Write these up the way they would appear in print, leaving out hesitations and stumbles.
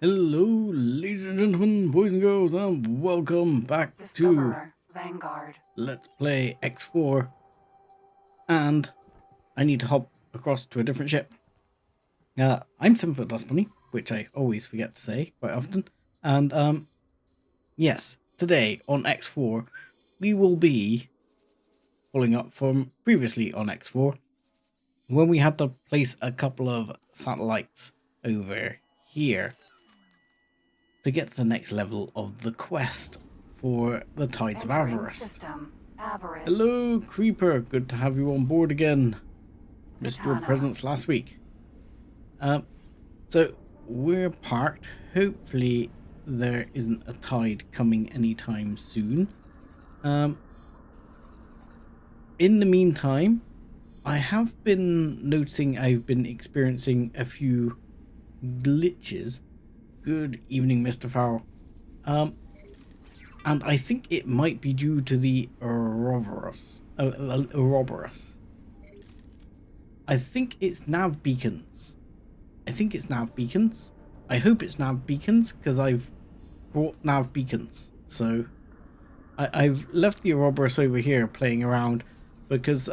Hello, ladies and gentlemen, boys and girls, and welcome back Discoverer, Vanguard. Let's Play X4. And I need to hop across to a different ship. I'm 7 Foot Dust Bunny, which I always forget to say quite often. And yes, today on X4, we will be following up from previously on X4, when we had to place a couple of satellites over here to get to the next level of the quest for the Tides of Avarice. Hello, Creeper. Good to have you on board again. Missed your presence last week. So we're parked. Hopefully there isn't a tide coming anytime soon. In the meantime, I have been noticing I've been experiencing a few glitches. Good evening, Mr. Farrell. And I think it might be due to the Ouroboros. I think it's nav beacons. I hope it's nav beacons, because I've brought nav beacons. So I've left the Ouroboros over here playing around, because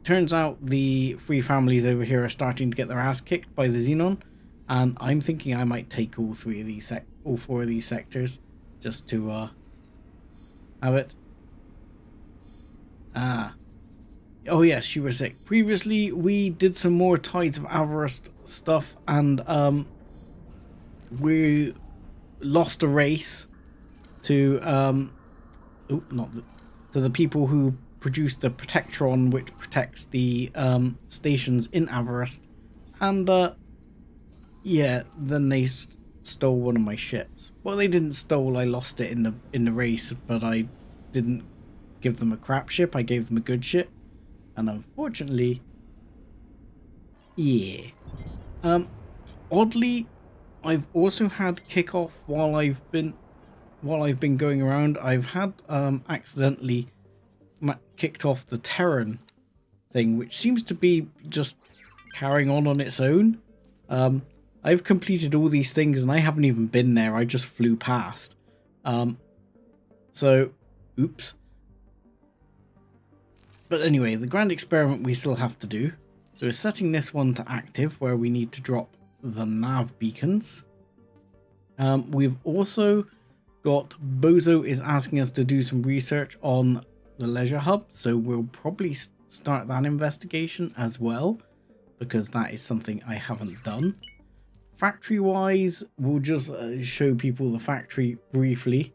turns out the three families over here are starting to get their ass kicked by the Xenon. And I'm thinking I might take all four of these sectors, just to have it. Oh yes, you were sick. Previously, we did some more Tides of Avarice stuff, and we lost a race to to the people who produced the Protectron, which protects the stations in Avarice, and yeah, then they stole one of my ships. Well, they didn't stole. I lost it in the race, but I didn't give them a crap ship. I gave them a good ship, and unfortunately, yeah. Oddly, I've also had kickoff while I've been going around. I've had accidentally kicked off the Terran thing, which seems to be just carrying on its own. I've completed all these things and I haven't even been there. I just flew past. So, oops. But anyway, the grand experiment we still have to do. So we're setting this one to active, where we need to drop the nav beacons. We've also got Bozo is asking us to do some research on the leisure hub. So we'll probably start that investigation as well, because that is something I haven't done. Factory wise, we'll just show people the factory briefly.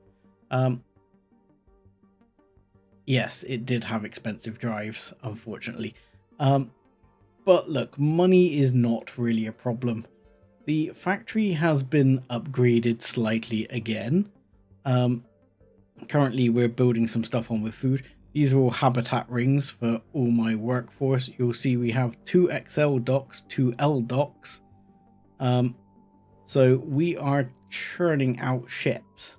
Yes, it did have expensive drives, unfortunately. But look, money is not really a problem. The factory has been upgraded slightly again. Currently, we're building some stuff on with food. These are all habitat rings for all my workforce. You'll see we have 2 XL docks, 2 L docks. So we are churning out ships.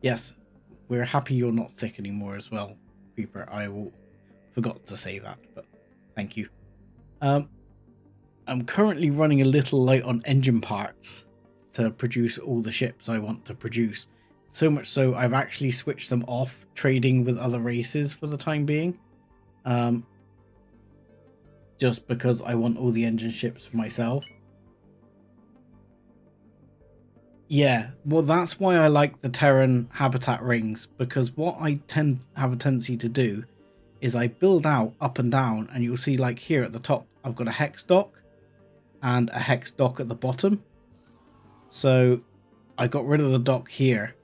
Yes, we're happy you're not sick anymore as well, Creeper. Forgot to say that, but thank you. I'm currently running a little light on engine parts to produce all the ships I want to produce. So much so I've actually switched them off trading with other races for the time being. Just because I want all the engine ships for myself. Yeah, well, that's why I like the Terran habitat rings, because what I have a tendency to do is I build out up and down, and you'll see, like here at the top, I've got a hex dock and a hex dock at the bottom. So I got rid of the dock here,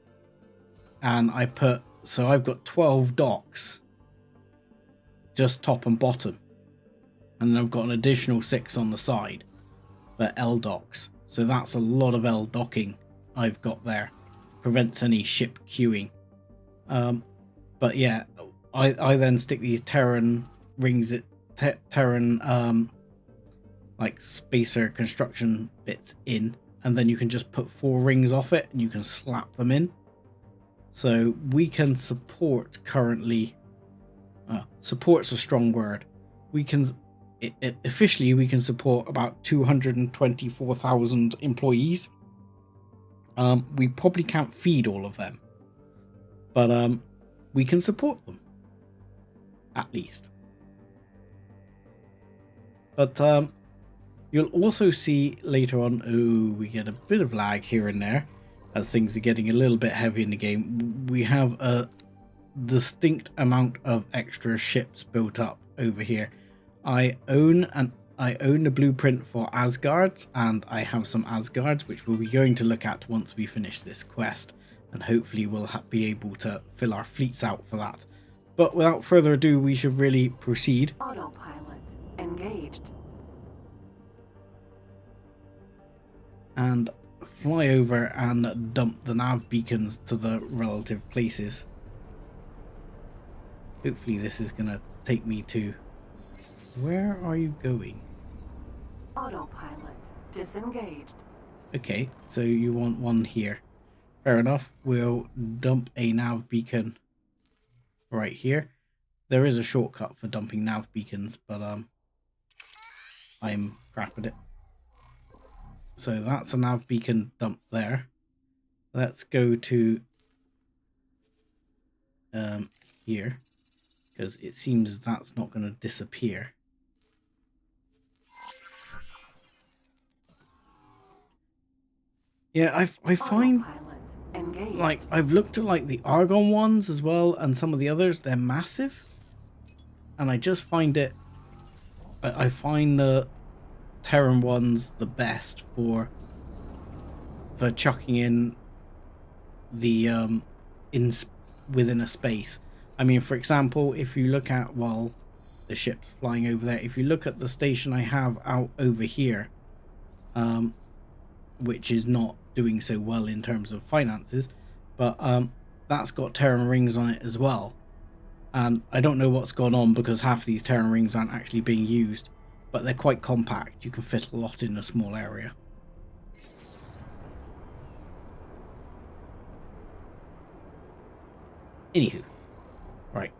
and I've got 12 docks, just top and bottom. And then I've got an additional 6 on the side for L docks. So that's a lot of L docking I've got there. Prevents any ship queuing. But yeah, I then stick these Terran rings, Terran like spacer construction bits in. And then you can just put 4 rings off it and you can slap them in. So we can support currently. Support's a strong word. We can officially we can support about 224,000 employees. We probably can't feed all of them, but we can support them at least. But you'll also see later on, we get a bit of lag here and there as things are getting a little bit heavy in the game. We have a distinct amount of extra ships built up over here. I own the blueprint for Asgards, and I have some Asgards which we'll be going to look at once we finish this quest, and hopefully we'll be able to fill our fleets out for that. But without further ado, we should really proceed. Autopilot engaged. And fly over and dump the nav beacons to the relative places. Hopefully this is going to take me to... Where are you going? Autopilot disengaged. Okay, so you want one here. Fair enough. We'll dump a nav beacon right here. There is a shortcut for dumping nav beacons, but I'm crap at it. So that's a nav beacon dump there. Let's go to here, because it seems that's not going to disappear. Yeah, I find, like, I've looked at like the Argon ones as well, and some of the others, they're massive, and I just find it, I find the Terran ones the best for chucking in the within a space. I mean, for example, if you look at, well, the ship's flying over there, if you look at the station I have out over here, which is not doing so well in terms of finances, but that's got Terran rings on it as well, and I don't know what's gone on because half of these Terran rings aren't actually being used, but they're quite compact. You can fit a lot in a small area. Anywho, right.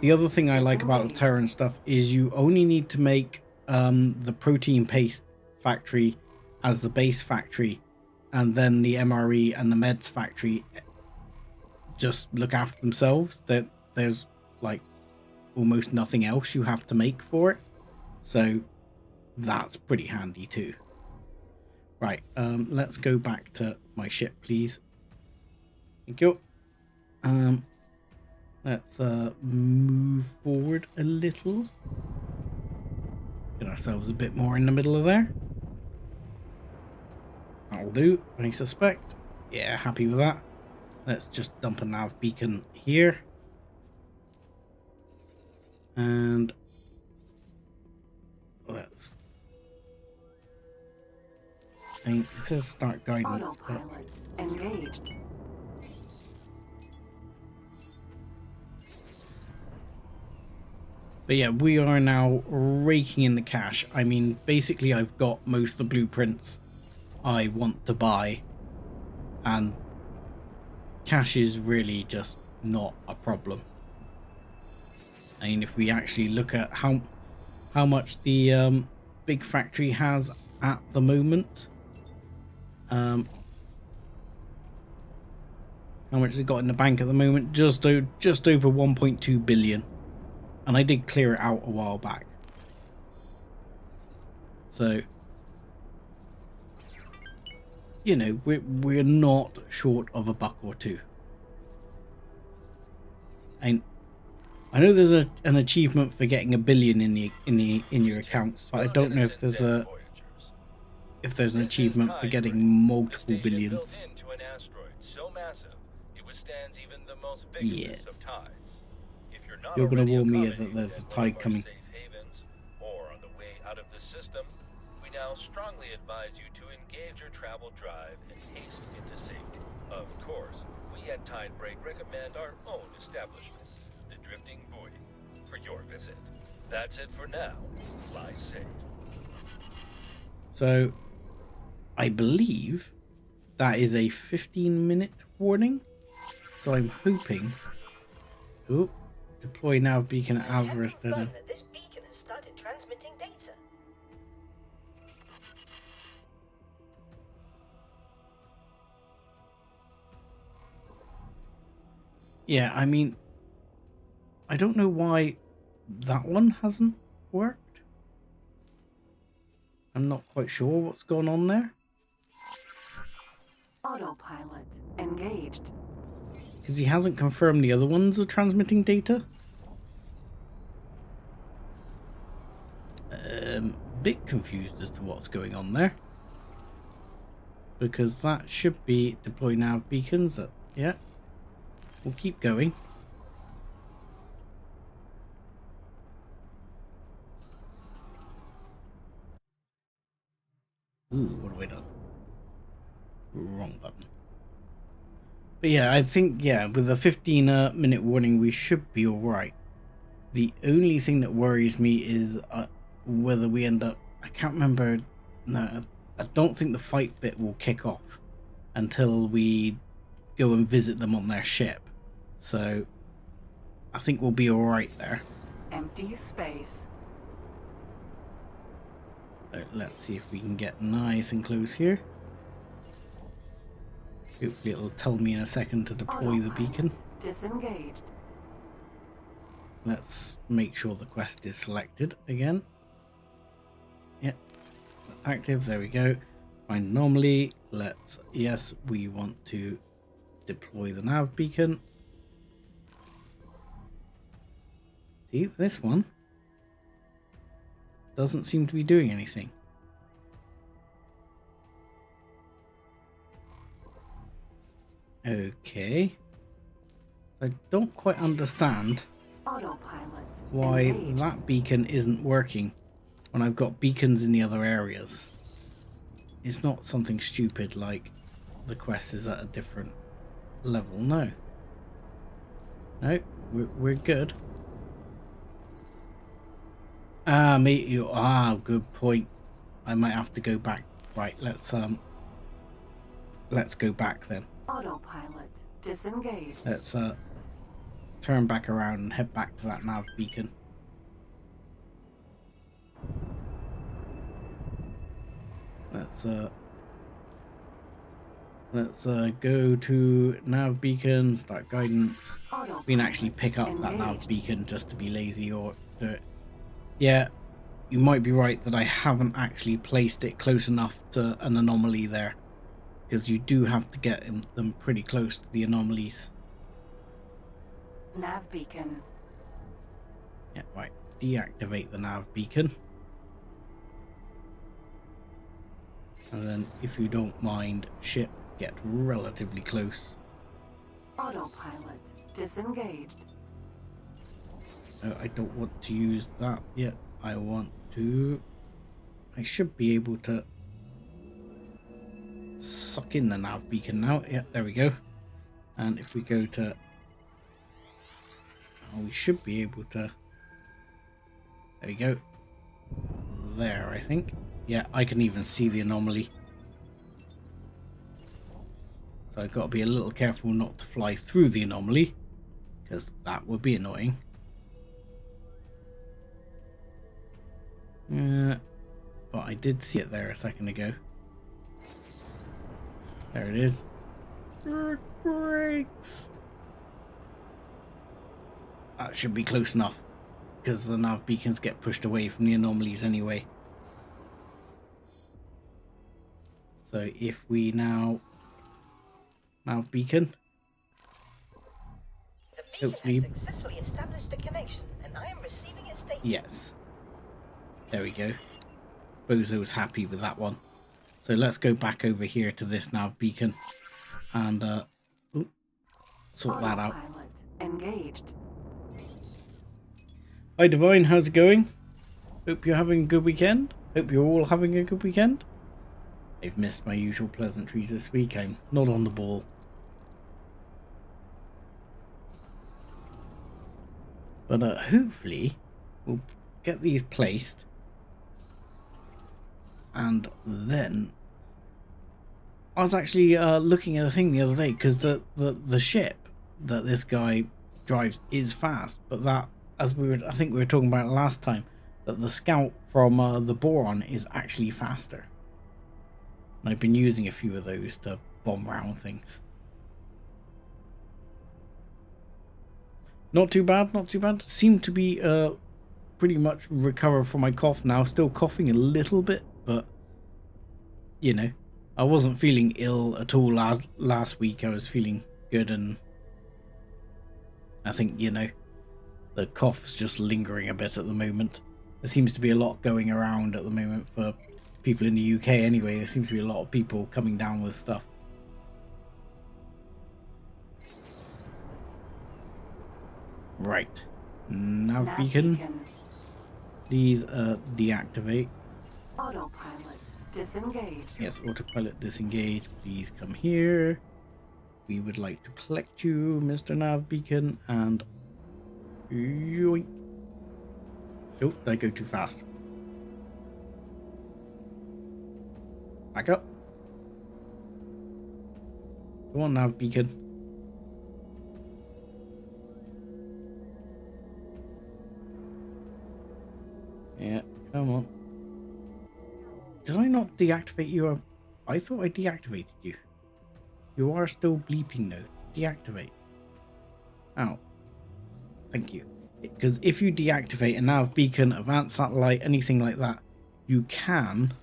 The other thing I like about the Terran stuff is you only need to make the protein paste factory as the base factory, and then the MRE and the meds factory just look after themselves. There's like almost nothing else you have to make for it, so that's pretty handy too. Right, let's go back to my ship, please. Thank you. Let's move forward a little. Get ourselves a bit more in the middle of there. That'll do, I suspect. Yeah, happy with that. Let's just dump a nav beacon here. And let's... it says start guidance. Autopilot engaged. But yeah, we are now raking in the cash. I mean, basically I've got most of the blueprints I want to buy, and cash is really just not a problem. I mean, if we actually look at how much the big factory has at the moment, how much they got in the bank at the moment, just over 1.2 billion. And I did clear it out a while back. So, you know, we're not short of a buck or two. And I know there's an achievement for getting 1 billion in your account, but I don't know if there's an achievement for getting multiple billions. Yes. You're going to warn me that there's a tide coming. Or on the way out of the system, we now strongly advise you to engage your travel drive and haste into safety. Of course, we at Tidebreak recommend our own establishment, the Drifting Buoy, for your visit. That's it for now. Fly safe. So, I believe that is a 15-minute warning. So I'm hoping... Oh, Deploy nav beacon at I can Alvarez. confirm that this beacon has started transmitting data. Yeah, I mean, I don't know why that one hasn't worked. I'm not quite sure what's going on there. Autopilot engaged. Because he hasn't confirmed the other ones are transmitting data. Bit confused as to what's going on there. Because that should be deploy nav beacons. Yeah. We'll keep going. Ooh, what have I done? Wrong button. But yeah, I think, yeah, with a 15-minute warning, we should be alright. The only thing that worries me is whether we end up... I can't remember... No, I don't think the fight bit will kick off until we go and visit them on their ship. So, I think we'll be alright there. Empty space. So let's see if we can get nice and close here. Hopefully it'll tell me in a second to deploy the beacon. Disengaged. Let's make sure the quest is selected again. Yep. Active, there we go. Find anomaly. Let's, yes, we want to deploy the nav beacon. See, this one doesn't seem to be doing anything. Okay. I don't quite understand Autopilot why engaged. that beacon isn't working when I've got beacons in the other areas. It's not something stupid like the quest is at a different level. No. No, we're good. Mate, good point. I might have to go back. Right, let's go back then. Autopilot disengaged. Let's turn back around and head back to that nav beacon. Let's go to nav beacon, start guidance. Autopilot We can actually pick up that nav engaged. beacon just to be lazy or do it. Yeah, you might be right that I haven't actually placed it close enough to an anomaly there, because you do have to get them pretty close to the anomalies. Nav beacon. Yeah, right. Deactivate the nav beacon. And then, if you don't mind, ship, get relatively close. Autopilot disengaged. I don't want to use that yet. I want to... I should be able to suck in the nav beacon now. Yeah, there we go. And if we go to... Oh, we should be able to... There we go. There, I think. Yeah, I can even see the anomaly. So I've got to be a little careful not to fly through the anomaly, because that would be annoying. But I did see it there a second ago. There it is. Brakes. That should be close enough, because the nav beacons get pushed away from the anomalies anyway. So if we now nav beacon, The beacon hopefully, has successfully established a connection, and I am receiving its data. yes, there we go. Bozo's happy with that one. So let's go back over here to this nav beacon and sort that out. Autopilot engaged. Hi Divine, how's it going? Hope you're having a good weekend. Hope you're all having a good weekend. I've missed my usual pleasantries this week. I'm not on the ball. But hopefully we'll get these placed. And then I was actually looking at a thing the other day, because the ship that this guy drives is fast, but that, as I think we were talking about last time, that the scout from the Boron is actually faster. And I've been using a few of those to bomb around things. Not too bad, not too bad. Seem to be pretty much recovered from my cough now. Still coughing a little bit, but you know, I wasn't feeling ill at all last week. I was feeling good, and I think, you know, the cough's just lingering a bit at the moment. There seems to be a lot going around at the moment for people in the UK anyway. There seems to be a lot of people coming down with stuff. Right. Nav beacon. Please deactivate. Autopilot disengaged. Yes, autopilot disengage. Please come here. We would like to collect you, Mr. Nav Beacon, and yoink. Oh, did I go too fast? Back up. Come on, Nav Beacon. Yeah, come on. Did I not deactivate you? I thought I deactivated you. You are still bleeping though. Deactivate. Ow. Thank you. Because if you deactivate a nav beacon, advanced satellite, anything like that, you can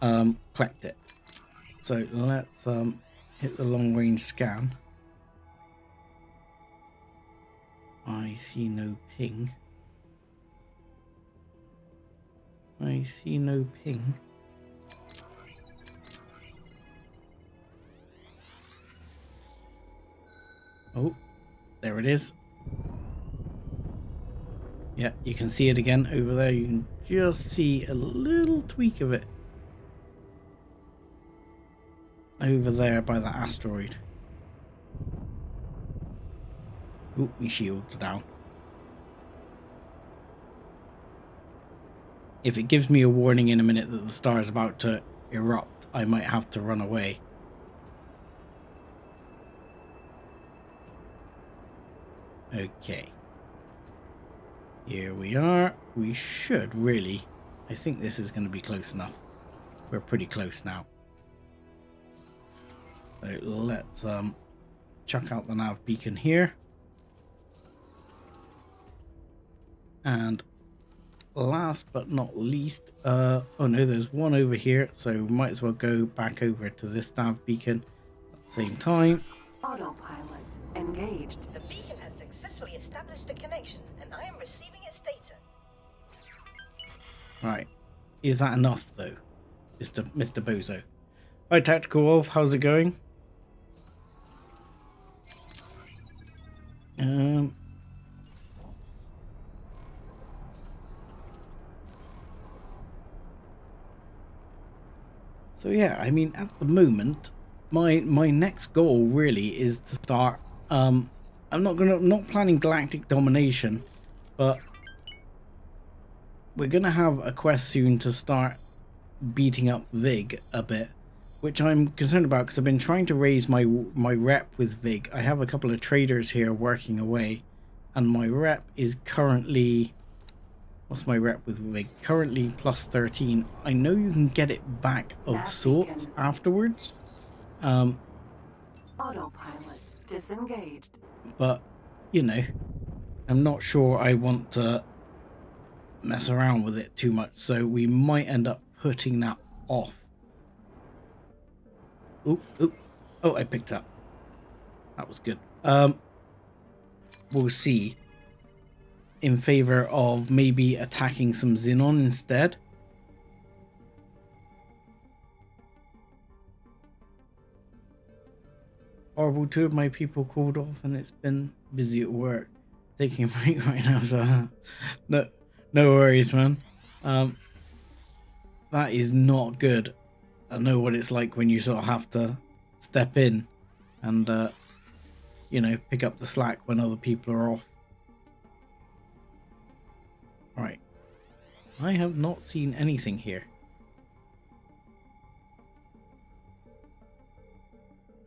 collect it. So let's hit the long range scan. I see no ping. I see no ping. Oh, there it is. Yeah, you can see it again over there. You can just see a little tweak of it over there by the asteroid. Oh, my shield's down. If it gives me a warning in a minute that the star is about to erupt, I might have to run away. Okay. Here we are. We should really... I think this is going to be close enough. We're pretty close now. So let's chuck out the nav beacon here. And last but not least, oh no, there's one over here, so we might as well go back over to this nav beacon at the same time. Autopilot engaged. The beacon has successfully established the connection, and I am receiving its data. Right, is that enough though, Mr. Bozo? Hi Tactical Wolf, how's it going? So yeah, I mean, at the moment, my next goal really is to start. I'm not planning galactic domination, but we're gonna have a quest soon to start beating up Vig a bit, which I'm concerned about because I've been trying to raise my rep with Vig. I have a couple of traders here working away, and my rep is currently... What's my rep with Vig? Currently plus 13. I know you can get it back of sorts afterwards. Autopilot disengaged. But, you know, I'm not sure I want to mess around with it too much, so we might end up putting that off. Oh, I picked up. That was good. We'll see. In favor of maybe attacking some Xenon instead. Horrible, 2 of my people called off and it's been busy at work. Taking a break right now, so no worries, man. That is not good. I know what it's like when you sort of have to step in and you know, pick up the slack when other people are off. Right, I have not seen anything here.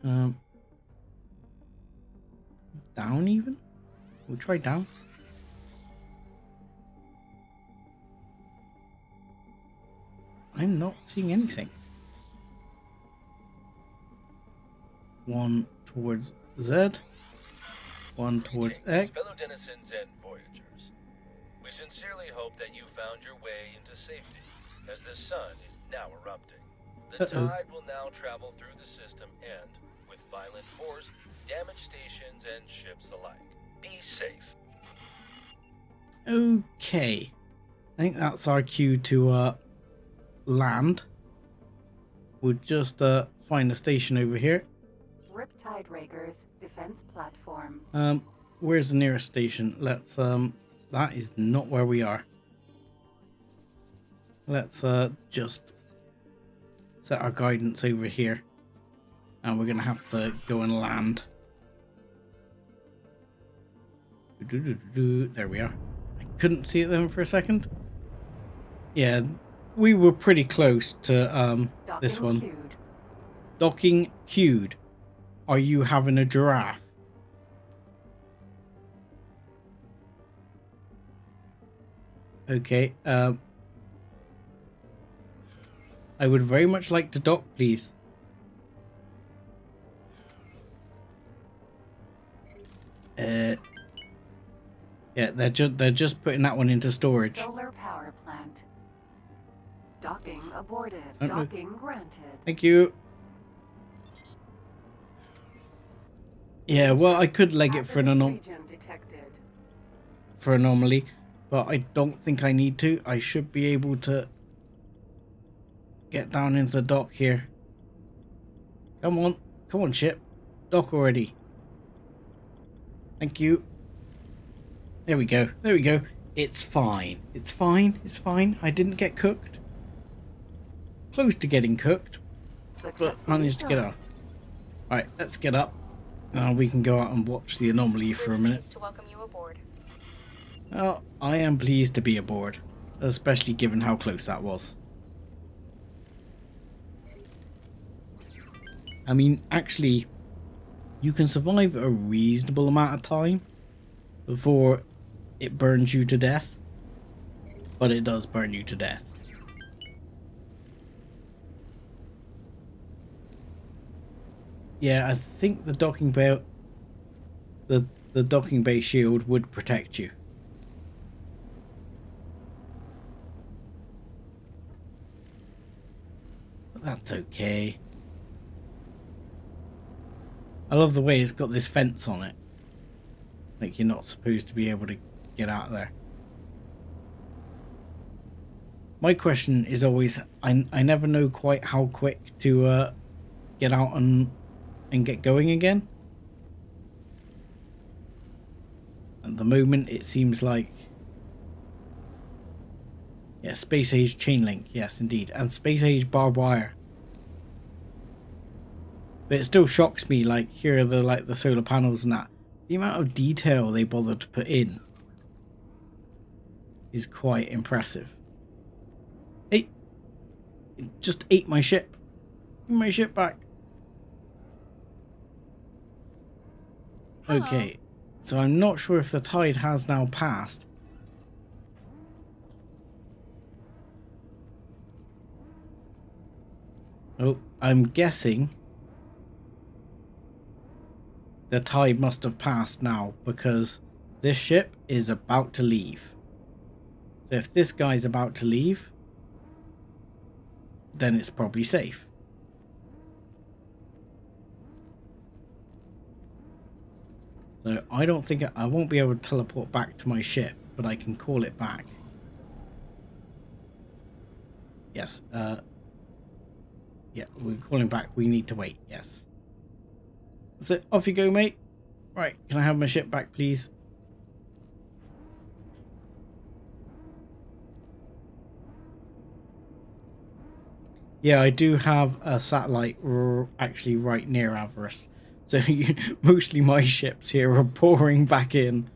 Down even? We'll try down. I'm not seeing anything. One towards Z. One towards Greetings, X. fellow denizens and voyagers. We sincerely hope that you found your way into safety, as the sun is now erupting. The tide will now travel through the system and, with violent force, damage stations and ships alike. Be safe. Okay. I think that's our cue to land. We'll just find a station over here. Riptide Rakers defense platform. Where's the nearest station? Let's that is not where we are. Let's just set our guidance over here. And we're gonna have to go and land. There we are. I couldn't see it then for a second. Yeah, we were pretty close to this one. Queued. Docking queued. Are you having a giraffe? Okay, I would very much like to dock, please. Yeah, they're just putting that one into storage. Solar power plant. Docking aborted. no. Docking granted. Thank you. Yeah, well, I could leg it for an Region detected. anomaly, but I don't think I need to. I should be able to get down into the dock here. Come on, ship, dock already. Thank you. There we go. It's fine. It's fine. I didn't get cooked. Close to getting cooked, but managed to get up. Right, let's get up. Now we can go out and watch the anomaly for a minute. To welcome you aboard. Oh, I am pleased to be aboard, especially given how close that was. I mean, actually, you can survive a reasonable amount of time before it burns you to death, but it does burn you to death. Yeah, I think the docking bay, the docking bay shield would protect you. But that's okay. I love the way it's got this fence on it. Like you're not supposed to be able to get out of there. My question is always, I never know quite how quick to get out and get going again. At the moment it seems like, yeah, space age chain link, yes indeed, and space age barbed wire. But it still shocks me, like here are the solar panels and that. The amount of detail they bothered to put in is quite impressive. Hey, it just ate my ship. Give my ship back. Hello. Okay, so I'm not sure if the tide has now passed. Oh, I'm guessing the tide must have passed now because this ship is about to leave. So if this guy's about to leave, then it's probably safe. So I don't think I won't be able to teleport back to my ship, but I can call it back. Yes, yeah, we're calling back. We need to wait, yes. So off you go, mate. Right, can I have my ship back, please? Yeah, I do have a satellite actually right near Avarice. So mostly my ships here are pouring back in.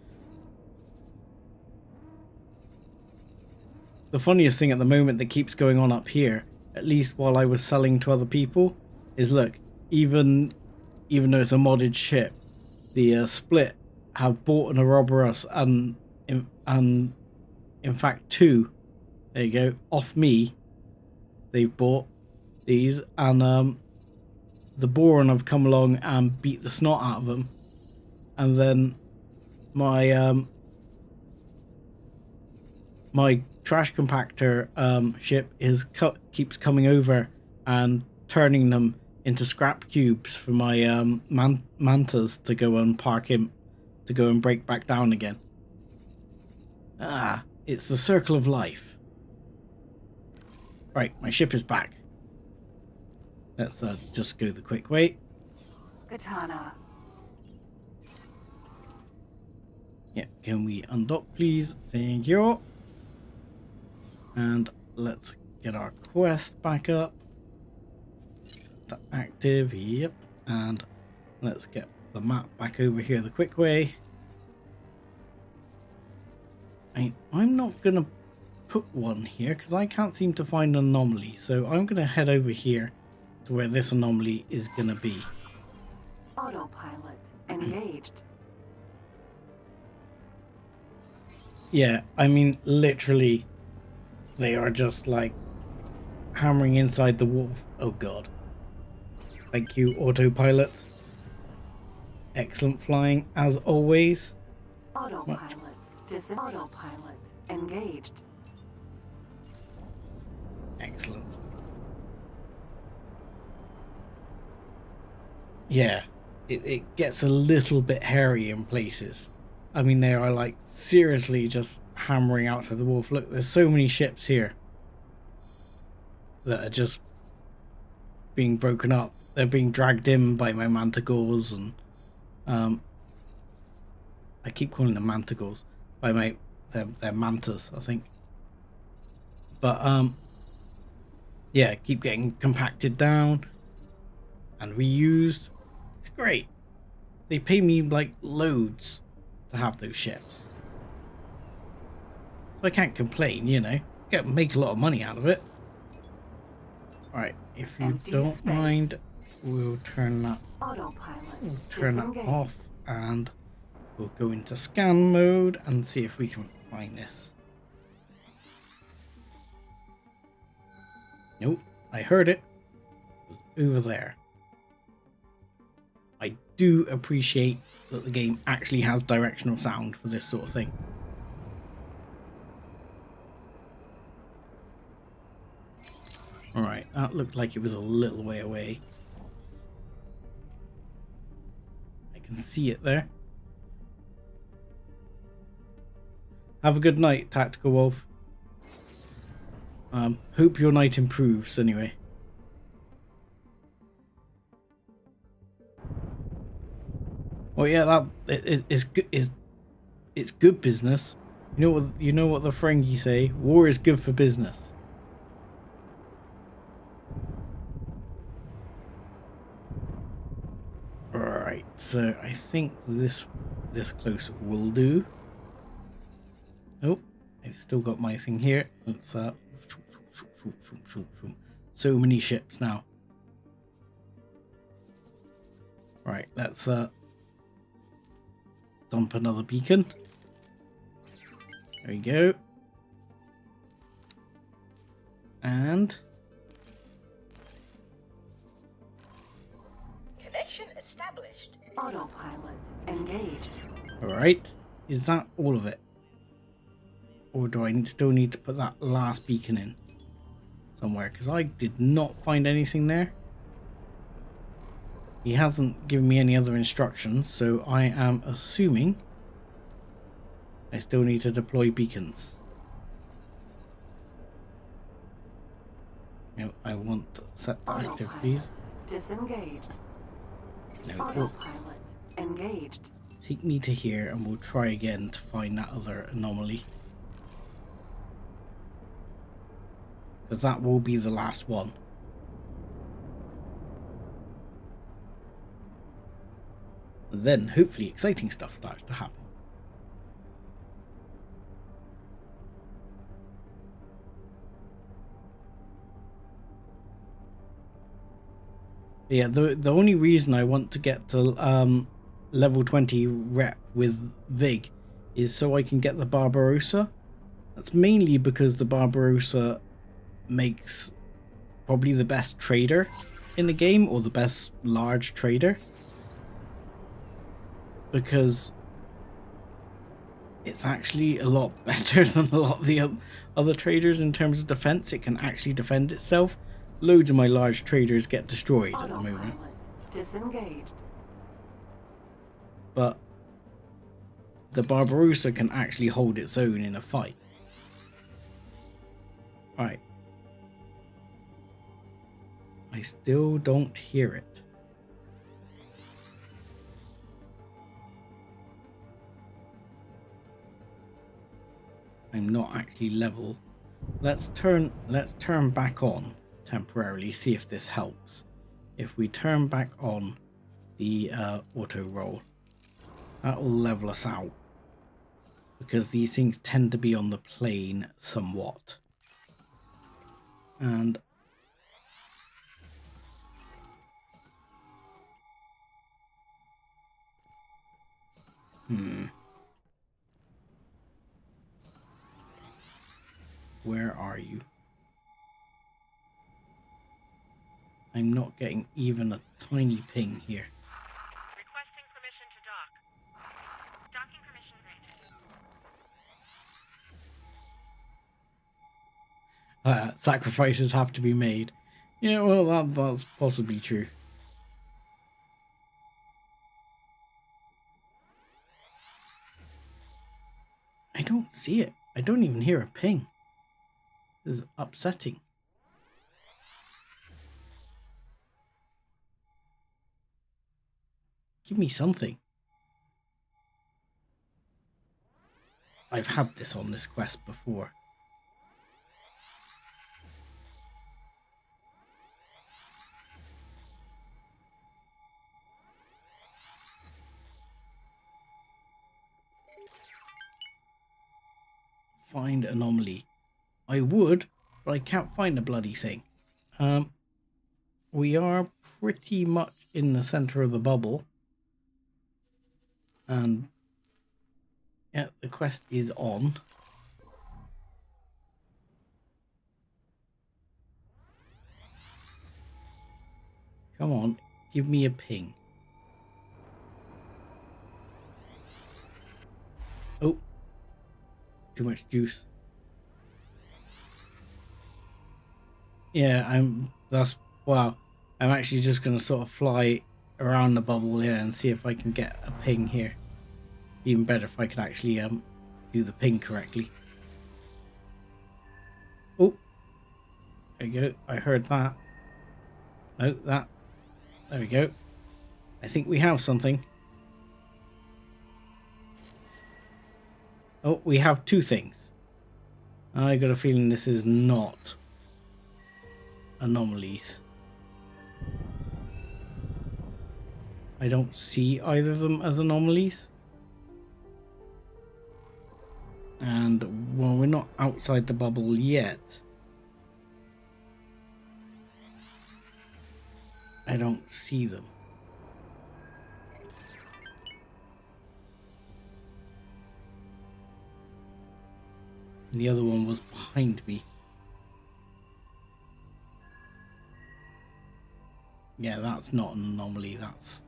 The funniest thing at the moment that keeps going on up here, at least while I was selling to other people, is look, even though it's a modded ship, the split have bought an Ouroboros, and in fact 2, there you go, off me. They've bought these, and the Boron have come along and beat the snot out of them, and then my my trash compactor ship keeps coming over and turning them into scrap cubes for my mantas to go and to go and break back down again. It's the circle of life. Right, my ship is back. Let's just go the quick way. Katana. Yeah, can we undock, please? Thank you. And let's get our quest back up. Set that active, yep. And let's get the map back over here the quick way. I'm not going to put one here because I can't seem to find an anomaly. So I'm going to head over here to where this anomaly is going to be. Autopilot engaged. Yeah, I mean, literally, they are just like hammering inside the wolf. Oh god. Thank you, autopilot. Excellent flying, as always. Autopilot. Autopilot engaged. Excellent. Yeah, it gets a little bit hairy in places. I mean, they are like seriously just hammering out to the wolf. Look, there's so many ships here that are just being broken up. They're being dragged in by my manticores, and I keep calling them manticores by they're mantas, I think. But yeah, keep getting compacted down and reused. It's great. They pay me like loads to have those ships, so I can't complain, you know. Make a lot of money out of it. Alright, if you Empty don't space. mind, we'll turn that Autopilot. off, and we'll go into scan mode and see if we can find this. Nope, I heard it. It was over there. I do appreciate that the game actually has directional sound for this sort of thing. Alright, that looked like it was a little way away. I can see it there. Have a good night, Tactical Wolf. Hope your night improves anyway. Well, yeah, that it's good business. You know what the Ferengi say? War is good for business. Right, so I think this close will do. Oh, I've still got my thing here. Let's so many ships now. Right, let's dump another beacon. There we go. And Connection established. Autopilot engaged. alright, is that all of it? Or do I still need to put that last beacon in somewhere? Because I did not find anything there. He hasn't given me any other instructions, so I am assuming I still need to deploy beacons. No, I want to set that active, please. Disengaged. No, it will Autopilot engaged. take me to here, and we'll try again to find that other anomaly. Because that will be the last one. And then hopefully exciting stuff starts to happen. Yeah, the only reason I want to get to level 20 rep with Vig is so I can get the Barbarossa. That's mainly because the Barbarossa makes probably the best trader in the game, or the best large trader, because it's actually a lot better than a lot of the other traders in terms of defense. It can actually defend itself. Loads of my large traders get destroyed at the moment, Autopilot disengaged. but the Barbarossa can actually hold its own in a fight. Right. I still don't hear it. I'm not actually level. Let's turn back on temporarily, see if this helps. If we turn back on the auto roll, that will level us out, because these things tend to be on the plane somewhat. And where are you? I'm not getting even a tiny ping here. Requesting permission to dock. Docking permission granted. Sacrifices have to be made. Yeah, well, that's possibly true. I don't see it. I don't even hear a ping. This is upsetting. Give me something. I've had this on this quest before. Find anomaly. I would, but I can't find the bloody thing. We are pretty much in the center of the bubble. And yeah, the quest is on. Come on, give me a ping. Oh, too much juice. Yeah, I'm actually just gonna sort of fly around the bubble here and see if I can get a ping here. Even better if I could actually do the ping correctly. Oh, there we go. I heard that. No, that. There we go. I think we have something. Oh, we have two things. I got a feeling this is not anomalies. I don't see either of them as anomalies. And well, we're not outside the bubble yet. I don't see them. And the other one was behind me. Yeah, that's not an anomaly. That's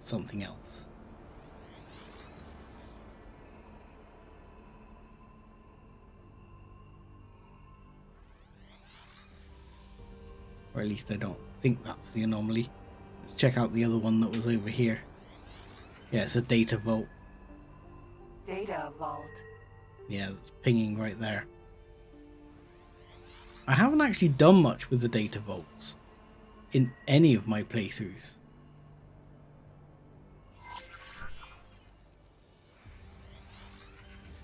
something else. Or at least I don't think that's the anomaly. Let's check out the other one that was over here. Yeah, it's a data vault. Data vault. Yeah, that's pinging right there. I haven't actually done much with the data vaults in any of my playthroughs.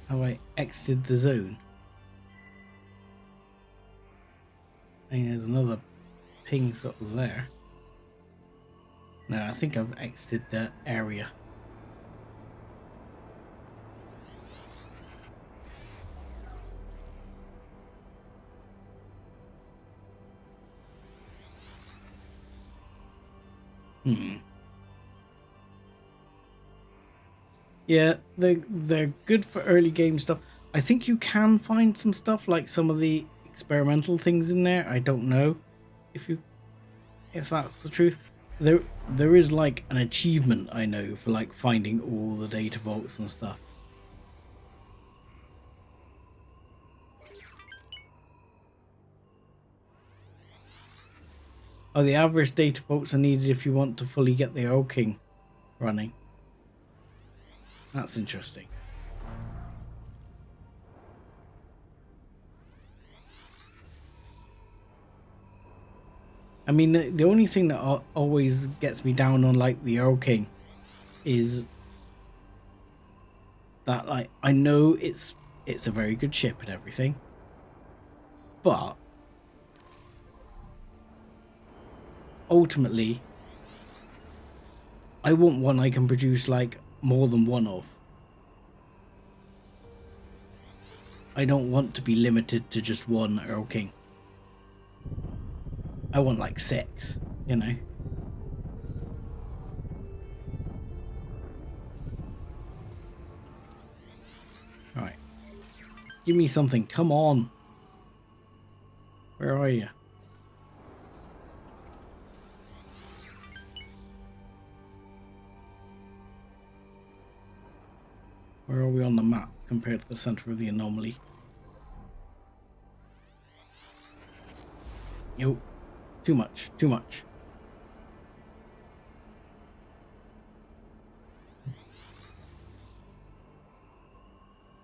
Have I exited the zone? And there's another ping sort of there. No, I think I've exited the area. Yeah, they're good for early game stuff. I think you can find some stuff like some of the experimental things in there. I don't know if that's the truth. There is like an achievement I know for like finding all the data vaults and stuff. Oh, the average data vaults are needed if you want to fully get the Old King running. That's interesting. I mean, the only thing that always gets me down on like the Earl King is that like I know it's a very good ship and everything, but ultimately I want one I can produce like more than one of. I don't want to be limited to just one Earl King. I want like 6, you know. Alright. Give me something, come on. Where are you? Where are we on the map compared to the center of the anomaly? Yo, too much, too much.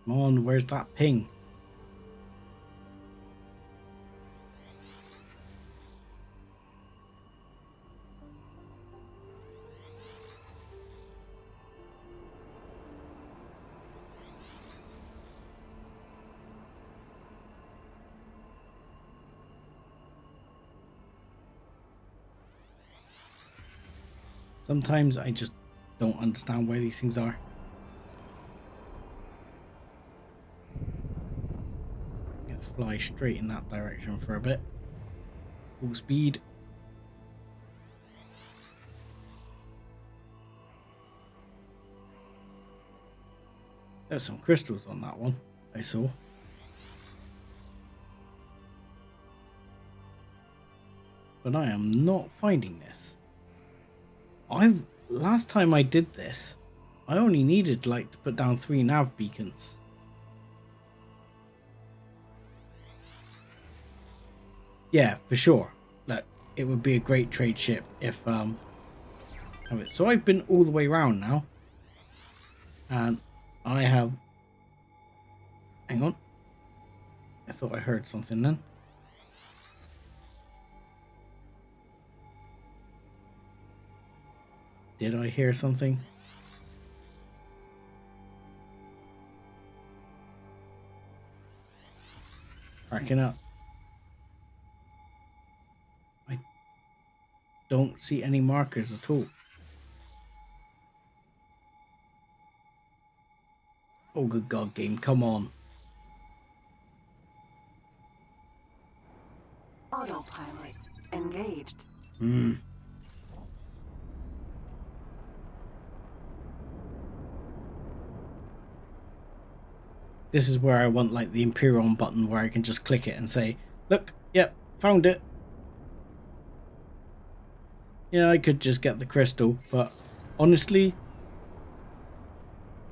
Come on, where's that ping? Sometimes I just don't understand where these things are. Let's fly straight in that direction for a bit. Full speed. There's some crystals on that one, I saw. But I am not finding this. Last time I did this, I only needed like to put down 3 nav beacons. Yeah, for sure. Look, it would be a great trade ship if have it. So I've been all the way around now, and I have. Hang on. I thought I heard something then. Did I hear something? Cracking up. I don't see any markers at all. Oh, good God, game, come on. Autopilot engaged. This is where I want like the Imperial button where I can just click it and say, look, yep, found it. Yeah, I could just get the crystal, but honestly,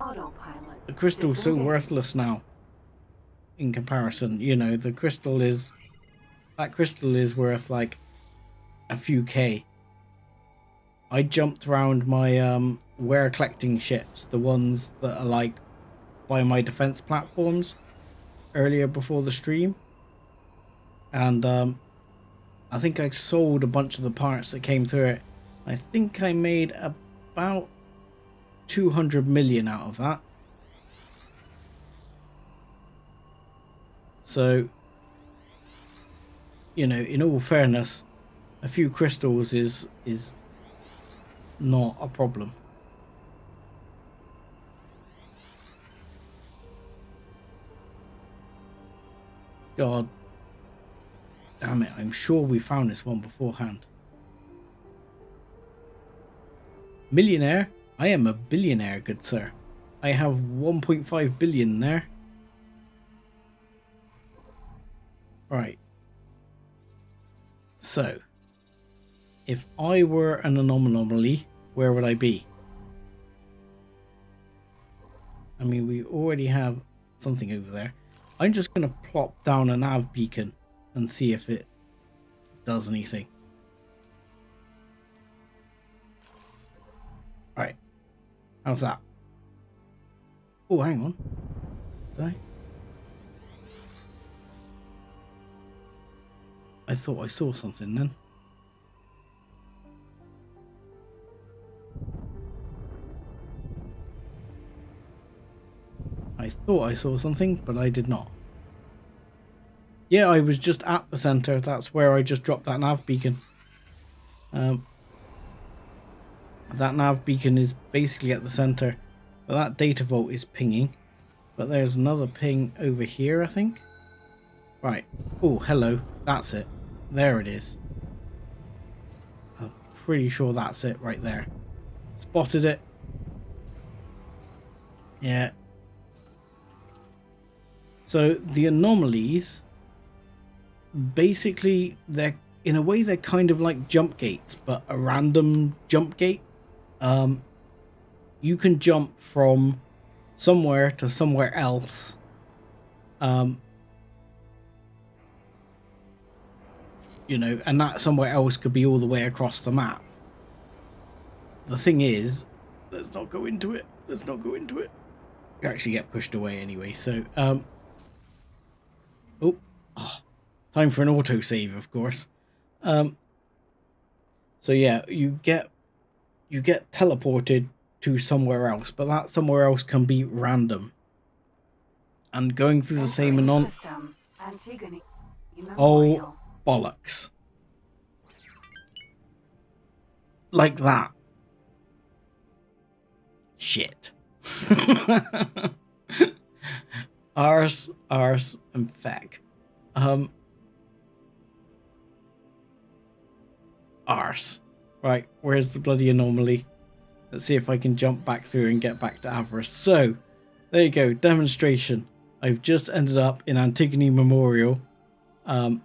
Autopilot the crystal's so disengaged. worthless now in comparison. You know, that crystal is worth like a few K. I jumped around my ware collecting ships, the ones that are like by my defense platforms earlier before the stream, and I think I sold a bunch of the parts that came through it. I think I made about 200 million out of that. So, you know, in all fairness, a few crystals is not a problem. God damn it, I'm sure we found this one beforehand. Millionaire? I am a billionaire, good sir. I have 1.5 billion there. Right. So, if I were an anomaly, where would I be? I mean, we already have something over there. I'm just going to plop down a nav beacon and see if it does anything. Right. How's that? Oh, hang on. Did I thought I saw something then. I thought I saw something, but I did not. Yeah, I was just at the center. That's where I just dropped that nav beacon. That nav beacon is basically at the center. But that data vault is pinging. But there's another ping over here, I think. Right. Oh, hello. That's it. There it is. I'm pretty sure that's it right there. Spotted it. Yeah. So the anomalies, basically, they're in a way they're kind of like jump gates, but a random jump gate. You can jump from somewhere to somewhere else. You know, and that somewhere else could be all the way across the map. The thing is, let's not go into it. Let's not go into it. You actually get pushed away anyway. So, time for an autosave, of course. So yeah, you get teleported to somewhere else, but that somewhere else can be random. And going through the same system. Antigone. Oh, bollocks. Like that. Shit. Arse, and feck. Arse. Right, where's the bloody anomaly? Let's see if I can jump back through and get back to Avarice. So, there you go, demonstration. I've just ended up in Antigone Memorial by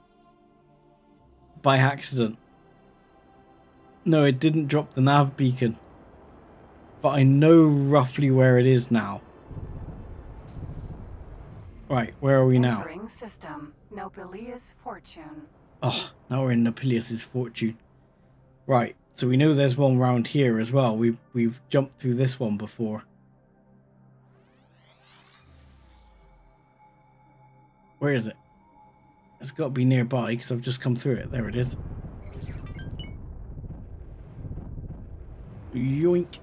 accident. No, it didn't drop the nav beacon. But I know roughly where it is now. Right, where are we now? Entering system. Nopileos Fortune. Oh, now we're in Nopileos Fortune. Right, so we know there's one round here as well. We've jumped through this one before. Where is it? It's got to be nearby because I've just come through it. There it is. Yoink.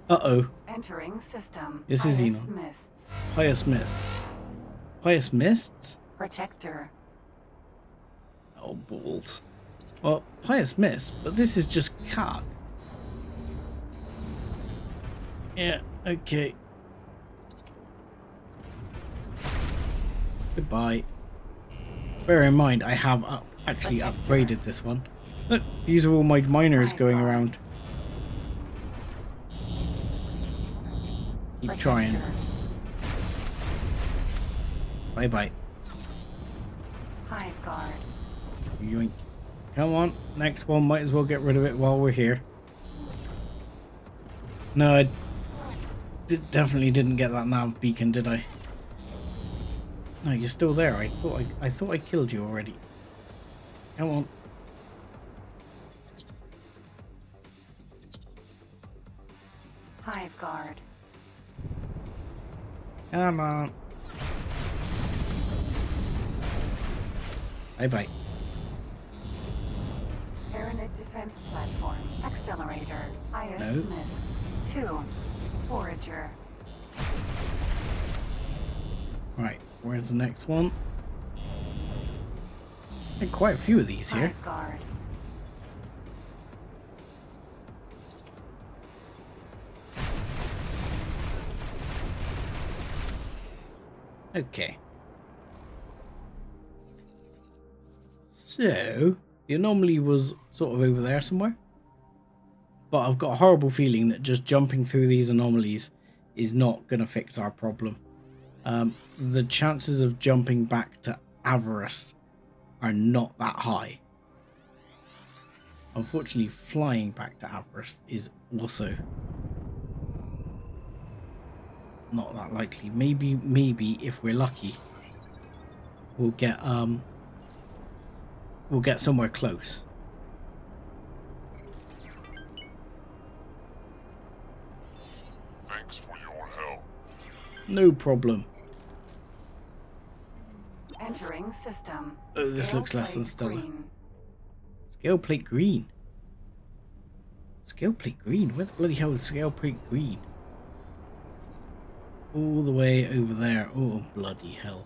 Uh-oh. Entering system. This is Pious Xenon. Mists. Pious Mists. Pious Mists? Protector. Oh, balls. Well, Pious Mists, but this is just cat. Yeah, okay. Goodbye. Bear in mind, I have actually upgraded this one. Look, these are all my miners going around. Keep trying. Bye-bye. Hive guard. Yoink. Come on, next one. Might as well get rid of it while we're here. No, I definitely didn't get that nav beacon, did I? No, you're still there. I thought I killed you already. Come on. Hive guard. Come on. Bye-bye. Aeronid defense platform. Accelerator. Pious No. Mists. 2. Forager. Right, where's the next one? There are quite a few of these here. Hive guard. Okay. So, the anomaly was sort of over there somewhere. But I've got a horrible feeling that just jumping through these anomalies is not going to fix our problem. The chances of jumping back to Avarice are not that high. Unfortunately, flying back to Avarice is also not that likely. Maybe if we're lucky, we'll get somewhere close. Thanks for your help. No problem. Entering system. Oh, this Scale looks less than plate stellar. green. Scale plate green. Scale plate green? Where the bloody hell is scale plate green? All the way over there. Oh, bloody hell.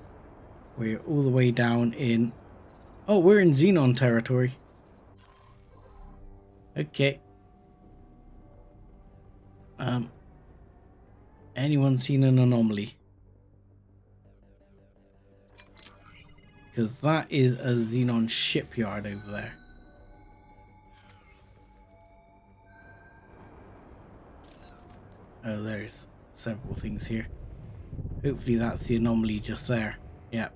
We're all the way down in... Oh, we're in Xenon territory. Okay. Anyone seen an anomaly? Because that is a Xenon shipyard over there. Oh, there's several things here. Hopefully that's the anomaly just there. Yeah,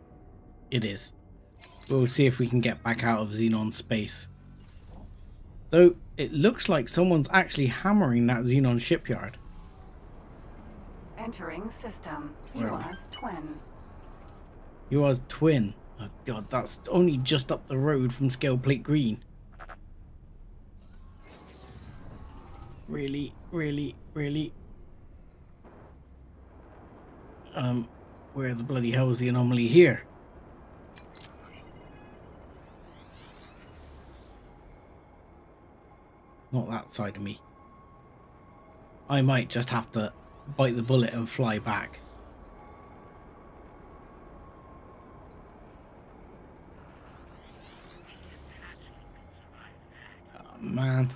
it is. We'll see if we can get back out of Xenon space. Though, it looks like someone's actually hammering that Xenon shipyard. Entering system. Where are we? EWAS twin. You are twin. Oh god, that's only just up the road from Scale Plate Green. Really? Where the bloody hell is the anomaly here? Not that side of me. I might just have to bite the bullet and fly back. Oh, man.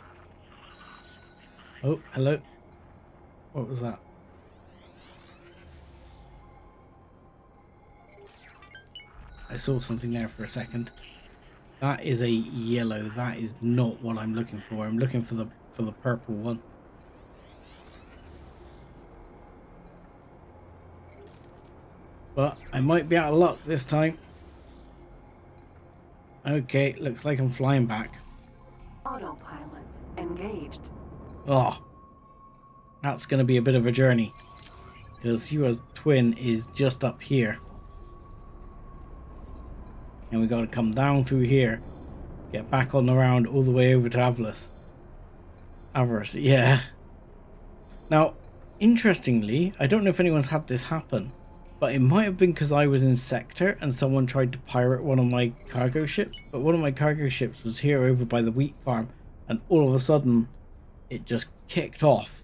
Oh, hello. What was that? I saw something there for a second. That is a yellow. That is not what I'm looking for. I'm looking for the purple one. But I might be out of luck this time. Okay, looks like I'm flying back. Autopilot engaged. Oh, that's going to be a bit of a journey. Because your twin is just up here. And we got to come down through here. Get back on the round all the way over to Avarice, yeah. Now, interestingly, I don't know if anyone's had this happen. But it might have been because I was in Sector and someone tried to pirate one of my cargo ships. But one of my cargo ships was here over by the wheat farm. And all of a sudden, it just kicked off.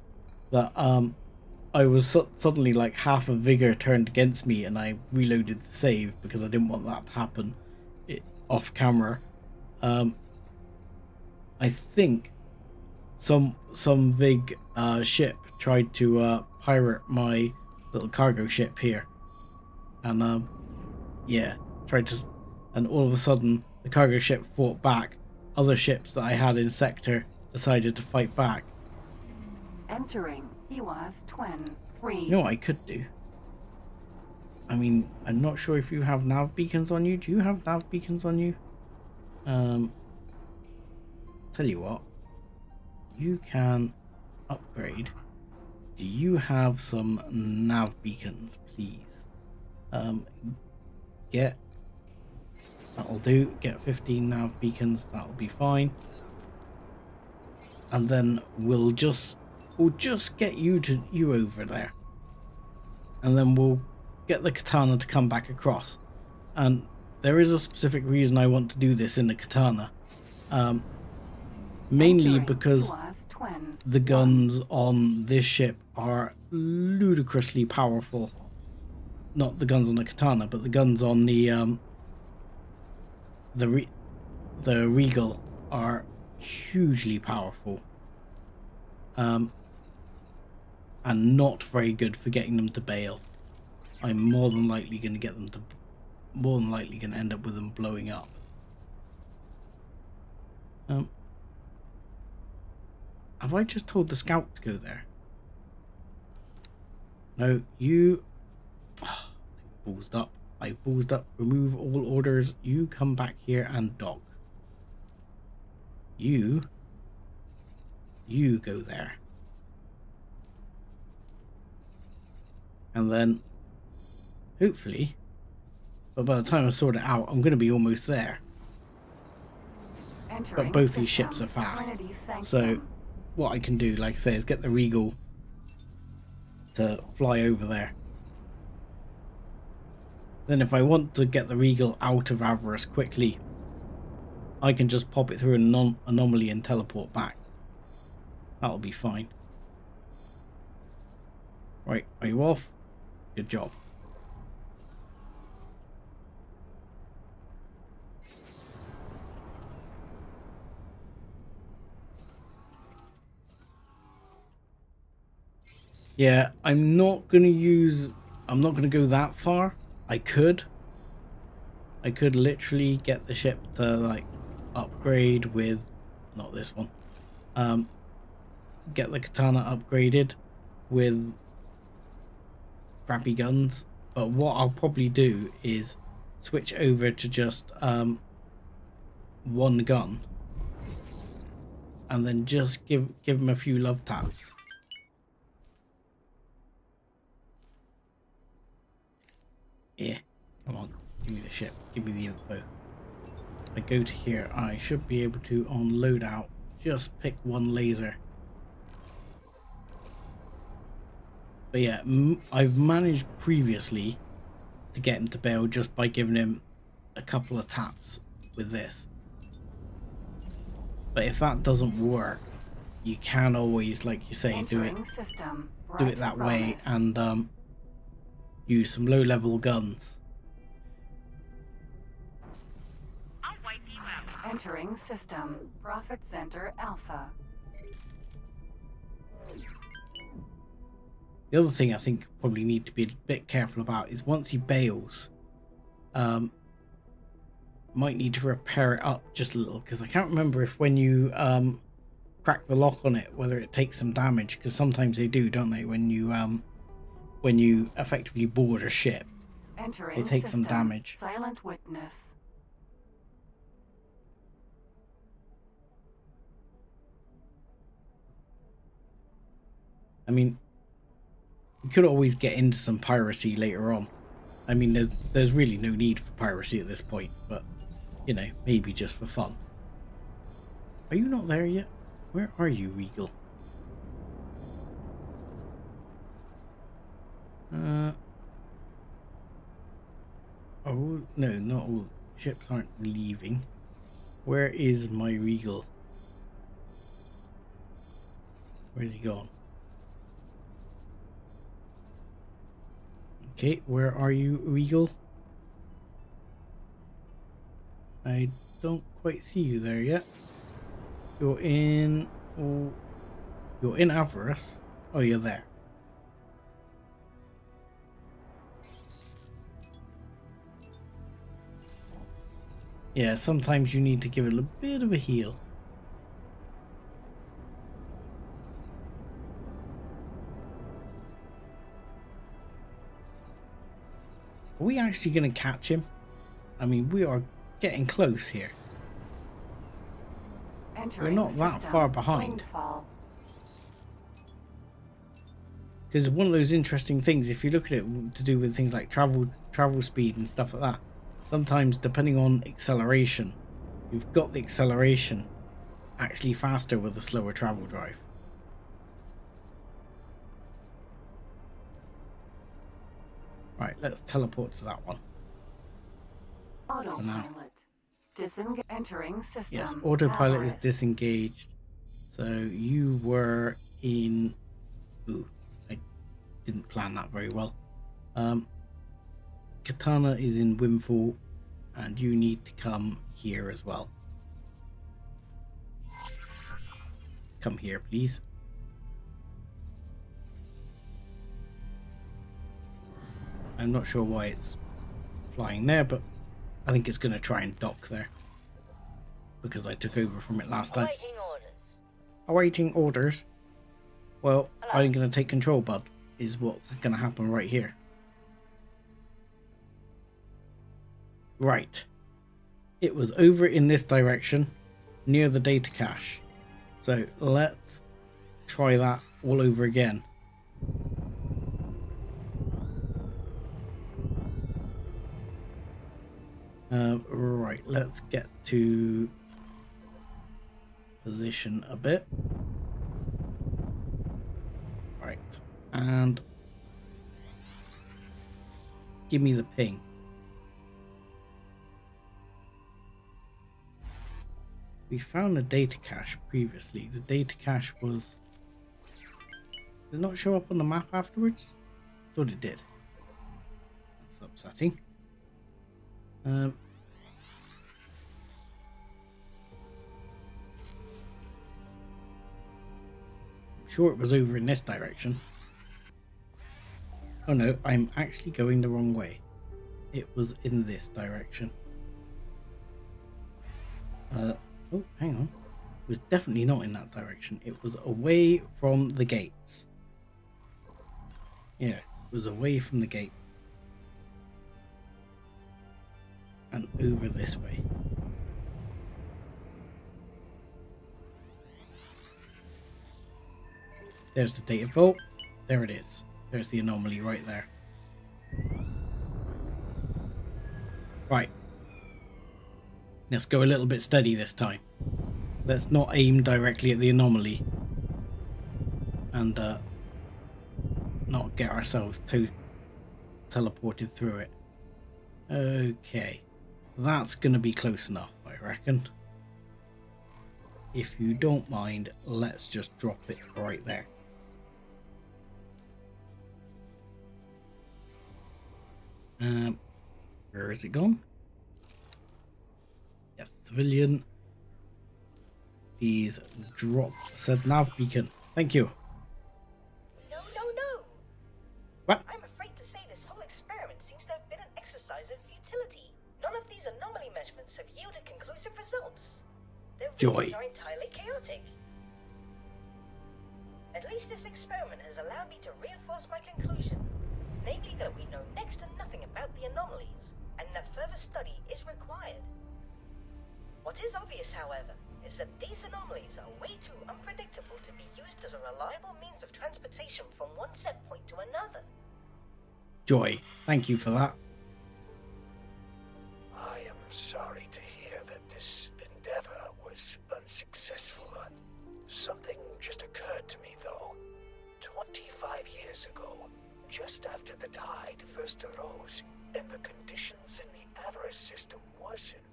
That I was suddenly like half of vigor turned against me, and I reloaded the save because I didn't want that to happen off camera. I think some big ship tried to pirate my little cargo ship here, and yeah, tried to, and all of a sudden the cargo ship fought back. Other ships that I had in Sector decided to fight back. Entering EWAS twin 3. You know what I could do? I mean, I'm not sure if you have nav beacons on you. Do you have nav beacons on you? Tell you what, you can upgrade. Do you have some nav beacons, please? That'll do. Get 15 nav beacons. That'll be fine. And then we'll just get you over there, and then we'll get the katana to come back across. And there is a specific reason I want to do this in the katana, mainly Entering because EWAS twin. the guns on this ship are ludicrously powerful. Not the guns on the katana, but the guns on the Regal are hugely powerful, and not very good for getting them to bail. I'm more than likely going to end up with them blowing up. Have I just told the scout to go there? No, you... ballsed up. I ballsed up. Remove all orders. You come back here and dock. You go there. And then, hopefully, but by the time I sort it out, I'm going to be almost there. But both these ships are fast. So, what I can do, like I say, is get the Regal to fly over there. Then if I want to get the Regal out of Avarice quickly, I can just pop it through an anomaly and teleport back. That'll be fine. Right, are you off? Good job. Yeah, I'm not going to go that far. I could literally get the ship to like upgrade with, not this one, get the katana upgraded with crappy guns, but what I'll probably do is switch over to just one gun and then just give him a few love taps. Yeah, come on, give me the ship, give me the info. If I go to here, I should be able to, on loadout, just pick one laser. But yeah, I've managed previously to get him to bail just by giving him a couple of taps with this. But if that doesn't work, you can always, like you say, do it that way and use some low-level guns. I'll wipe you out. Entering system. Profit Center Alpha. The other thing I think probably need to be a bit careful about is once he bails, might need to repair it up just a little, because I can't remember if when you crack the lock on it whether it takes some damage, because sometimes they do, don't they, when you effectively board a ship. Entering It takes some system. damage. Silent witness. I mean, you could always get into some piracy later on. I mean, there's really no need for piracy at this point, but, you know, maybe just for fun. Are you not there yet? Where are you, Regal? Oh, no, not all ships aren't leaving. Where is my Regal? Where's he gone? Okay, where are you, Regal? I don't quite see you there yet. You're in... Oh, you're in Avarice. Oh, you're there. Yeah, sometimes you need to give it a bit of a heal. Are we actually going to catch him? I mean, we are getting close here. Entering We're not that system. far behind. Windfall. Because one of those interesting things, if you look at it to do with things like travel speed and stuff like that, sometimes depending on acceleration, you've got the acceleration actually faster with a slower travel drive. Right, let's teleport to that one. Autopilot. Entering system. Yes, autopilot is Avarice. disengaged. So you were in... Ooh, I didn't plan that very well. Katana is in Windfall, and you need to come here as well. Come here, please. I'm not sure why it's flying there, but I think it's going to try and dock there because I took over from it last time. Awaiting orders. Awaiting orders. Well, Hello. I'm going to take control, bud. is what's going to happen right here. Right. It was over in this direction, near the data cache. So let's try that all over again. Right, let's get to position a bit. Right, and give me the ping. We found a data cache previously. The data cache was... Did it not show up on the map afterwards? Thought it did. That's upsetting. I'm sure it was over in this direction. Oh no, I'm actually going the wrong way. It was in this direction. Oh, hang on. It was definitely not in that direction. It was away from the gates. Yeah, it was away from the gate. And over this way. There's the data vault. There it is. There's the anomaly right there. Right. Let's go a little bit steady this time. Let's not aim directly at the anomaly. And not get ourselves teleported through it. Okay. That's going to be close enough, I reckon. If you don't mind, let's just drop it right there. Where is it gone? Yes, civilian. Please drop said nav beacon. Thank you. No. What? I'm afraid to say this whole experiment seems to have been an exercise in futility. None of these anomaly measurements have yielded conclusive results. Their readings are entirely chaotic. At least this experiment has allowed me to reinforce my conclusion, namely that we know next to nothing about the anomalies, and that further study is required. What is obvious, however, is that these anomalies are way too unpredictable to be used as a reliable means of transportation from one set point to another. Joy, thank you for that. I am sorry to hear that this endeavor was unsuccessful. Something just occurred to me, though. 25 years ago, just after the tide first arose and the conditions in the Avarice system worsened,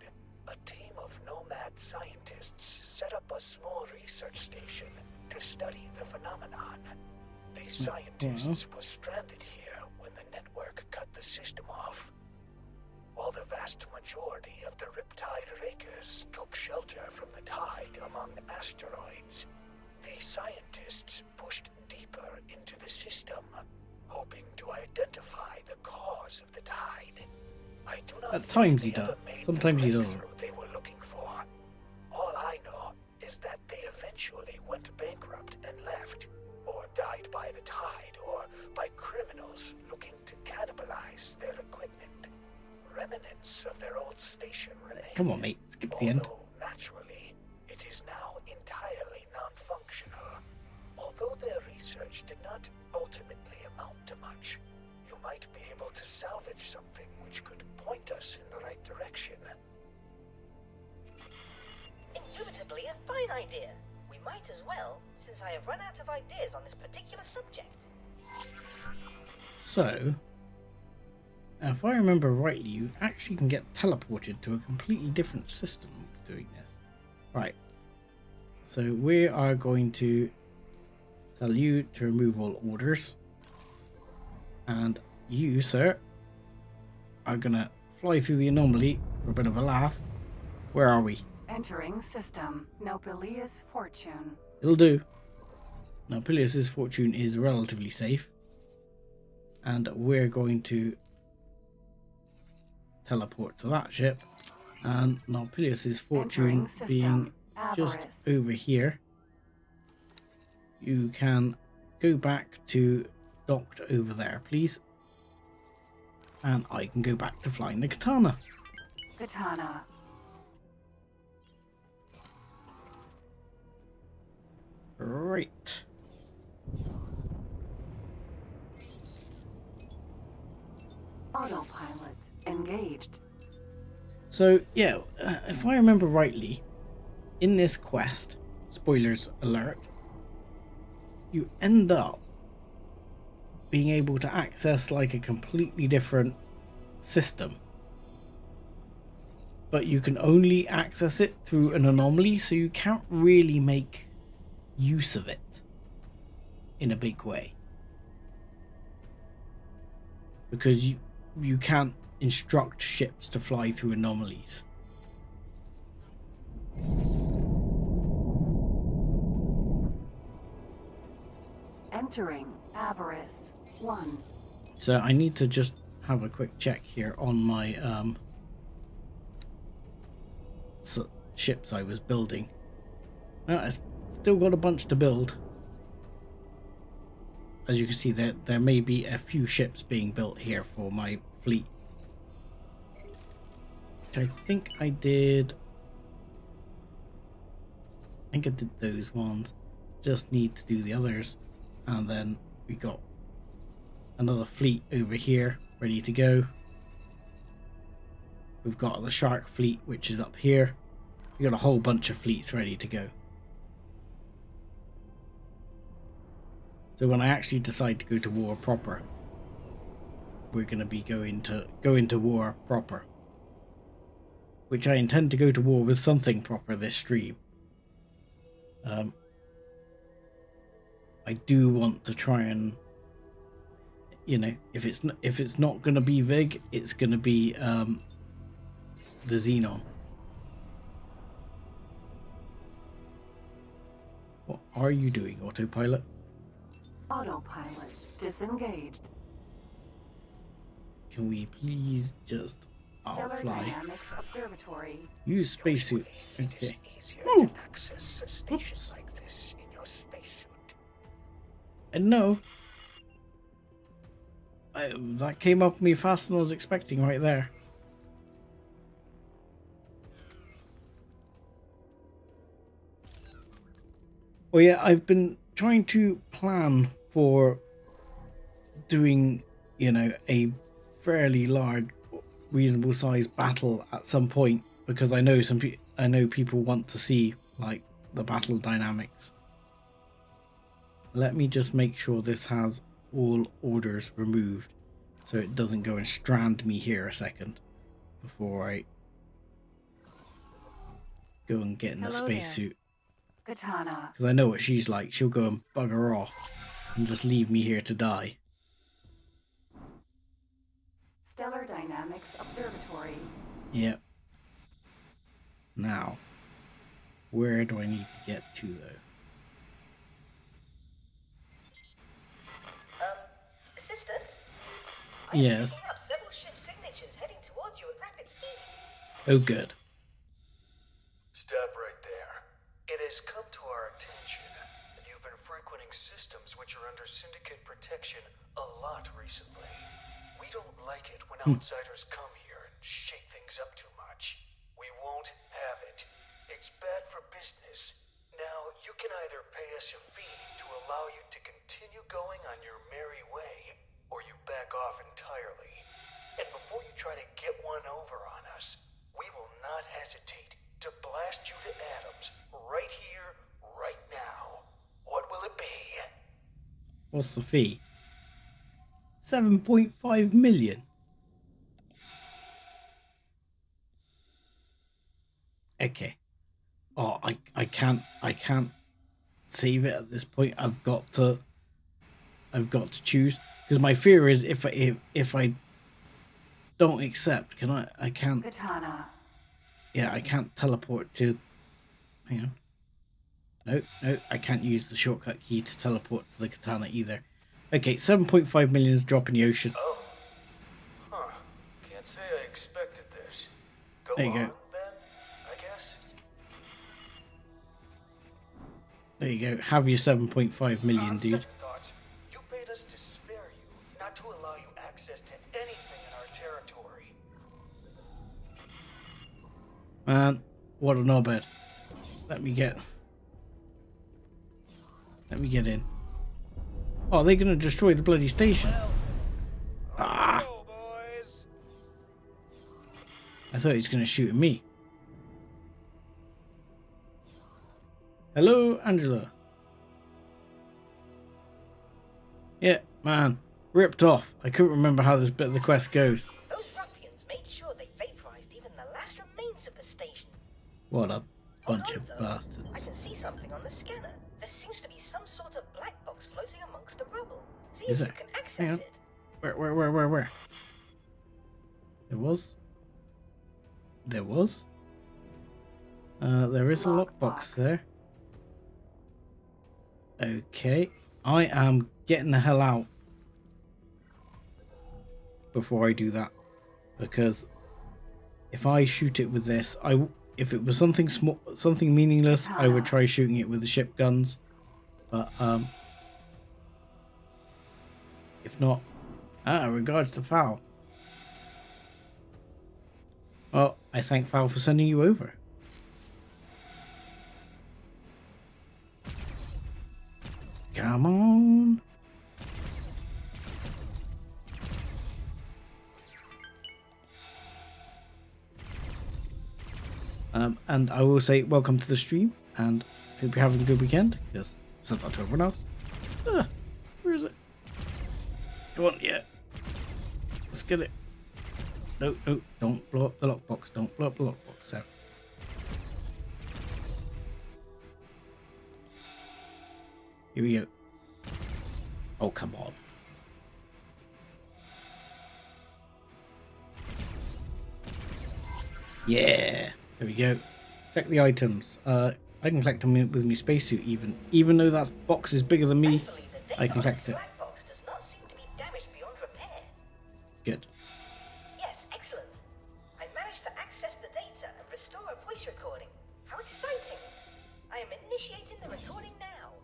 a team of nomad scientists set up a small research station to study the phenomenon. These scientists were stranded here when the network cut the system off. While the vast majority of the Riptide Rakers took shelter from the tide among asteroids, the scientists pushed deeper into the system, hoping to identify the cause of the tide. I do not At times he think they does. ever made Sometimes the he doesn't. breakthrough they were looking for. All I know is that they eventually went bankrupt and left, or died by the tide, or by criminals looking to cannibalize their equipment. Remnants of their old station remain. Come on, mate. Skip to the end. Although, naturally, it is now entirely non-functional. Although their research did not ultimately amount to much, you might be able to salvage something which could point us in the right direction. Indubitably a fine idea. We might as well, since I have run out of ideas on this particular subject. So, if I remember rightly, you actually can get teleported to a completely different system doing this. Right. So we are going to tell you to remove all orders. And you, sir, are going to fly through the anomaly for a bit of a laugh. Where are we? Entering system. Nopileos Fortune. It'll do. Nopileos' Fortune is relatively safe. And we're going to teleport to that ship. And Nopileos' Fortune Entering being system. just Avarice. over here. You can go back to docked over there, please. And I can go back to flying the katana. Katana. Right. Autopilot engaged. So, yeah, if I remember rightly, in this quest, spoilers alert, you end up being able to access like a completely different system. But you can only access it through an anomaly, so you can't really make use of it in a big way. Because you can't instruct ships to fly through anomalies. Entering Avarice 1. So I need to just have a quick check here on my ships I was building. I still got a bunch to build. As you can see, there may be a few ships being built here for my fleet. Which I think I did. I think I did those ones. Just need to do the others. And then we got another fleet over here ready to go. We've got the shark fleet, which is up here. We got a whole bunch of fleets ready to go. So when I actually decide to go to war proper, we're going to be going to war proper. Which I intend to go to war with something proper this stream. I do want to try and, you know, if it's not going to be Vig, it's going to be the Xenon. What are you doing, autopilot? Autopilot disengaged. Can we please just Stellar fly? Dynamics Observatory. Use spacesuit. It is Okay. easier Ooh. to access a station like this in your spacesuit. And no. That came up me faster than I was expecting right there. Well, yeah, I've been trying to plan for doing, you know, a fairly large, reasonable sized battle at some point, because I know people want to see like the battle dynamics. Let me just make sure this has all orders removed, so it doesn't go and strand me here a second before I go and get in the spacesuit. Katana. Because I know what she's like. She'll go and bugger off and just leave me here to die. Stellar Dynamics Observatory. Yep. Now, where do I need to get to, though? Assistant? Yes. I'm picking up several ship signatures heading towards you at rapid speed. Oh, good. Stop right there. It has come to our attention that you've been frequenting systems which are under syndicate protection a lot recently. We don't like it when outsiders come here and shake things up too much. We won't have it. It's bad for business. Now, you can either pay us a fee to allow you to continue going on your merry way, or you back off entirely. And before you try to get one over on us, we will not hesitate to blast you to atoms right here, right now. What will it be? What's the fee? 7.5 million. Okay. Oh, I can't save it at this point. I've got to choose, because my fear is if I don't accept, I can't. Katana. Yeah, I can't teleport to. Hang on. No, I can't use the shortcut key to teleport to the katana either. Okay, 7.5 million is drop in the ocean. Oh. Huh. Can't say I expected this. Go There you on, go. then, I guess. There you go. Have your 7.5 million, dude. Second thoughts. You paid us to spare man. What a knobhead. Let me get in. Oh, they're gonna destroy the bloody station. Ah! Go, boys. I thought he was gonna shoot at me. Hello, Angela. Yeah, man. Ripped off. I couldn't remember how this bit of the quest goes. Those ruffians made sure they vaporized even the last remains of the station. What a bunch Hold of on, though. I bastards. can see something on the scanner. There seems to be some sort of black box floating amongst the rubble. See Is if it? you can Hang access on. it. Where? There was? There is a lockbox there. Okay. I am getting the hell out before I do that. Because if I shoot it with this, if it was something small, something meaningless, I would try shooting it with the ship guns. But if not, regards to Foul. Well, I thank Foul for sending you over. Come on. And I will say welcome to the stream and hope you're having a good weekend. Yes, said that to everyone else. Where is it? Come on, yeah. Let's get it. No, don't blow up the lockbox. Don't blow up the lockbox. So. Here we go. Oh, come on. Yeah. There we go. Check the items. I can collect them with my spacesuit even though that box is bigger than me. Thankfully, the data I can on collect this it. black box does not seem to be damaged beyond repair. Good. Yes, excellent. I managed to access the data and restore a voice recording. How exciting! I am initiating the recording now.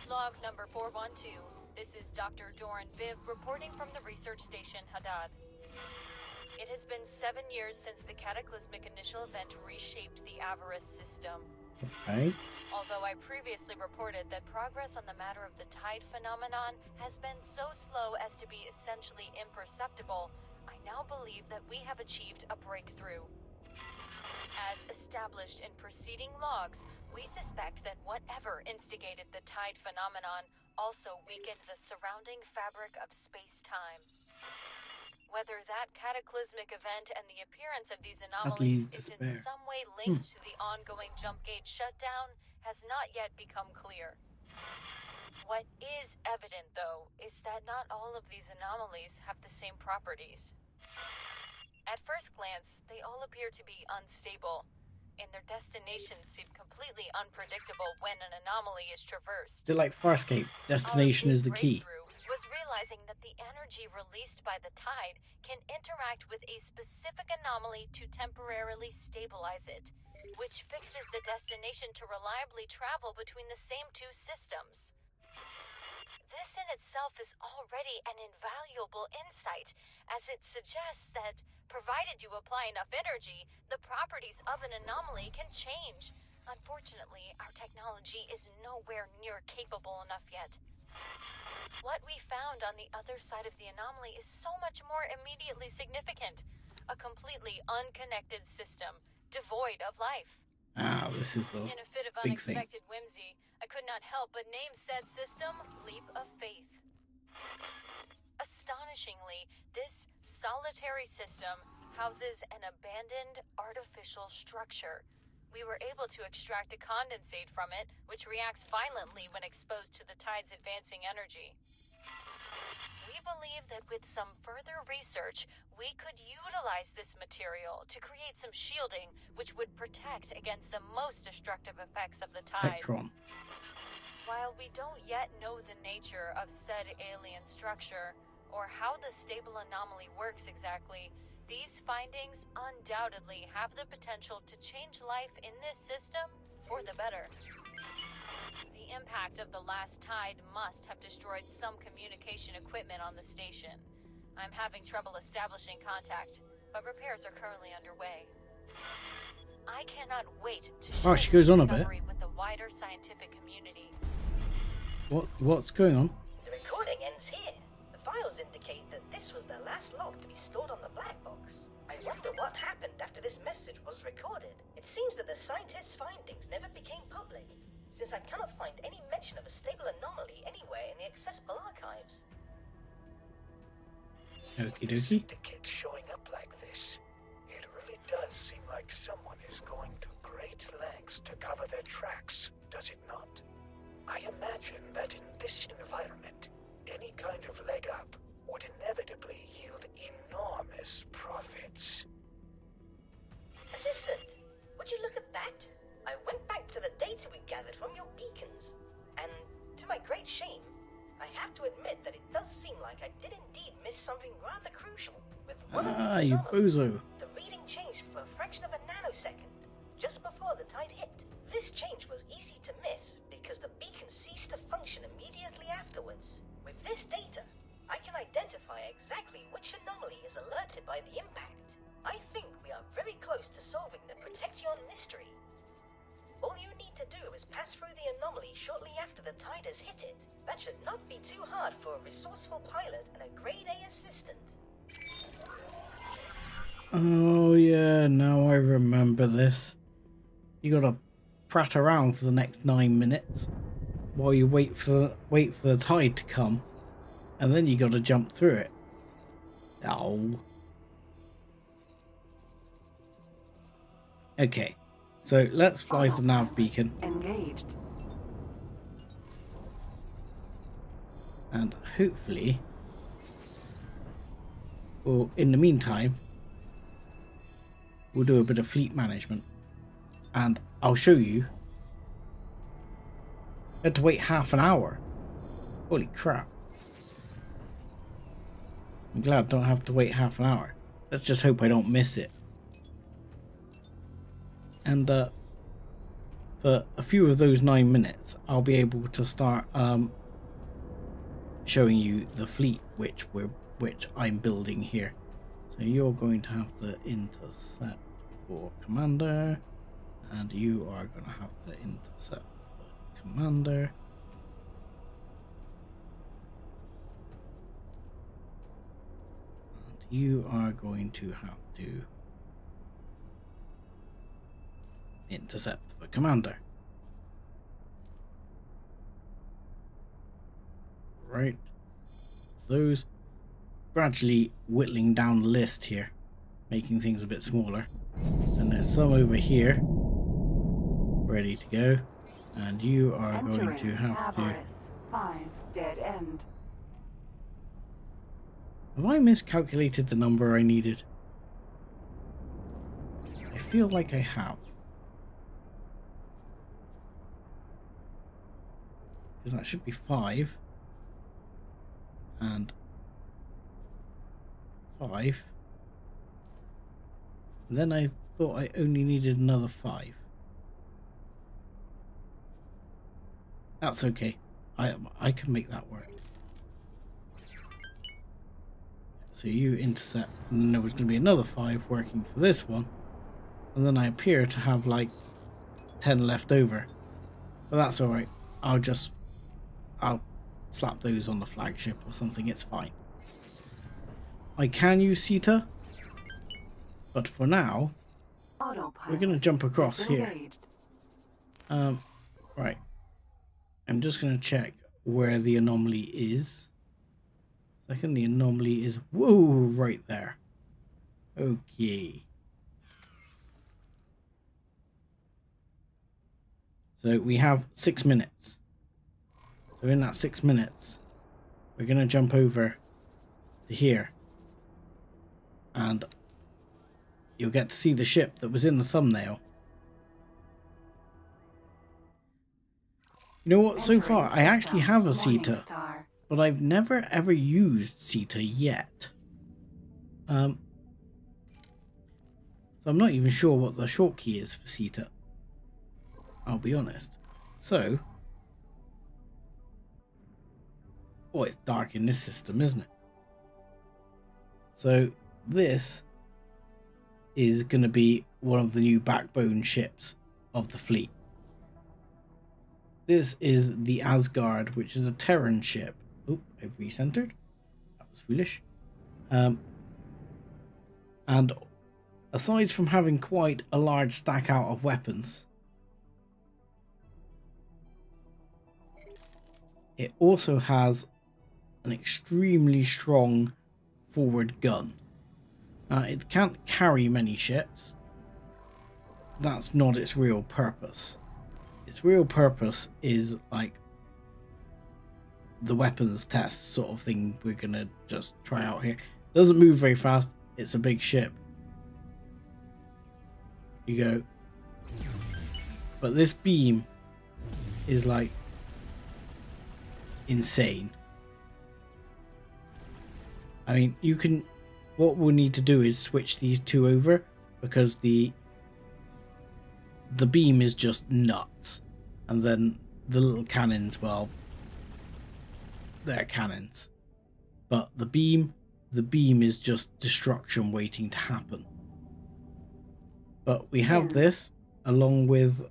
Log number 412. This is Dr. Doran Viv reporting from the research station Haddad. It has been 7 years since the cataclysmic initial event reshaped the Avarice system. Right. Although I previously reported that progress on the matter of the tide phenomenon has been so slow as to be essentially imperceptible, I now believe that we have achieved a breakthrough. As established in preceding logs, we suspect that whatever instigated the tide phenomenon also weakened the surrounding fabric of space-time. Whether that cataclysmic event and the appearance of these anomalies is in some way linked to the ongoing jump gate shutdown has not yet become clear. What is evident, though, is that not all of these anomalies have the same properties. At first glance, they all appear to be unstable, and their destinations seem completely unpredictable when an anomaly is traversed. Still like Farscape, destination is the key. Was realizing that the energy released by the tide can interact with a specific anomaly to temporarily stabilize it, which fixes the destination to reliably travel between the same two systems. This in itself is already an invaluable insight, as it suggests that, provided you apply enough energy, the properties of an anomaly can change. Unfortunately, our technology is nowhere near capable enough yet. What we found on the other side of the anomaly is so much more immediately significant. A completely unconnected system, devoid of life. Ah, this is the In a fit of big thing. unexpected whimsy, I could not help but name said system Leap of Faith. Astonishingly, this solitary system houses an abandoned artificial structure. We were able to extract a condensate from it, which reacts violently when exposed to the tide's advancing energy. We believe that with some further research, we could utilize this material to create some shielding which would protect against the most destructive effects of the tide. Spectron. While we don't yet know the nature of said alien structure, or how the stable anomaly works exactly, these findings undoubtedly have the potential to change life in this system for the better. The impact of the last tide must have destroyed some communication equipment on the station. I'm having trouble establishing contact, but repairs are currently underway. I cannot wait to share she this goes on a bit. discovery with the wider scientific community. What's going on? The recording ends here. The files indicate that this was the last log to be stored on the black box. I wonder what happened after this message was recorded. It seems that the scientists' findings never became public, since I cannot find any mention of a stable anomaly anywhere in the accessible archives. Okie With the dokie. syndicate showing up like this, it really does seem like someone is going to great lengths to cover their tracks, does it not? I imagine that in this environment, any kind of leg up would inevitably yield enormous profits. Assistant, would you look at that? I went back to the data we gathered from your beacons, and to my great shame, I have to admit that it does seem like I did indeed miss something rather crucial. With one of these You anomalies, bozo. the reading changed for a fraction of a nanosecond, just before the tide hit. This change was easy to miss because the beacon ceased to function immediately afterwards. With this data, I can identify exactly which anomaly is alerted by the impact. I think we are very close to solving the Protection mystery. All you need to do is pass through the anomaly shortly after the tide has hit it. That should not be too hard for a resourceful pilot and a grade A assistant. Oh yeah, now I remember this. You gotta prat around for the next 9 minutes while you wait for the tide to come, and then you gotta jump through it. Oh. Okay, so let's fly the nav beacon, Engaged. and hopefully, well, in the meantime, we'll do a bit of fleet management, and I'll show you. I had to wait half an hour. Holy crap. I'm glad I don't have to wait half an hour. Let's just hope I don't miss it. And for a few of those 9 minutes, I'll be able to start showing you the fleet which I'm building here. So you're going to have the intercept for commander, and you are going to have the intercept for commander. And you are going to have to intercept for commander. Right. Those gradually whittling down the list here, making things a bit smaller. And there's some over here ready to go, and you are going to have to... Avarice. 5. Dead end. Have I miscalculated the number I needed? I feel like I have. Because that should be 5. And 5. And then I thought I only needed another 5. That's okay. I can make that work. So you intercept, and then there was going to be another 5 working for this one. And then I appear to have like 10 left over. But that's alright. I'll slap those on the flagship or something, it's fine. I can use CETA, but for now, Autopilot. we're going to jump across here. Disengaged. Right. I'm just going to check where the anomaly is. Second, the anomaly is, whoa, right there. Okay. So we have 6 minutes. So in that 6 minutes, we're going to jump over to here. And you'll get to see the ship that was in the thumbnail. You know what, so far I actually have a CETA, but I've never ever used CETA yet. So I'm not even sure what the short key is for CETA, I'll be honest. So, oh, it's dark in this system, isn't it? So this is going to be one of the new backbone ships of the fleet. This is the Asgard, which is a Terran ship. Oh, I've recentered. That was foolish. And aside from having quite a large stack out of weapons, it also has an extremely strong forward gun. Now, it can't carry many ships. That's not its real purpose. Its real purpose is like the weapons test sort of thing we're gonna just try out here. Doesn't move very fast. It's a big ship. You go. But this beam is like insane. I mean, you can, what we'll need to do is switch these two over, because the beam is just nuts, and then the little cannons, well, they're cannons, but the beam is just destruction waiting to happen. But we have this along with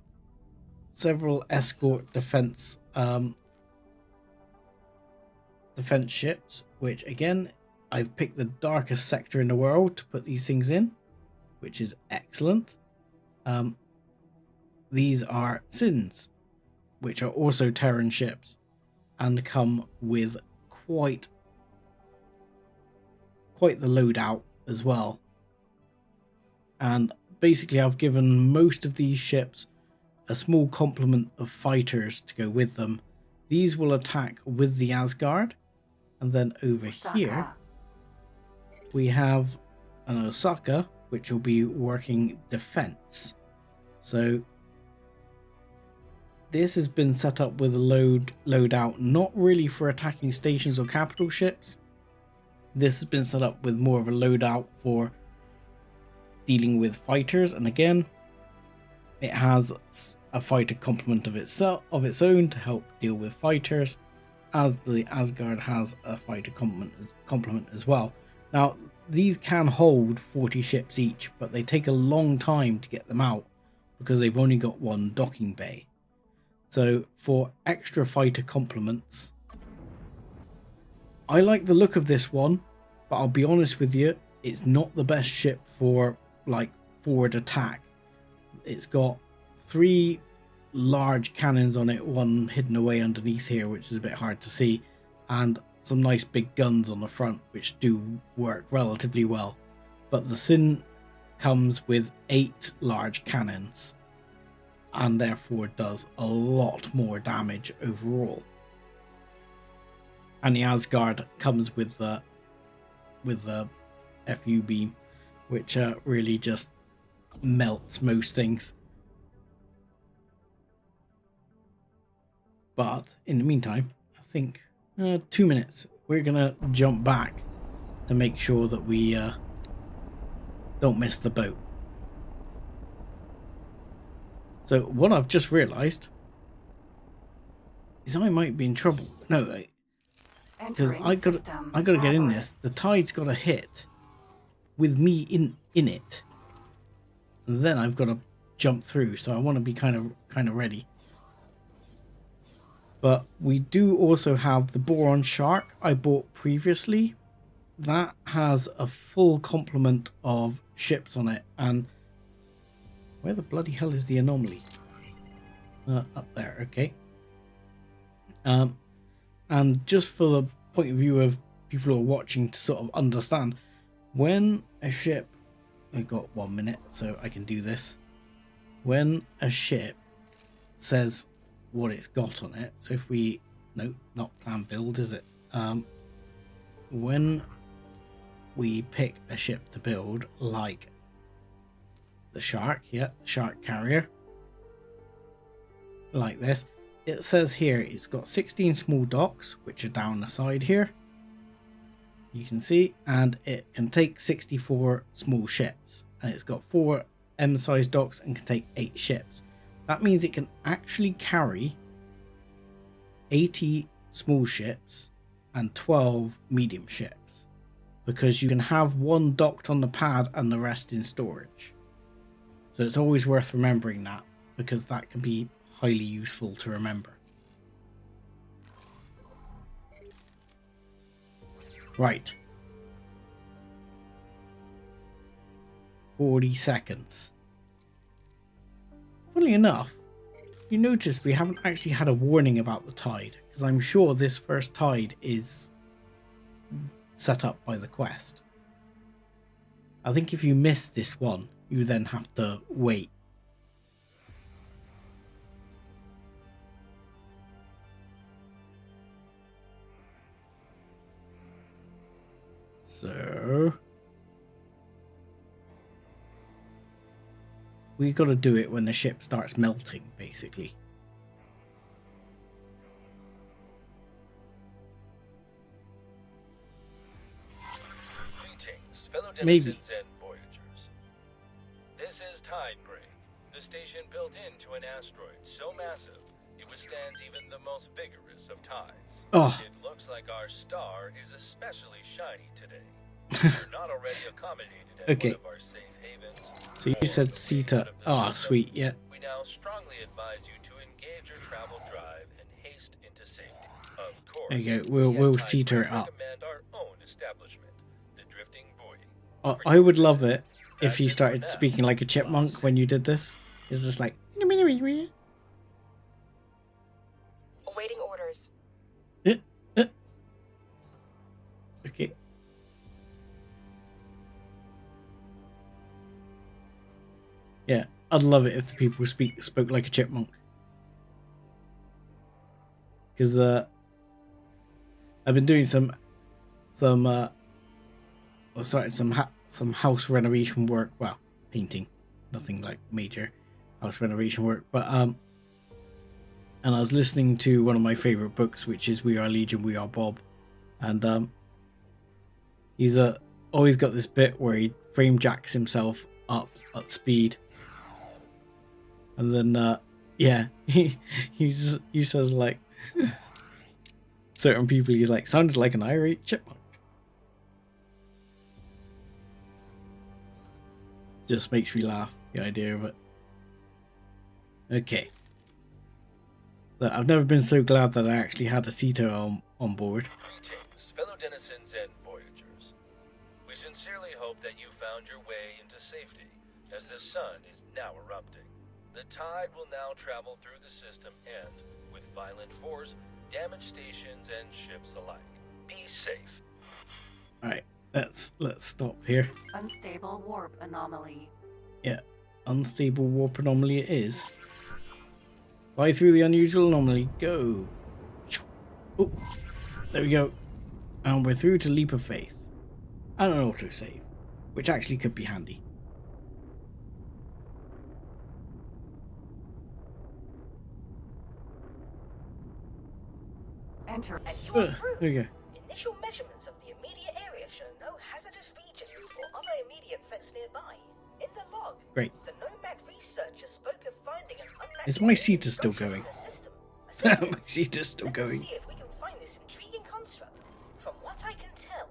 several escort defense ships, which again, I've picked the darkest sector in the world to put these things in, which is excellent. These are Sins, which are also Terran ships, and come with quite the loadout as well. And basically, I've given most of these ships a small complement of fighters to go with them. These will attack with the Asgard, and then over here we have an Osaka, which will be working defense. So this has been set up with a loadout, not really for attacking stations or capital ships. This has been set up with more of a loadout for dealing with fighters, and again, it has a fighter complement of its own to help deal with fighters, as the Asgard has a fighter complement as well. Now, these can hold 40 ships each, but they take a long time to get them out because they've only got one docking bay. So for extra fighter complements, I like the look of this one, but I'll be honest with you, it's not the best ship for like forward attack. It's got 3 large cannons on it, one hidden away underneath here, which is a bit hard to see, and some nice big guns on the front, which do work relatively well. But the Sin comes with 8 large cannons, and therefore does a lot more damage overall. And the Asgard comes with the FU beam, which really just melts most things. But in the meantime, I think 2 minutes, we're gonna jump back to make sure that we don't miss the boat. So what I've just realized is I might be in trouble. No, because I gotta get in this. The tide's gotta hit with me in it, and then I've got to jump through. So I want to be kind of ready. But we do also have the Boron Shark I bought previously. That has a full complement of ships on it. And where the bloody hell is the anomaly? Up there, okay. And just for the point of view of people who are watching to sort of understand, when a ship, I've got 1 minute so I can do this. When a ship says what it's got on it, so if we, no, not plan build, is it? When we pick a ship to build, like the Shark, yeah, the Shark carrier, like this, it says here it's got 16 small docks, which are down the side here, you can see, and it can take 64 small ships, and it's got 4 M-sized docks and can take 8 ships. That means it can actually carry 80 small ships and 12 medium ships. because you can have one docked on the pad and the rest in storage. So it's always worth remembering that, because that can be highly useful to remember. Right. 40 seconds. Funnily enough, you notice we haven't actually had a warning about the tide, because I'm sure this first tide is set up by the quest. I think if you miss this one, you then have to wait. So we got to do it when the ship starts melting, basically. Greetings, fellow Maybe. denizens and voyagers. This is Tidebreak, the station built into an asteroid so massive it withstands even the most vigorous of tides. Oh. It looks like our star is especially shiny today. If you're not already accommodated at Okay. one of our safe havens, So you or said the way Sita. out of the Ah, system, sweet, yeah. we now strongly advise you to engage your travel drive and haste into safety. Of course, There you go. we We'll at Sita it Tidebreak up. recommend our own establishment, the Drifting Buoy. I would love it if That's you it for started now. speaking like a chipmunk when you did this. It's just like. Awaiting orders. Okay. Yeah, I'd love it if the people spoke like a chipmunk. Because I've been doing some house renovation work. Well, painting, nothing like major house renovation work. But and I was listening to one of my favorite books, which is We Are Legion, We Are Bob, and he's always got this bit where he frame jacks himself up at speed, and then yeah, he says like certain people, he's like, sounded like an irate chipmunk. Just makes me laugh, the idea of it. Okay. So I've never been so glad that I actually had a Sita on board. Greetings, fellow denizens and voyagers. We sincerely hope that you found your way into safety, as the sun is now erupting. The tide will now travel through the system and, with violent force, damage stations and ships alike. Be safe. Alright, let's stop here. Unstable warp anomaly. Yeah, unstable warp anomaly it is. Fly through the unusual anomaly, go. Oh, there we go. And we're through to Leap of Faith. And an autosave, which actually could be handy. And Enter. you are through. There we go. Initial measurements of the immediate area show no hazardous regions or other immediate threats nearby. In the log, Great. the Nomad researcher spoke of finding an unmatched Is my Sita alien still structure going? in the system. My Sita's still Let us going. see if we can find this intriguing construct. From what I can tell,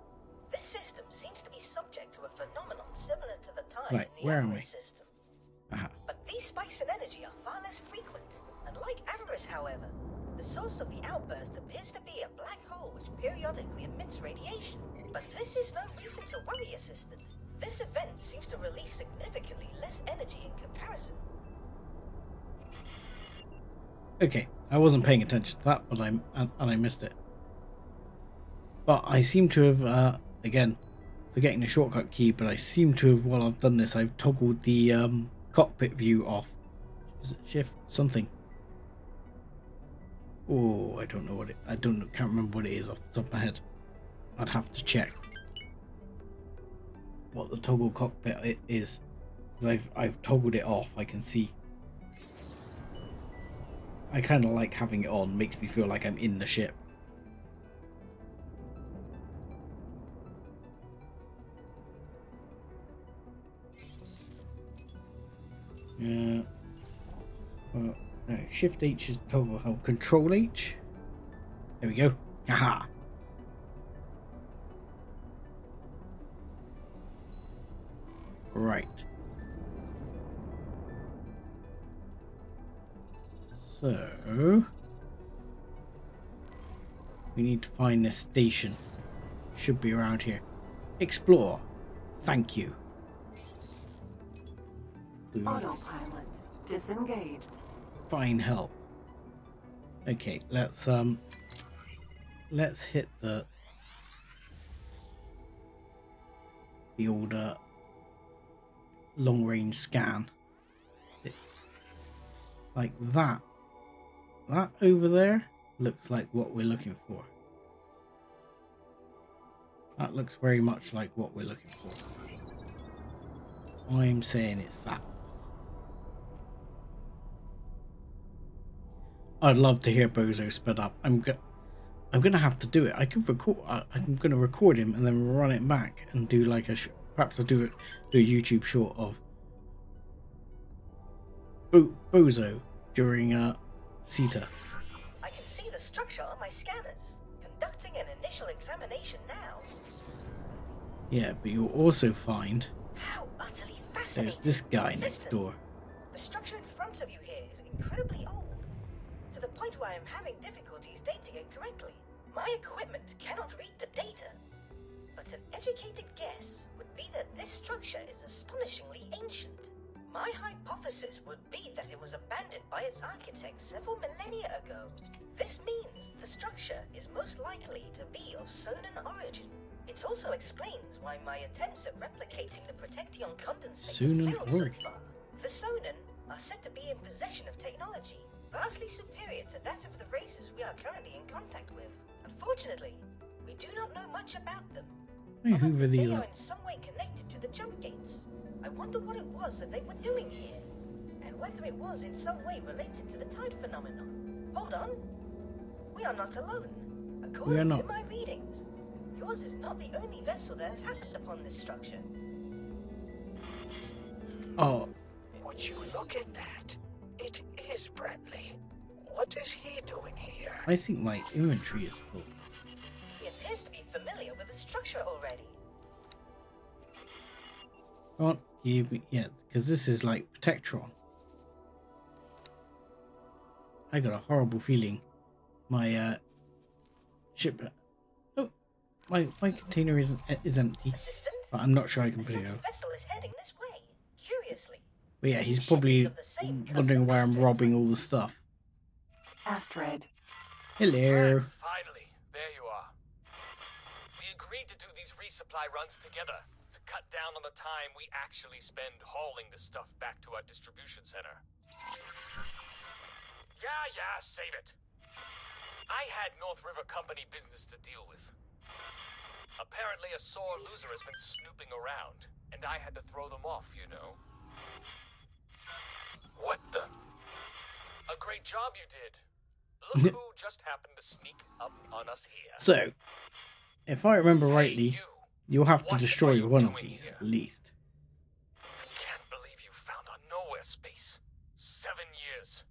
this system seems to be subject to a phenomenon similar to the tide Right, in the where am Avarice I? system. Aha. But these spikes in energy are far less frequent. Unlike Avarice, however, the source of the outburst appears to be a black hole which periodically emits radiation. But this is no reason to worry, Assistant. This event seems to release significantly less energy in comparison. Okay, I wasn't paying attention to that, but I missed it. But I seem to have, again, forgetting the shortcut key, but I seem to have, while I've done this, I've toggled the cockpit view off. Is it shift something? Oh, I don't know what it. Can't remember what it is off the top of my head. I'd have to check what the toggle cockpit is, because I've toggled it off. I can see. I kind of like having it on. Makes me feel like I'm in the ship. Yeah. No, Shift H is toggle hold. Control H. There we go. Haha. Right. So we need to find this station. Should be around here. Explore. Thank you. Autopilot. Disengage. Find help. Okay, let's hit the old long range scan. Like that. That over there looks like what we're looking for. That looks very much like what we're looking for. I'm saying it's that. I'd love to hear Bozo sped up. I'm gonna have to do it. I can record. I'm gonna record him and then run it back and do like a. Perhaps I'll do a YouTube short of Bozo during CETA. I can see the structure on my scanners. Conducting an initial examination now. Yeah, but you'll also find How utterly there's fascinating. this guy next Assistant, door. The structure in front of you here is incredibly old, to the point where I am having difficulties dating it correctly. My equipment cannot read the data, but an educated guess would be that this structure is astonishingly ancient. My hypothesis would be that it was abandoned by its architects several millennia ago. This means the structure is most likely to be of Sonan origin. It also explains why my attempts at replicating the Protection condensate Sonan failed so origin. far. The Sonan are said to be in possession of technology vastly superior to that of the races we are currently in contact with. Unfortunately, we do not know much about them. Hey, Other who than really they are? are in some way connected to the jump gates. I wonder what it was that they were doing here, and whether it was in some way related to the tide phenomenon. Hold on. We are not alone. According to not. my readings, yours is not the only vessel that has happened upon this structure. Oh, Would you look at that? It is Bradley. What is he doing here? I think my inventory is full. He appears to be familiar with the structure already. Can't give me yet, because this is like Protectron. I got a horrible feeling my ship. Oh, my container is empty, Assistant, but I'm not sure I the can put it second out. vessel is heading this way. Curiously. But yeah, he's The ship is probably of the same wondering custom why I'm master robbing type. all the stuff. Astrid. Hello. Finally, there you are. We agreed to do these resupply runs together to cut down on the time we actually spend hauling the stuff back to our distribution center. Yeah, save it. I had North River Company business to deal with. Apparently a sore loser has been snooping around, and I had to throw them off, you know. What the? A great job you did. Look who just happened to sneak up on us here. So, if I remember rightly, Hey, you'll have to What destroy are you one of doing these here? at least. I can't believe you found our nowhere space. 7 years.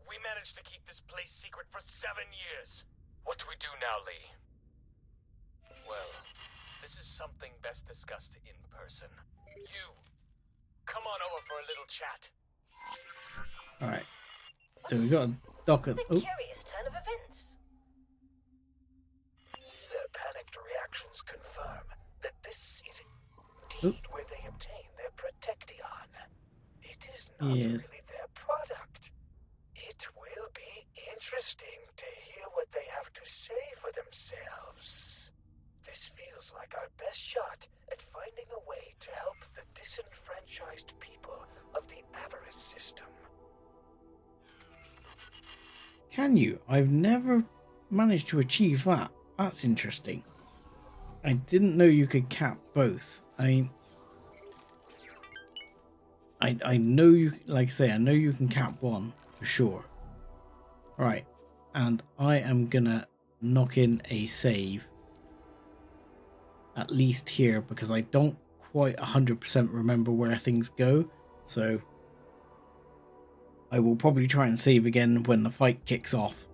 We managed to keep this place secret for 7 years. What do we do now, Lee? Well, this is something best discussed in person. You, come on over for a little chat. All right. So we got a dock at. The Oh, curious turn of events. Their panicked reactions confirm that this is indeed where they obtain their Protection. It is not Yes. really their product. It will be interesting to hear what they have to say for themselves. This feels like our best shot at finding a way to help the disenfranchised people of the Avarice system. can you? I've never managed to achieve that. That's interesting. I didn't know you could cap both. I know you, like I say, I know you can cap one for sure. Right, and I am gonna knock in a save at least here because I don't quite 100% remember where things go, so I will probably try and save again when the fight kicks off.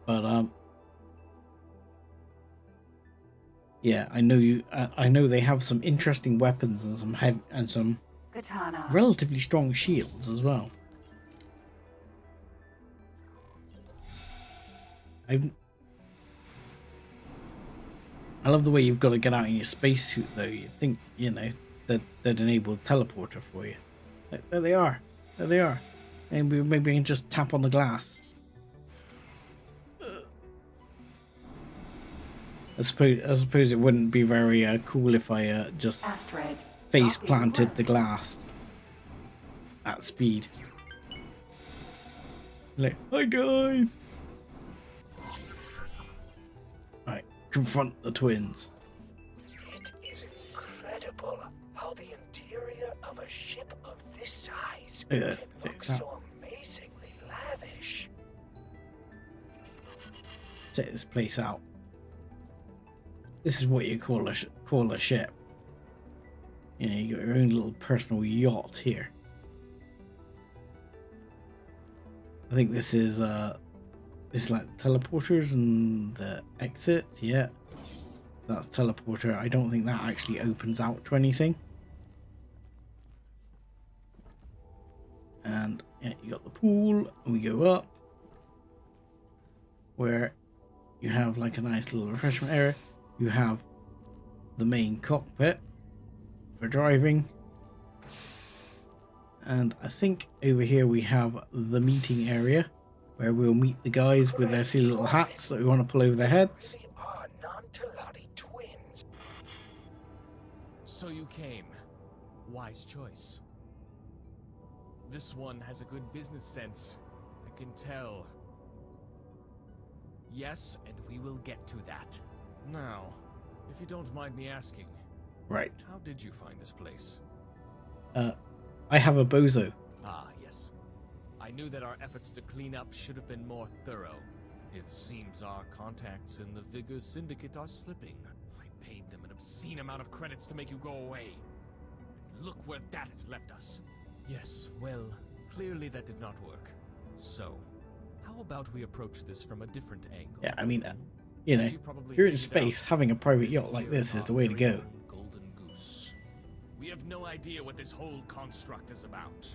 But Yeah, I know you. I know they have some interesting weapons and some Katana. relatively strong shields as well. I love the way you've got to get out in your spacesuit, though. You'd think, you know, that they'd enable a teleporter for you. Like, there they are. There they are. Maybe we can just tap on the glass. I suppose it wouldn't be very cool if I just Asteroid. face Not planted being the glass at speed. Like, hi guys. Right, confront the twins. It is incredible how the interior of a ship of this size Look can at this, look check it out. so amazingly lavish. Check this place out. This is what you call a ship. You know, you got your own little personal yacht here. I think this is like teleporters and the exit. Yeah, that's teleporter. I don't think that actually opens out to anything. And yeah, you got the pool, and we go up where you have like a nice little refreshment area. You have the main cockpit for driving, and I think over here we have the meeting area where we'll meet the guys with their silly little hats that we want to pull over their heads. Really are non-Telati twins. So you came. Wise choice. This one has a good business sense. I can tell. Yes, and we will get to that. Now, if you don't mind me asking, Right. how did you find this place? I have a bozo. Ah, yes. I knew that our efforts to clean up should have been more thorough. It seems our contacts in the Vigor Syndicate are slipping. I paid them an obscene amount of credits to make you go away. And look where that has left us. Yes, well, clearly that did not work. So, how about we approach this from a different angle? Yeah, I mean, you know, As probably you're in figured space, out, having a private this yacht like here this is our the way to very go. own Golden Goose. We have no idea what this whole construct is about.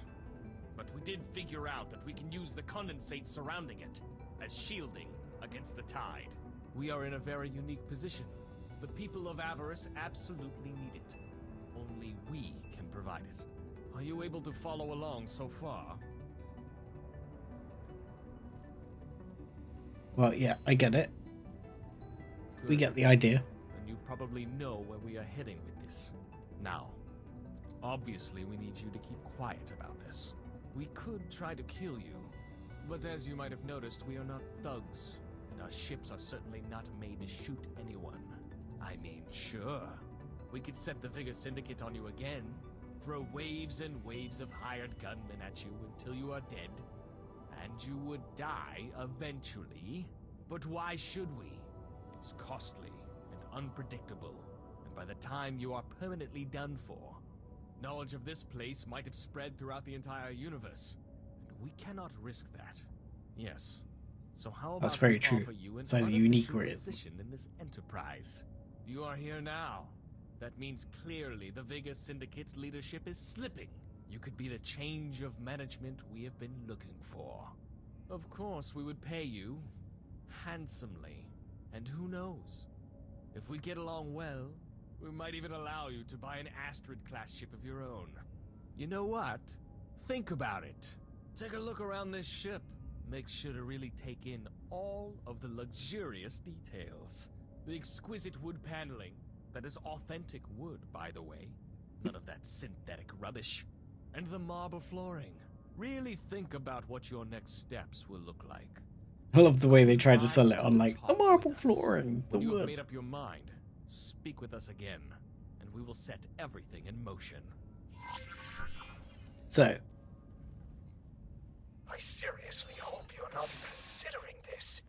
But we did figure out that we can use the condensate surrounding it as shielding against the tide. We are in a very unique position. The people of Avarice absolutely need it. Only we can provide it. Are you able to follow along so far? Well, yeah, I get it. We Good. get the idea. Then you probably know where we are heading with this. Now, obviously we need you to keep quiet about this. We could try to kill you, but as you might have noticed, we are not thugs, and our ships are certainly not made to shoot anyone. I mean, sure, we could set the Vigor Syndicate on you again, throw waves and waves of hired gunmen at you until you are dead, and you would die eventually. But why should we? It's costly and unpredictable, and by the time you are permanently done for, knowledge of this place might have spread throughout the entire universe, and we cannot risk that. Yes. So how about That's very we true. offer you an It's either unique unofficial or it isn't. position in this enterprise? You are here now. That means clearly the Vega Syndicate leadership is slipping. You could be the change of management we have been looking for. Of course, we would pay you handsomely. And who knows? If we get along well, we might even allow you to buy an Astrid-class ship of your own. You know what? Think about it. Take a look around this ship. Make sure to really take in all of the luxurious details. The exquisite wood paneling. That is authentic wood, by the way. None of that synthetic rubbish. And the marble flooring. Really think about what your next steps will look like. I love the way they tried to sell it Rise on to like the top marble with us. flooring, the When you have wood. made up your mind, speak with us again, and we will set everything in motion. So, I seriously hope you're not considering this.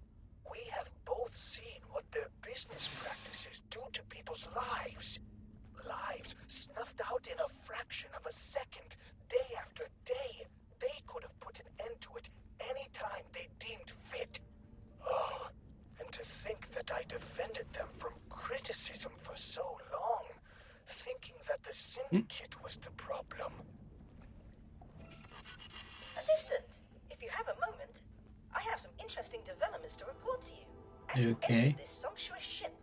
We have both seen what their business practices do to people's lives. Lives snuffed out in a fraction of a second, day after day. They could have put an end to it any time they deemed fit. Oh, and to think that I defended them from criticism for Syndicate was the problem. Assistant, if you have a moment, I have some interesting developments to report to you. As you Okay. entered this sumptuous ship,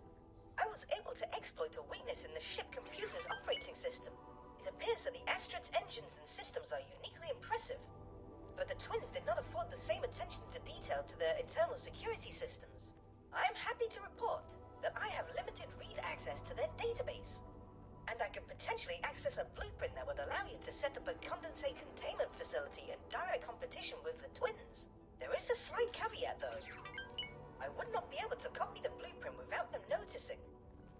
I was able to exploit a weakness in the ship computer's operating system. It appears that the Astrid's engines and systems are uniquely impressive, but the twins did not afford the same attention to detail to their internal security systems. I am happy to report that I have limited read access to their database, and I could potentially access a blueprint that would allow you to set up a condensate containment facility in direct competition with the twins. There is a slight caveat though. I would not be able to copy the blueprint without them noticing,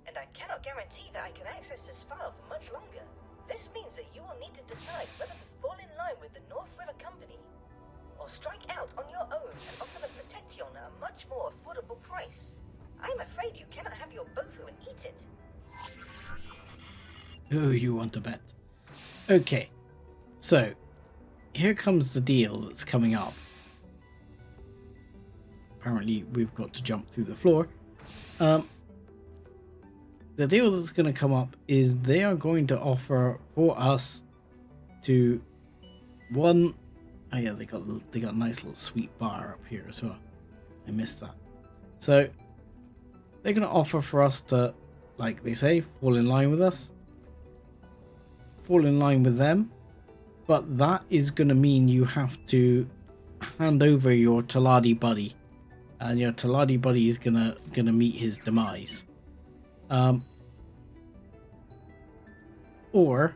and I cannot guarantee that I can access this file for much longer. This means that you will need to decide whether to fall in line with the North River Company, or strike out on your own and offer the protection at a much more affordable price. I am afraid you cannot have your bofu and eat it. Oh, you want to bet. Okay, so here comes the deal that's coming up. Apparently we've got to jump through the floor. The deal that's going to come up is they are going to offer for us to one. Oh yeah, they got a nice little sweet bar up here as well. I missed that. So they're going to offer for us to, like they say, fall in line with us, fall in line with them, but that is going to mean you have to hand over your Taladi buddy, and your Taladi buddy is gonna meet his demise. Or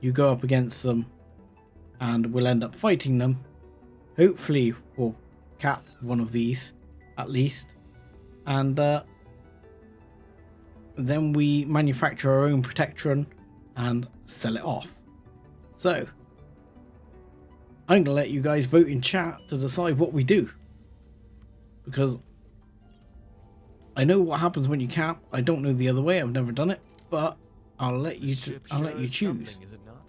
you go up against them and we'll end up fighting them. Hopefully we'll cap one of these at least, and then we manufacture our own protection and sell it off. So I'm gonna let you guys vote in chat to decide what we do, because I know what happens when you cap. I don't know the other way. I've never done it, but I'll let you choose. Is it not?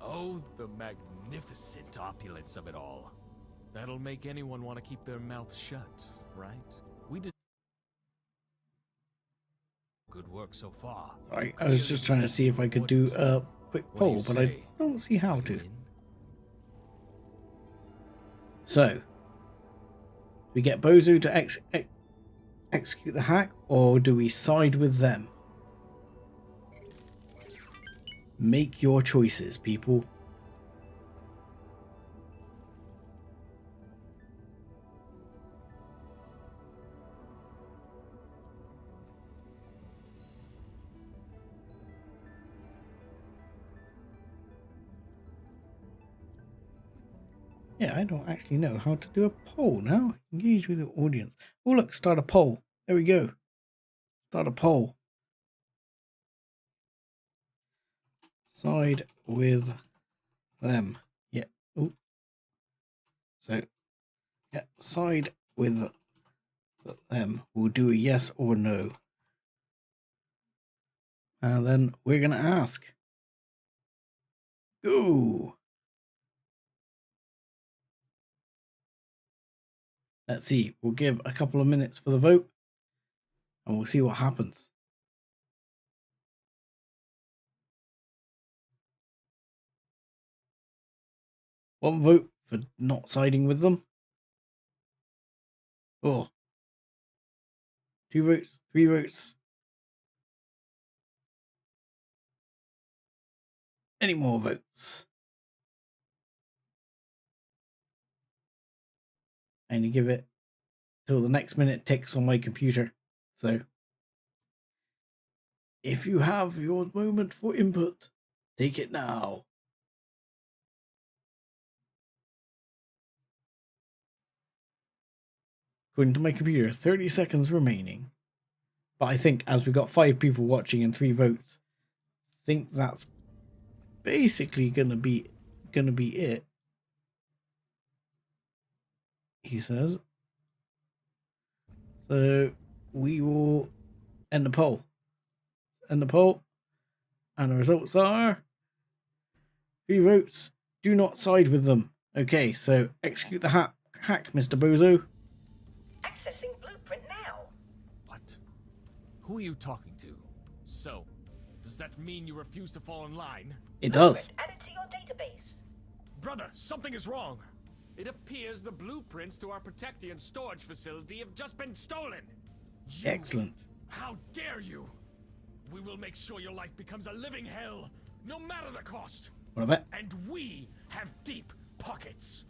Oh, the magnificent opulence of it all. That'll make anyone want to keep their mouth shut, right? We just good work so far. Sorry, I was just trying to see if I could do a quick poll, but I don't see how to. So, we get Bozo to execute the hack, or do we side with them? Make your choices, people. Yeah, I don't actually know how to do a poll now. Engage with the audience. Oh look, start a poll. There we go. Start a poll. Side with them. Yeah. Oh. So, yeah, side with them. We'll do a yes or no. And then we're going to ask. Go. Let's see. We'll give a couple of minutes for the vote, and we'll see what happens. One vote for not siding with them. Oh. 2 votes, 3 votes. Any more votes? I only give it till the next minute ticks on my computer. So, if you have your moment for input, take it now. According to my computer, 30 seconds remaining. But I think as we got 5 people watching and 3 votes, I think that's basically gonna be it. He says. So we will end the poll. And the results are 3 votes. Do not side with them. Okay, so execute the hack, Mr. Bozo. Accessing blueprint now. What? Who are you talking to? So, does Does that mean you refuse to fall in line? It does. Add it to your database. Brother, something is wrong. It appears the blueprints to our Protectian storage facility have just been stolen. You, Excellent. how dare you? We will make sure your life becomes a living hell, no matter the cost. What about? And we have deep pockets.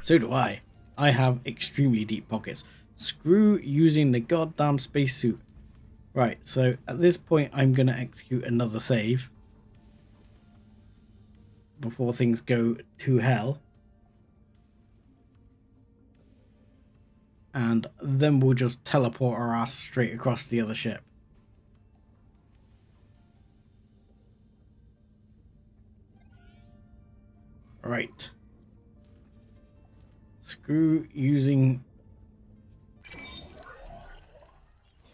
So do I. I have extremely deep pockets. Screw using the goddamn spacesuit. Right, so at this point I'm going to execute another save before things go to hell. And then we'll just teleport our ass straight across the other ship. Right. Screw using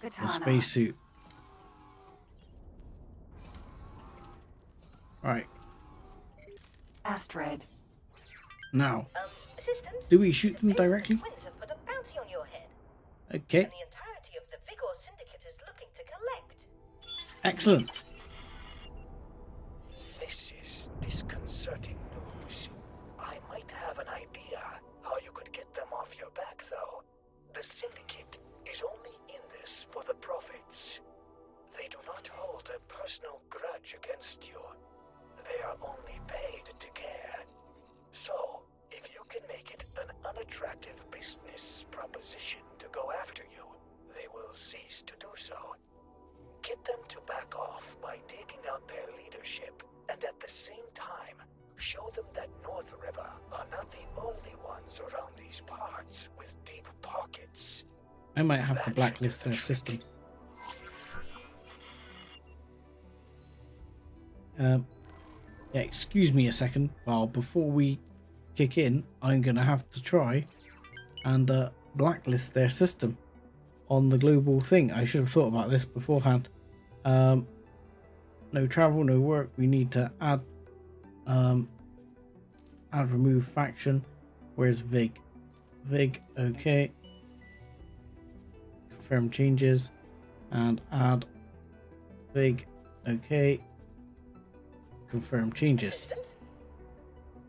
the spacesuit. Right. Astrid. Now, Assistant, do we shoot them the Pace directly? Twins have put a bounty on your head, Okay. and the entirety of the Vigor Syndicate is looking to collect. Excellent. This is disconcerting news. I might have an idea how you could get them off your back, though. The Syndicate is only in this for the profits. They do not hold a personal grudge against you. They are only paid to care. So, if you can make it an unattractive business proposition to go after you, they will cease to do so. Get them to back off by taking out their leadership, and at the same time, show them that North River are not the only ones around these parts with deep pockets. I might have to blacklist their systems. Yeah, excuse me a second. Well, before we kick in, I'm going to have to try and blacklist their system on the global thing. I should have thought about this beforehand. No travel, no work. We need to add remove faction. Where's Vig? Vig, okay. Confirm changes and add Vig, okay. Confirm changes. Assistant?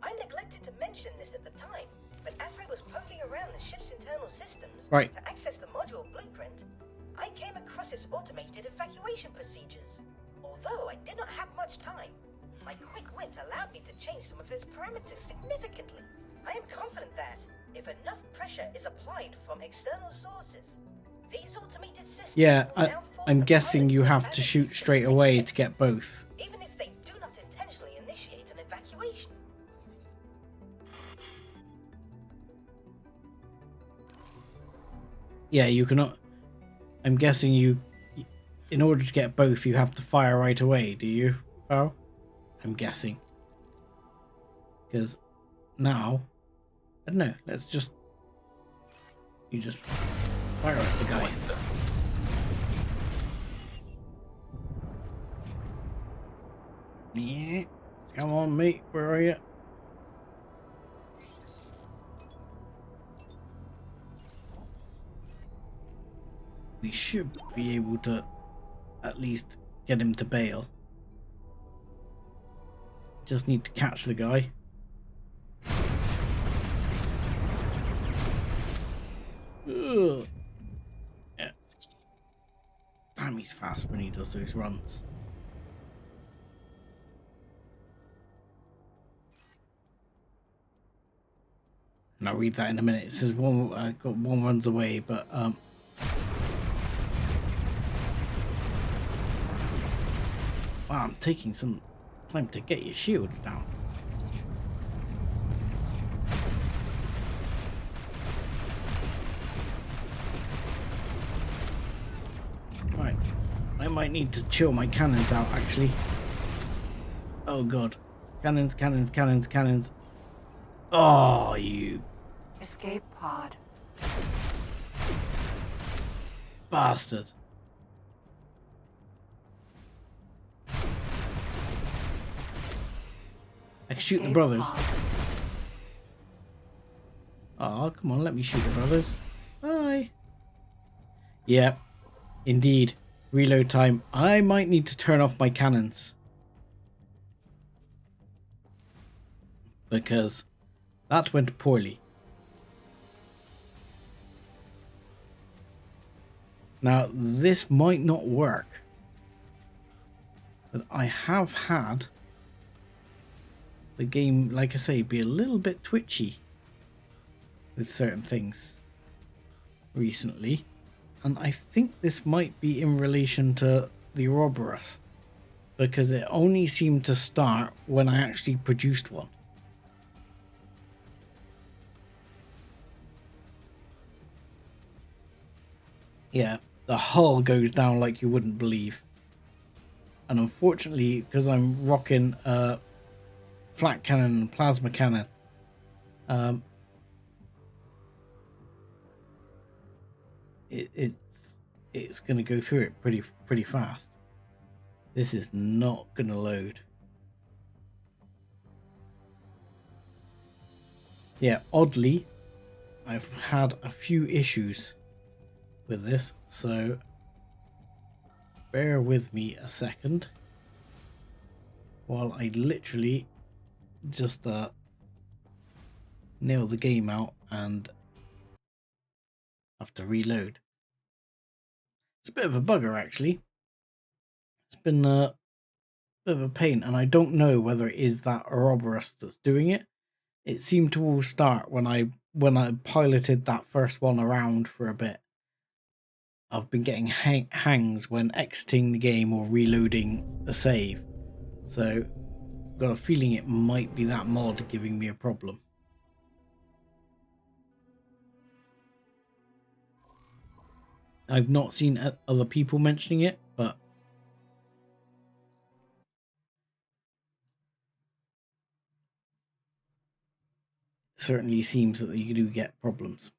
I neglected to mention this at the time, but as I was poking around the ship's internal systems Right. to access the module blueprint, I came across its automated evacuation procedures. Although I did not have much time, my quick wit allowed me to change some of its parameters significantly. I am confident that, if enough pressure is applied from external sources, these automated systems will now force I'm the guessing pilot you to have to abandon shoot these straight specific away ships, to get both. even if they do not intentionally initiate an evacuation. Yeah, you cannot. I'm guessing you, in order to get both, you have to fire right away. Do you, Val? I'm guessing. Because now, I don't know. Let's just. You just fire at the guy. Yeah. Come on, mate. Where are you? We should be able to at least get him to bail. Just need to catch the guy. Ugh. Yeah. Damn, he's fast when he does those runs. And I'll read that in a minute. It says one got one runs away, but wow, I'm taking some time to get your shields down. Right, I might need to chill my cannons out actually. Oh god, cannons, cannons, cannons, cannons. Oh, you Escape pod. bastard. I can shoot the Escape brothers. pod. Oh, come on, let me shoot the brothers. Bye. Yep, indeed. Reload time. I might need to turn off my cannons. Because that went poorly. Now, this might not work. But I have had the game, like I say, be a little bit twitchy with certain things recently. And I think this might be in relation to the Ouroboros, because it only seemed to start when I actually produced one. Yeah, the hull goes down like you wouldn't believe. And unfortunately, because I'm rocking a flat cannon and plasma cannon, it's going to go through it pretty fast. This is not going to load. Yeah, oddly, I've had a few issues with this, so bear with me a second while I literally just nail the game out and have to reload. It's a bit of a bugger, actually. It's been a bit of a pain, and I don't know whether it is that Ouroboros that's doing it. It seemed to all start when I piloted that first one around for a bit. I've been getting hangs when exiting the game or reloading the save. So I've got a feeling it might be that mod giving me a problem. I've not seen other people mentioning it, but it certainly seems that you do get problems.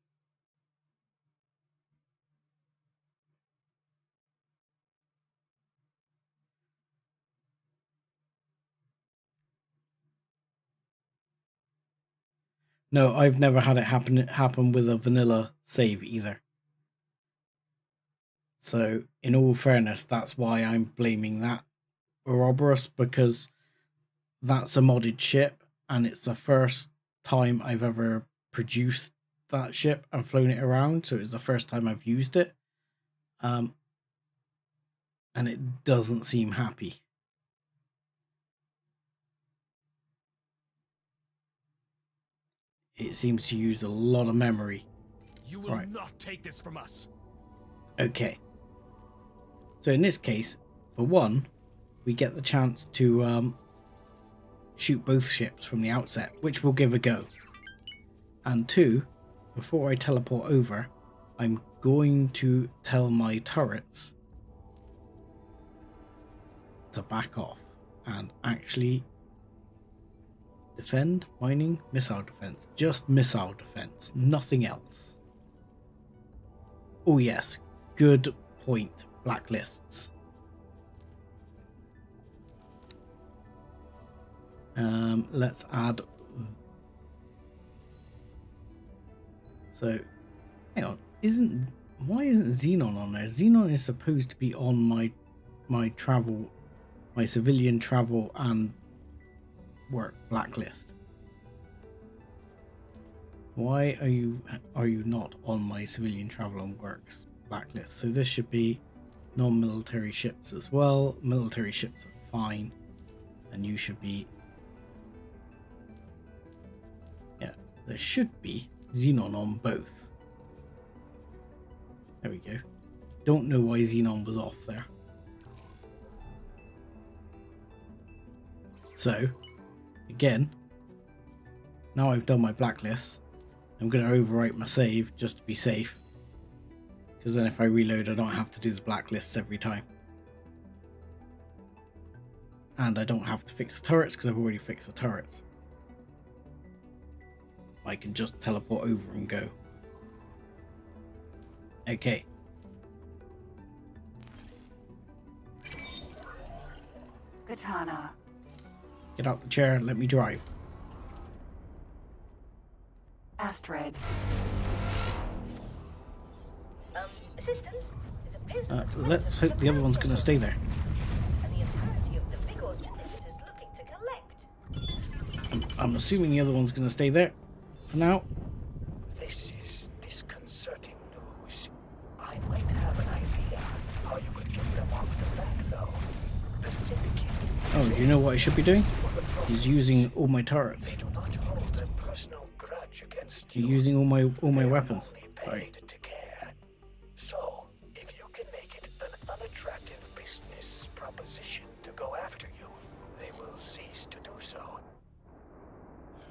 No, I've never had it happen with a vanilla save either. So, in all fairness, that's why I'm blaming that Ouroboros, because that's a modded ship, and it's the first time I've ever produced that ship and flown it around, so it's the first time I've used it. And it doesn't seem happy. It seems to use a lot of memory. You will not take this from us. Okay. So in this case, for one, we get the chance to shoot both ships from the outset, which we'll give a go. And two, before I teleport over, I'm going to tell my turrets to back off and actually defend, mining, missile defense. Just missile defense, nothing else. Oh yes, good point. Blacklists. Let's add. So, hang on. Why isn't Xenon on there? Xenon is supposed to be on my travel, my civilian travel and work blacklist. Why are you not on my civilian travel and works blacklist? So this should be non-military ships as well. Military ships are fine, and you should be. Yeah, there should be Xenon on both. There we go. Don't know why Xenon was off there. So, again, now I've done my blacklist, I'm going to overwrite my save just to be safe. Because then if I reload, I don't have to do the blacklists every time. And I don't have to fix the turrets because I've already fixed the turrets. I can just teleport over and go. Okay. Katana. Get out the chair, let me drive. Astrid. Assistance? It's a Appears that the Let's Tyrants hope have the other one's looked going to stay there. and the entirety of the Vigor Syndicate is looking to collect. I'm assuming the other one's going to stay there for now. This is disconcerting news. I might have an idea how you could get them off your back, though. The Syndicate. Oh, do you know what I should be doing? He's using all my turrets. They do not hold a personal grudge against He's you. using all my They are weapons. only Sorry. paid to care. So, if you can make it an unattractive business proposition to go after you, they will cease to do so.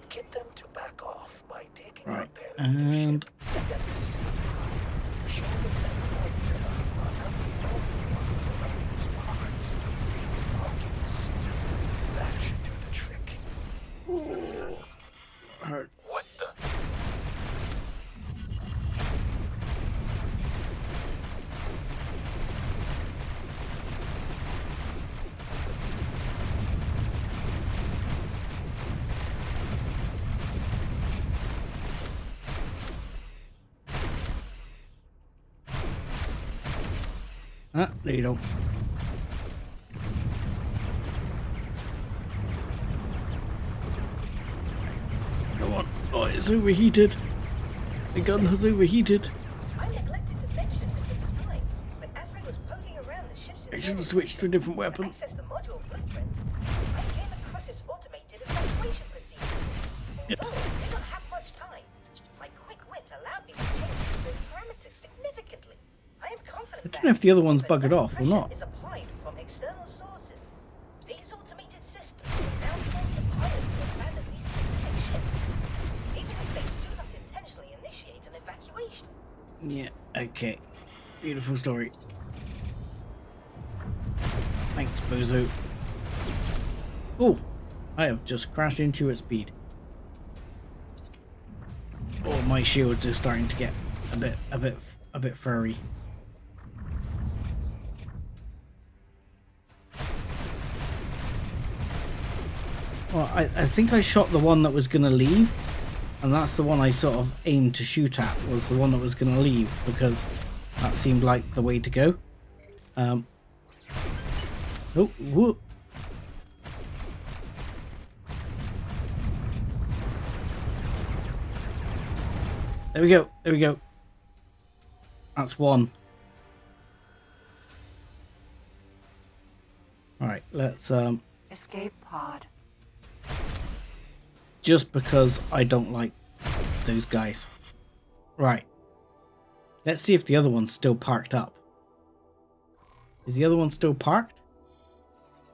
Get them to back off by taking Right, out their and- leadership, and at the same time, show them that neither are not the only ones around these parts with deep pockets. That should do the trick. Hurt. What the? Ah, there you go. Go on. Oh, it's overheated. The gun has overheated. I neglected to mention this at the time, but as I was poking around the ship's I should internal have switched to a different systems weapon. access the module blueprint, I came across its automated evacuation procedures. Yes. Although I did not have much time, my quick wit allowed me to change those parameters significantly. I am confident I don't know if the other one's buggered off or not. Is applied from external sources. These automated systems will now force the pilot to abandon these specific ships, even if they do not intentionally initiate an evacuation. Yeah, okay. Beautiful story. Thanks, Bozo. Oh, I have just crashed into its speed. Oh, my shields are starting to get a bit furry. Well, I think I shot the one that was going to leave, and that's the one I sort of aimed to shoot at, was the one that was going to leave, because that seemed like the way to go. Oh, whoop. There we go, there we go. That's one. Alright, let's Escape pod. just because I don't like those guys. Right. Let's see if the other one's still parked up. Is the other one still parked?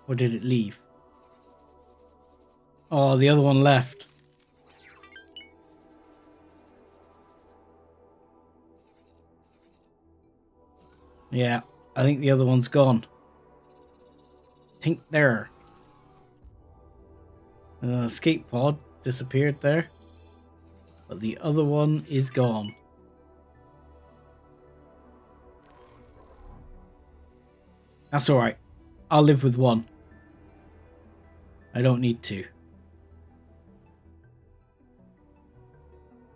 Or did it leave? Oh, the other one left. Yeah, I think the other one's gone. Think there. Escape pod disappeared there. But the other one is gone. That's alright. I'll live with one. I don't need two.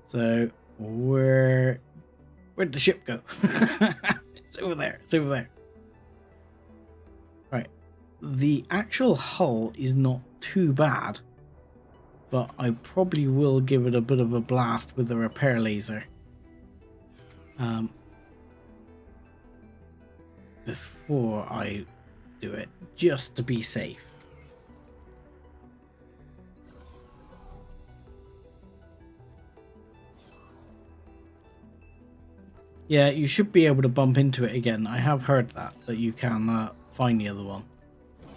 So, where'd the ship go? It's over there. It's over there. Right. The actual hull is not too bad, but I probably will give it a bit of a blast with the repair laser. Before I do it, just to be safe. Yeah, you should be able to bump into it again. I have heard that you can find the other one.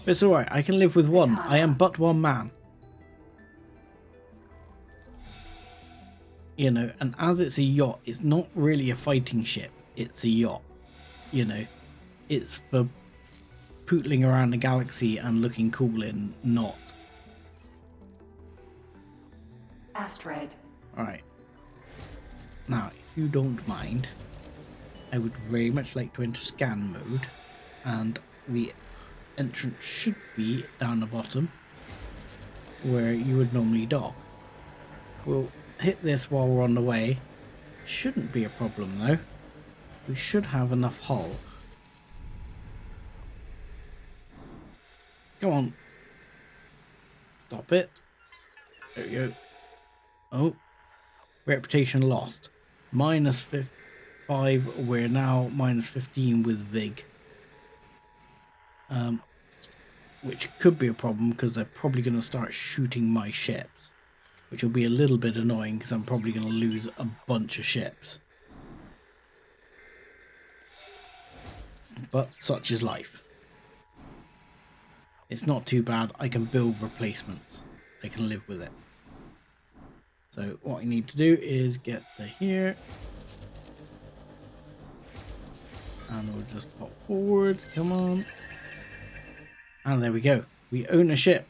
But it's alright, I can live with one. I am but one man. You know, and as it's a yacht, it's not really a fighting ship. It's a yacht. You know, it's for pootling around the galaxy and looking cool in not. Astrid. Alright. Now, if you don't mind, I would very much like to enter scan mode, and the entrance should be down the bottom where you would normally dock. We'll hit this while we're on the way. Shouldn't be a problem though. We should have enough hull. Come on. Stop it. There we go. Oh. Reputation lost. Minus 5. We're now minus 15 with Vig. Which could be a problem because they're probably going to start shooting my ships. Which will be a little bit annoying because I'm probably going to lose a bunch of ships. But such is life. It's not too bad. I can build replacements. I can live with it. So what I need to do is get to here. And we'll just pop forward. Come on. And there we go. We own a ship.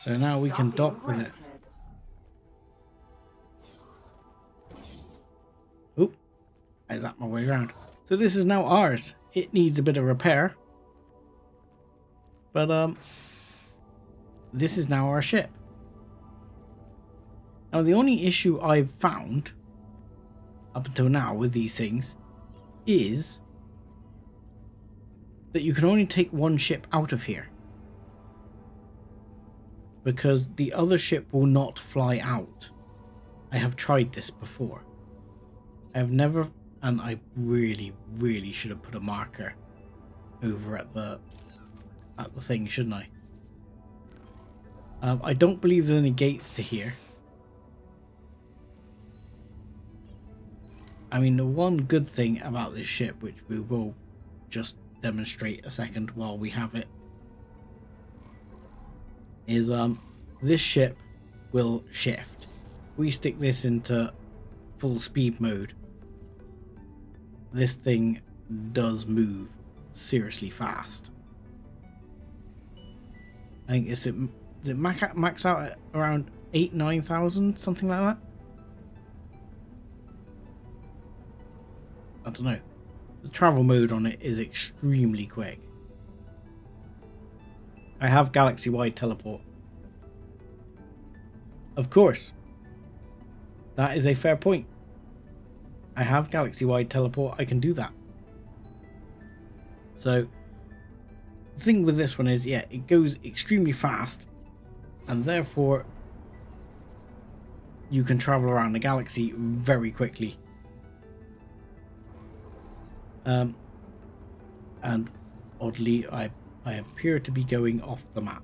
So now we can dock with it. Oop. I zapped my way around. So this is now ours. It needs a bit of repair. But this is now our ship. Now the only issue I've found up until now with these things is that you can only take one ship out of here. Because the other ship will not fly out. I have tried this before. I have never, and I really should have put a marker over at the thing, shouldn't I? I don't believe there's any gates to here. I mean, the one good thing about this ship, which we will just demonstrate a second while we have it, is this ship will shift. We stick this into full speed mode. This thing does move seriously fast. I think is it max out at around 8,000-9,000, something like that. I don't know. The travel mode on it is extremely quick. I have galaxy-wide teleport. Of course. That is a fair point. I have galaxy-wide teleport. I can do that. So, the thing with this one is, yeah, it goes extremely fast. And therefore, you can travel around the galaxy very quickly. And oddly, I appear to be going off the map.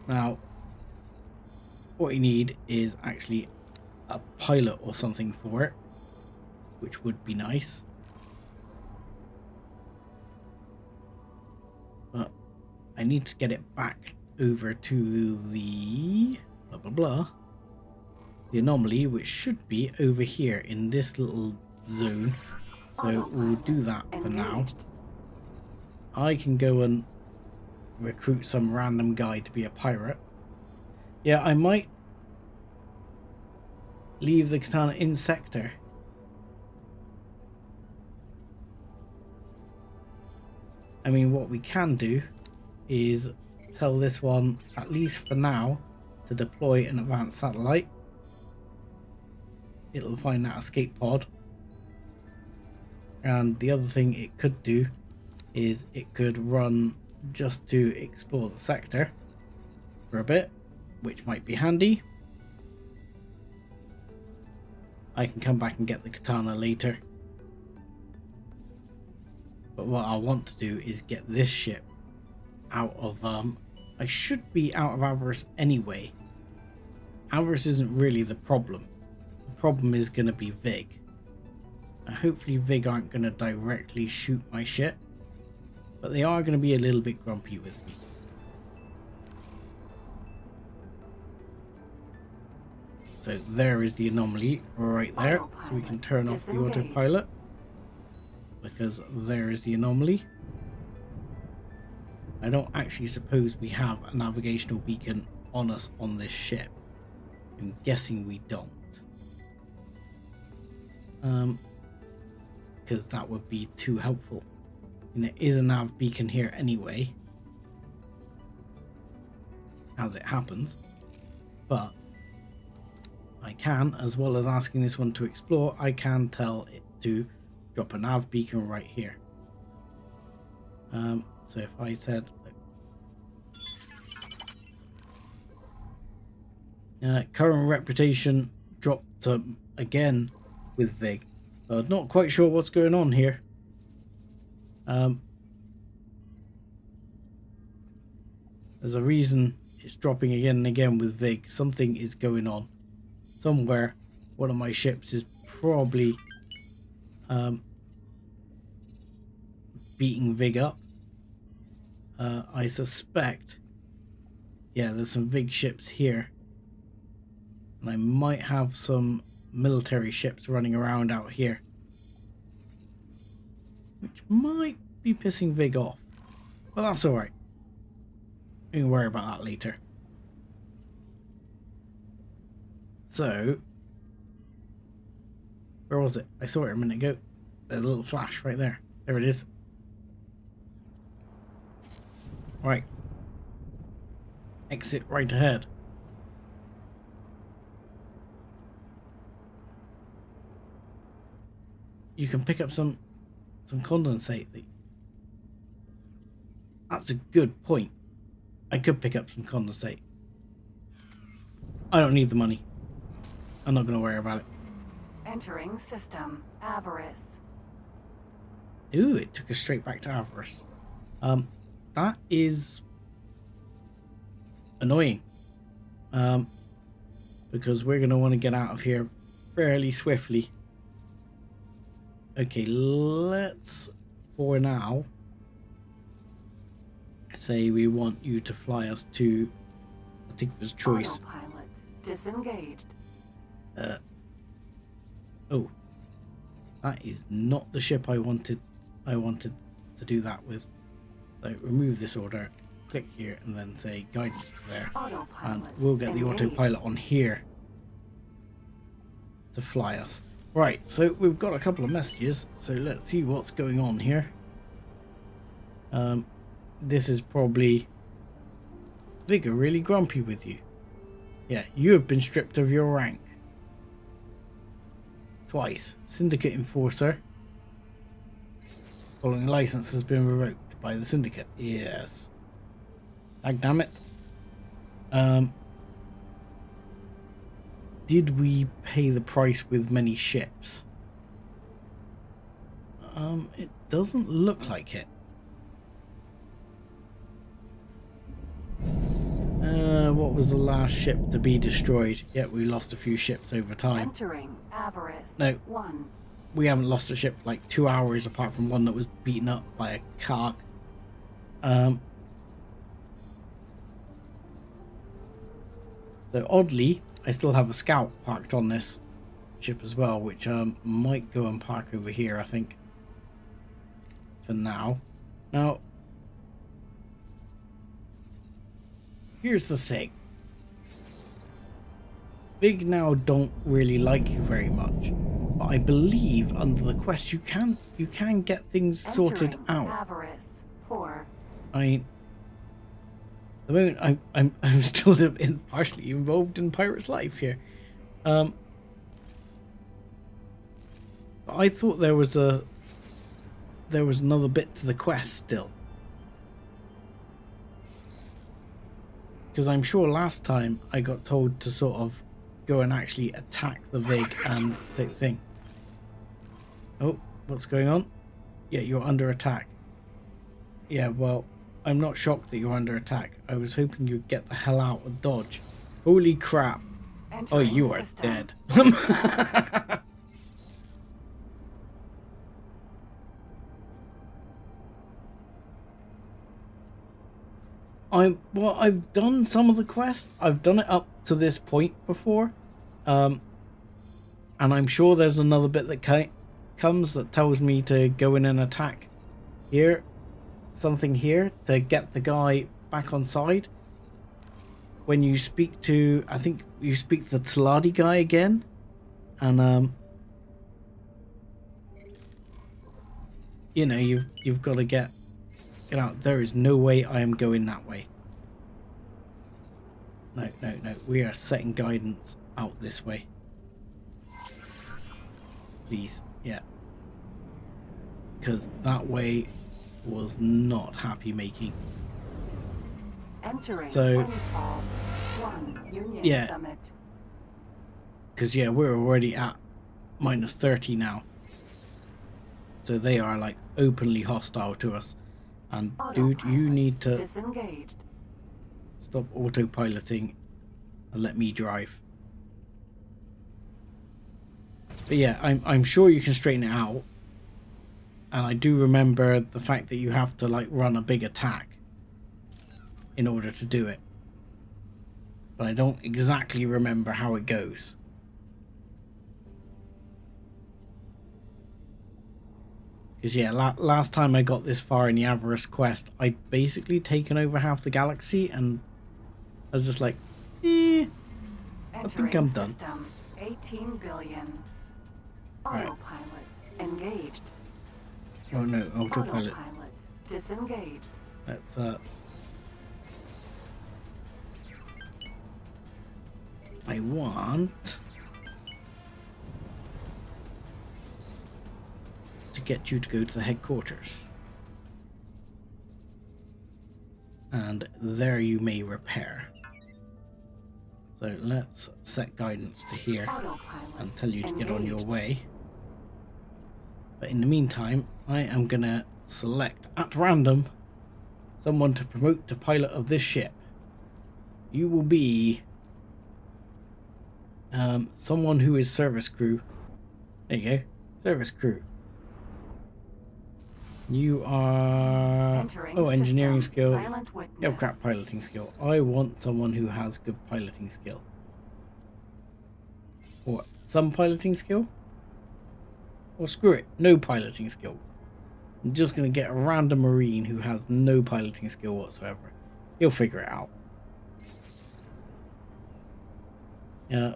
Now, what you need is actually a pilot or something for it, which would be nice. But I need to get it back over to the the anomaly, which should be over here in this little zone. So we'll do that for now. I can go and recruit some random guy to be a pirate. Yeah, I might leave the katana in sector. I mean, what we can do is tell this one, at least for now, to deploy an advanced satellite. It'll find that escape pod. And the other thing it could do is it could run just to explore the sector for a bit, which might be handy. I can come back and get the katana later. But what I want to do is get this ship out of I should be out of Avarice anyway. Avarice isn't really the problem. The problem is going to be Vig. And hopefully Vig aren't going to directly shoot my ship, but they are going to be a little bit grumpy with me. So there is the anomaly right there. So we can turn off the autopilot, because there is the anomaly. I don't actually suppose we have a navigational beacon on us on this ship. I'm guessing we don't. Because that would be too helpful. And there is a nav beacon here anyway, as it happens. But I can, as well as asking this one to explore, I can tell it to drop a nav beacon right here. So if I said current reputation dropped again with Vig. So I'm not quite sure what's going on here. There's a reason it's dropping again and again with Vig. Something is going on. Somewhere one of my ships is probably beating Vig up. I suspect, yeah, there's some Vig ships here. And I might have some military ships running around out here, which might be pissing Vig off. But that's alright. We can worry about that later. So, where was it? I saw it a minute ago. There's a little flash right there. There it is. Right. Exit right ahead. You can pick up some condensate. That's a good point. I could pick up some condensate. I don't need the money. I'm not going to worry about it. Entering system. Avarice. Ooh, it took us straight back to Avarice. That is annoying. Because we're going to want to get out of here fairly swiftly. Okay, let's, for now, say we want you to fly us to Atikva's choice. Autopilot disengaged. Oh, that is not the ship I wanted to do that with. So remove this order, click here, and then say guidance to there, and we'll get the autopilot on here to fly us. Right, so we've got a couple of messages, so let's see what's going on here. This is probably Vig are really grumpy with you. Yeah, you have been stripped of your rank. Twice. Syndicate Enforcer. Following license has been revoked by the Syndicate. Yes. Dagnammit. Did we pay the price with many ships? It doesn't look like it. What was the last ship to be destroyed? Yeah, we lost a few ships over time. Entering Avarice. No. 1. We haven't lost a ship for like 2 hours apart from one that was beaten up by a carg. So oddly, I still have a scout parked on this ship as well, which might go and park over here, I think, for now. Now, here's the thing. Vig now don't really like you very much, but I believe under the quest you can get things sorted out. Avarice 4. I mean, at the moment I'm still partially involved in Pirate's life here. But I thought there was another bit to the quest still. Because I'm sure last time I got told to sort of go and actually attack the Vig and the thing. Oh, what's going on? Yeah, you're under attack. Yeah, well, I'm not shocked that you're under attack. I was hoping you'd get the hell out of Dodge. Holy crap. Oh, you are dead. I've done some of the quest. I've done it up to this point before. And I'm sure there's another bit that comes that tells me to go in and attack here. Something here to get the guy back on side. When you speak to, I think you speak to the Tladi guy again. And, you know, you've got to get out. There is no way I am going that way. No. We are setting guidance out this way. Please, yeah. Because that way was not happy making. Entering So, Planetfall 1 Union yeah. Summit. Because, yeah, we're already at minus 30 now. So they are, like, openly hostile to us. And, dude, you need to Disengaged. stop autopiloting and let me drive. But, yeah, I'm sure you can straighten it out. And I do remember the fact that you have to, like, run a big attack in order to do it. But I don't exactly remember how it goes. Because, yeah, last time I got this far in the Avarice quest, I'd basically taken over half the galaxy, and I was just like, I think I'm done. System 18 billion. Right. Autopilot engaged. Oh no, autopilot. Autopilot disengaged. Let's, I want to get you to go to the headquarters. And there you may repair. So let's set guidance to here and tell you to get on your way. But in the meantime, I am gonna select at random someone to promote to pilot of this ship. You will be someone who is service crew. There you go, service crew. You are engineering skill. You have crap piloting skill. I want someone who has good piloting skill. Or some piloting skill. Or screw it, no piloting skill. I'm just going to get a random marine who has no piloting skill whatsoever. He'll figure it out.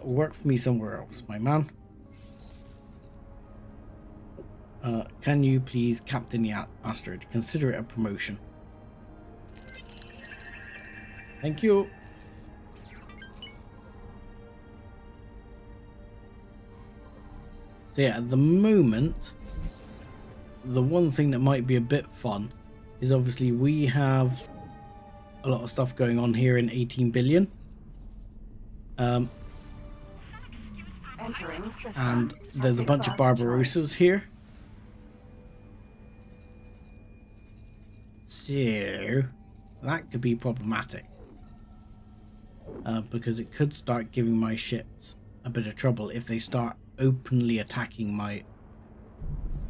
Work for me somewhere else, my man. Can you please captain the asteroid? Consider it a promotion. Thank you. So yeah, at the moment, the one thing that might be a bit fun is obviously we have a lot of stuff going on here in 18 billion. And there's a bunch of Barbarossas here. So that could be problematic. Because it could start giving my ships a bit of trouble if they start openly attacking my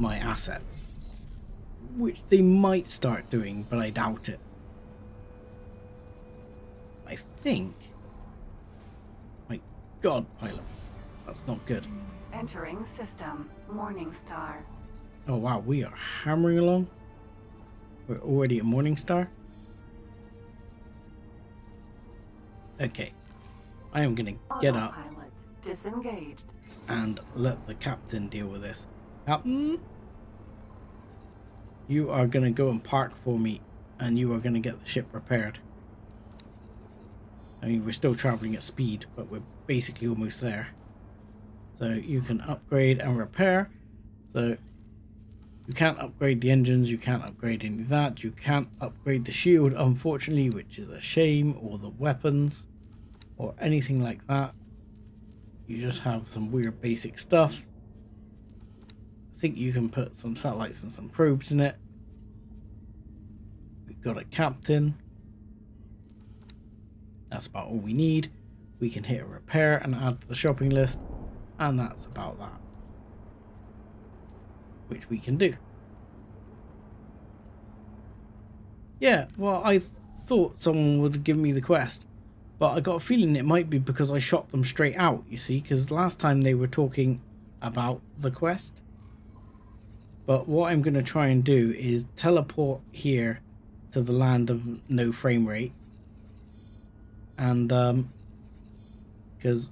assets. Which they might start doing, but I doubt it. I think... My god, pilot. That's not good. Entering system Morningstar. Oh wow, we are hammering along. We're already at Morningstar. Okay. I am gonna get up. Disengaged. And let the captain deal with this. Captain? You are gonna go and park for me, and you are gonna get the ship repaired. I mean, we're still traveling at speed, but we're basically almost there. So you can upgrade and repair. So you can't upgrade the engines, you can't upgrade any of that, you can't upgrade the shield, unfortunately, which is a shame, or the weapons, or anything like that. You just have some weird basic stuff. I think you can put some satellites and some probes in it. We've got a captain. That's about all we need. We can hit a repair and add to the shopping list. And that's about that. Which we can do. Yeah, well, I thought someone would give me the quest. But I got a feeling it might be because I shot them straight out, you see. Because last time they were talking about the quest. But what I'm going to try and do is teleport here to the land of no frame rate. And, because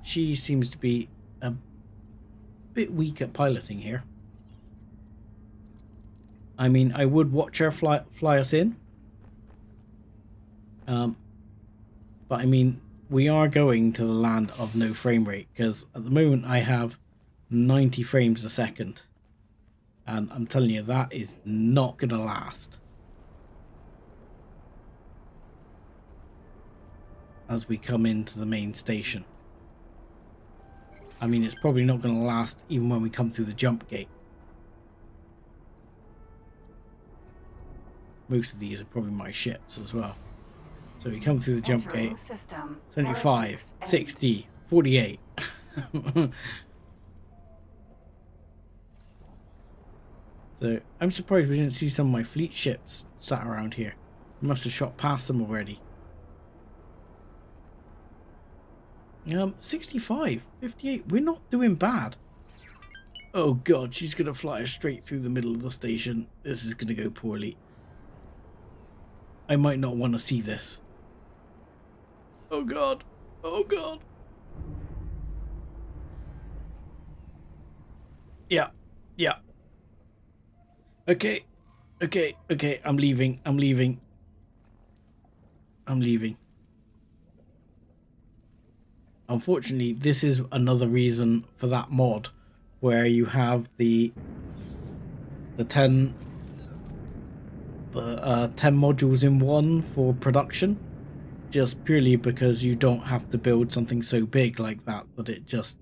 she seems to be a bit weak at piloting here. I mean, I would watch her fly us in. But I mean, we are going to the land of no frame rate, because at the moment I have 90 frames a second. And I'm telling you, that is not going to last. As we come into the main station. I mean, it's probably not going to last even when we come through the jump gate. Most of these are probably my ships as well. So we come through the jump Entering gate. system. 75, Rarities end. 60, 48. So I'm surprised we didn't see some of my fleet ships sat around here. We must have shot past them already. 65, 58. We're not doing bad. Oh god, she's gonna fly us straight through the middle of the station. This is gonna go poorly. I might not want to see this. Oh god. Oh god. Yeah. Yeah. Okay. Okay. Okay. I'm leaving. I'm leaving. I'm leaving. Unfortunately, this is another reason for that mod where you have the 10 modules in one for production, just purely because you don't have to build something so big like that it just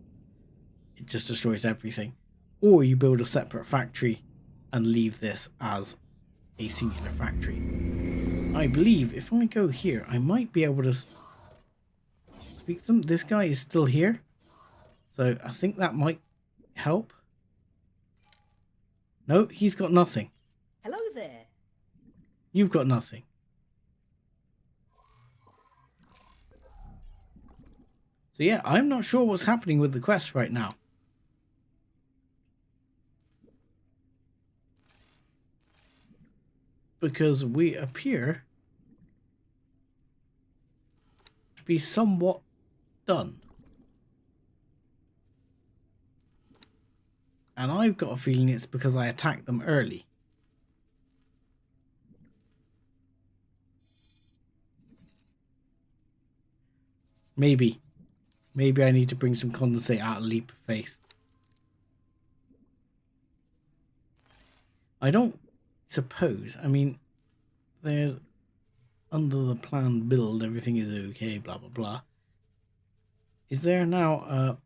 destroys everything. Or you build a separate factory and leave this as a singular factory. I believe if I go here, I might be able to speak them. This guy is still here, so I think that might help. No, he's got nothing. Hello there. You've got nothing. So yeah, I'm not sure what's happening with the quest right now. Because we appear to be somewhat done. And I've got a feeling it's because I attacked them early. Maybe I need to bring some condensate out of Leap of Faith. I don't suppose, I mean, there's under the planned build, everything is okay, blah blah blah. Is there now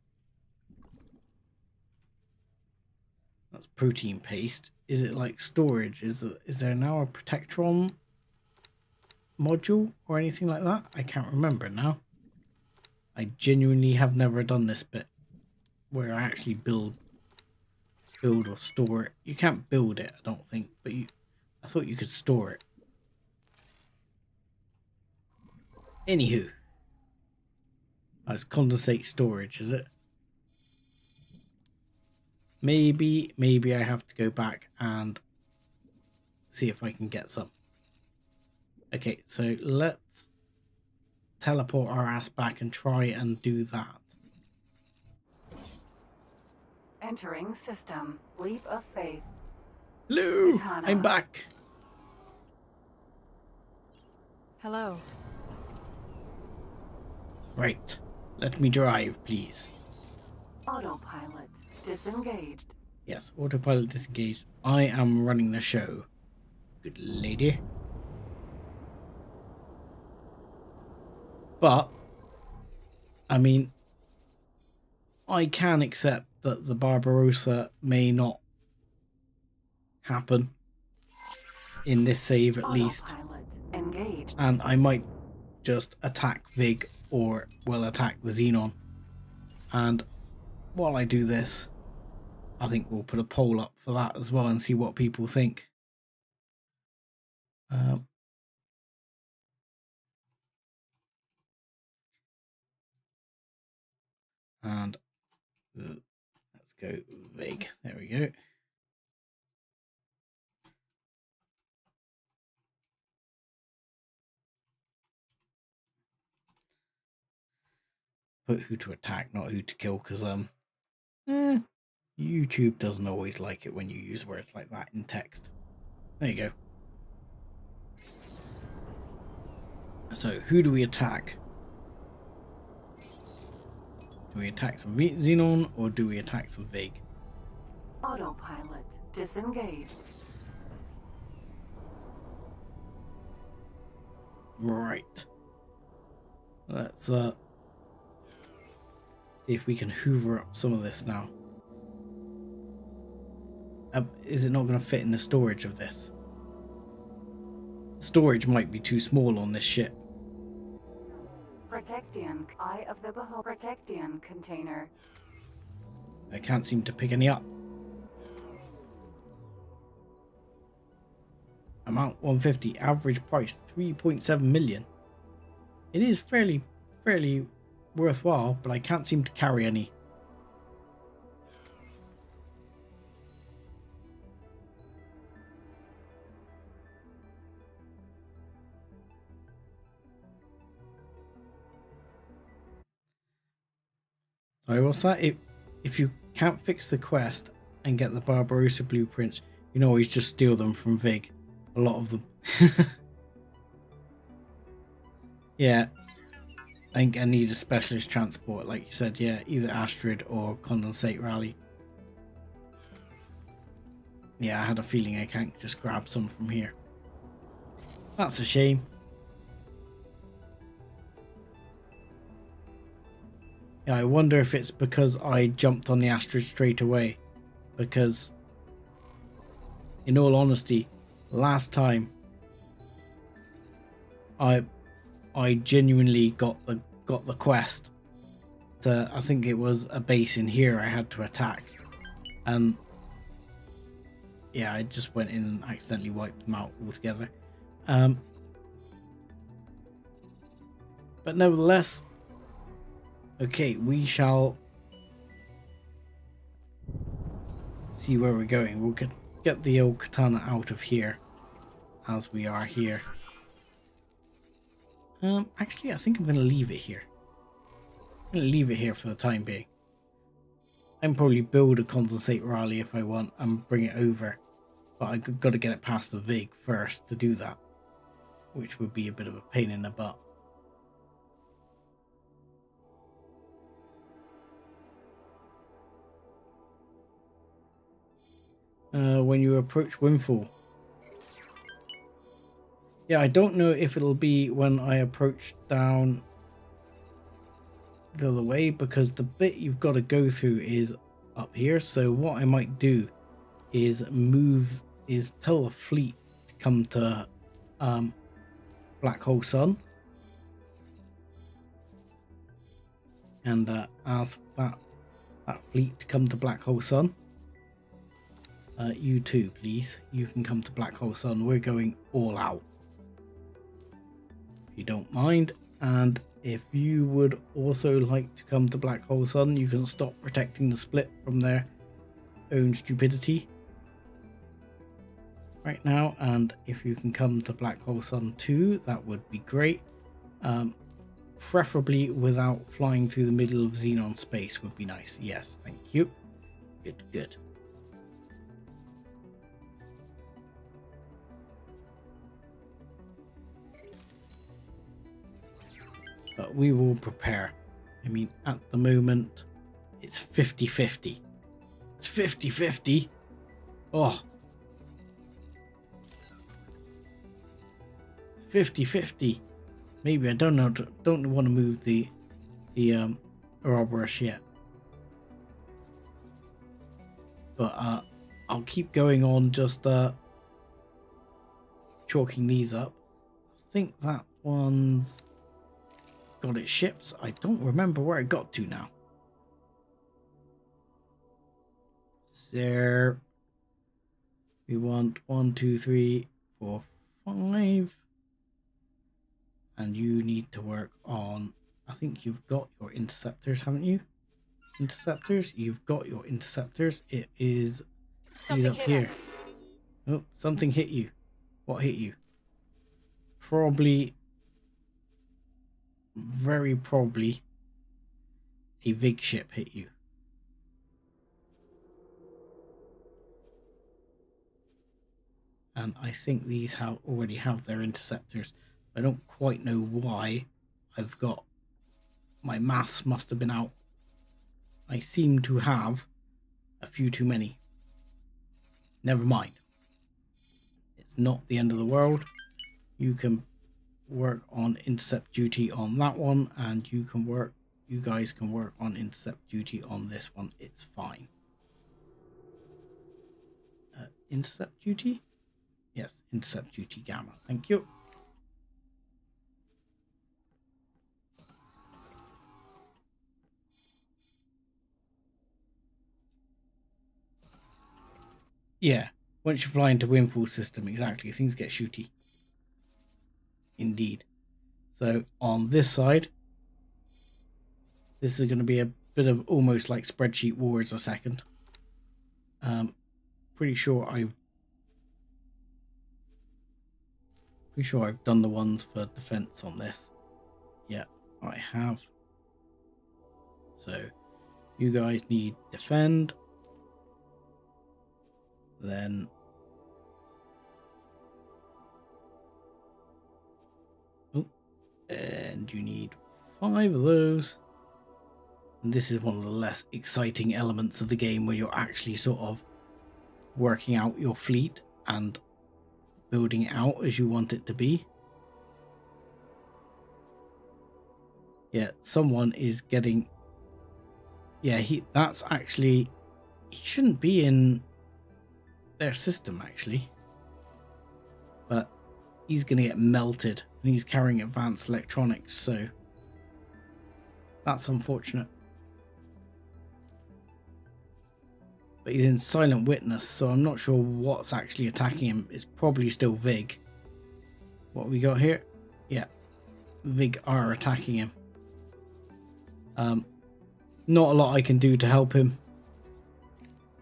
that's protein paste? Is it like storage? Is there now a Protectron module or anything like that? I can't remember now. I genuinely have never done this bit where I actually build or store it. You can't build it, I don't think, but I thought you could store it. Anywho, it's condensate storage, is it? Maybe I have to go back and see if I can get some. Okay, so let's teleport our ass back and try and do that. Entering system. Leap of Faith. Hello, Itana. I'm back. Hello. Right, let me drive, please. Autopilot. Disengaged. Yes, autopilot disengaged. I am running the show. Good lady. But, I mean, I can accept that the Barbarossa may not happen in this save at least. Autopilot engaged. And I might just attack Vig or will attack the Xenon. And while I do this, I think we'll put a poll up for that as well and see what people think. And let's go Vig. There we go. Put who to attack, not who to kill, because YouTube doesn't always like it when you use words like that in text. There you go. So who do we attack? Do we attack some Xenon or do we attack some Vig? Autopilot Disengage. Right. Let's see if we can hoover up some of this now. Is it not going to fit in the storage of this? Storage might be too small on this ship. Protectian. Eye of the Beholder. Protectian container. I can't seem to pick any up. Amount 150. Average price 3.7 million. It is fairly worthwhile, but I can't seem to carry any. Sorry, what's that? If you can't fix the quest and get the Barbarossa blueprints, you can always just steal them from Vig. A lot of them. Yeah. I think I need a specialist transport, like you said, yeah, either Astrid or Condensate Rally. Yeah, I had a feeling I can't just grab some from here. That's a shame. Yeah, I wonder if it's because I jumped on the Astrid straight away. Because, in all honesty, last time I genuinely got the quest. I think it was a base in here I had to attack, and yeah, I just went in and accidentally wiped them out altogether. But nevertheless, okay, we shall see where we're going. We'll get the old katana out of here, as we are here. Actually, I think I'm going to leave it here. I'm going to leave it here for the time being. I can probably build a Condensate Rally if I want and bring it over. But I've got to get it past the Vig first to do that, which would be a bit of a pain in the butt. When you approach Windfall. Yeah, I don't know if it'll be when I approach down the other way, because the bit you've got to go through is up here. So what I might do is tell the fleet to come to Black Hole Sun, and ask that fleet to come to Black Hole Sun. You too, please. You can come to Black Hole Sun. We're going all out, if you don't mind. And if you would also like to come to Black Hole Sun, you can stop protecting the split from their own stupidity right now. And if you can come to Black Hole Sun too, that would be great. Preferably without flying through the middle of Xenon space would be nice. Yes, thank you. Good. But we will prepare. I mean, at the moment, it's 50-50. It's 50-50. Oh. 50-50. Maybe I don't want to move the Ouroboros yet. But I'll keep going on just chalking these up. I think that one's got its ships. I don't remember where I got to now. So we want 1, 2, 3, 4, 5. And you need to work on, I think you've got your interceptors, haven't you? Interceptors? You've got your interceptors. It is these up here. Oh, something hit you. What hit you? Probably, very probably, a Vig ship hit you. And I think these already have their interceptors. I don't quite know why. I've got, my maths must have been out. I seem to have a few too many. never mind. It's not the end of the world. You can work on intercept duty on that one, and you guys can work on intercept duty on this one. It's fine. Intercept duty? Yes, intercept duty gamma. Thank you. Yeah, once you fly into Windfall system, exactly, things get shooty. Indeed. So on this side, this is going to be a bit of almost like spreadsheet wars a second. Pretty sure I've done the ones for defense on this. Yeah, I have. So you guys need defend. Then and you need 5 of those. And this is one of the less exciting elements of the game, where you're actually sort of working out your fleet and building it out as you want it to be. Yeah, someone is getting... Yeah, he shouldn't be in their system, actually. But he's going to get melted, and he's carrying advanced electronics, so that's unfortunate. But he's in Silent Witness, so I'm not sure what's actually attacking him. It's probably still Vig. What we got here? Yeah, Vig are attacking him. Not a lot I can do to help him.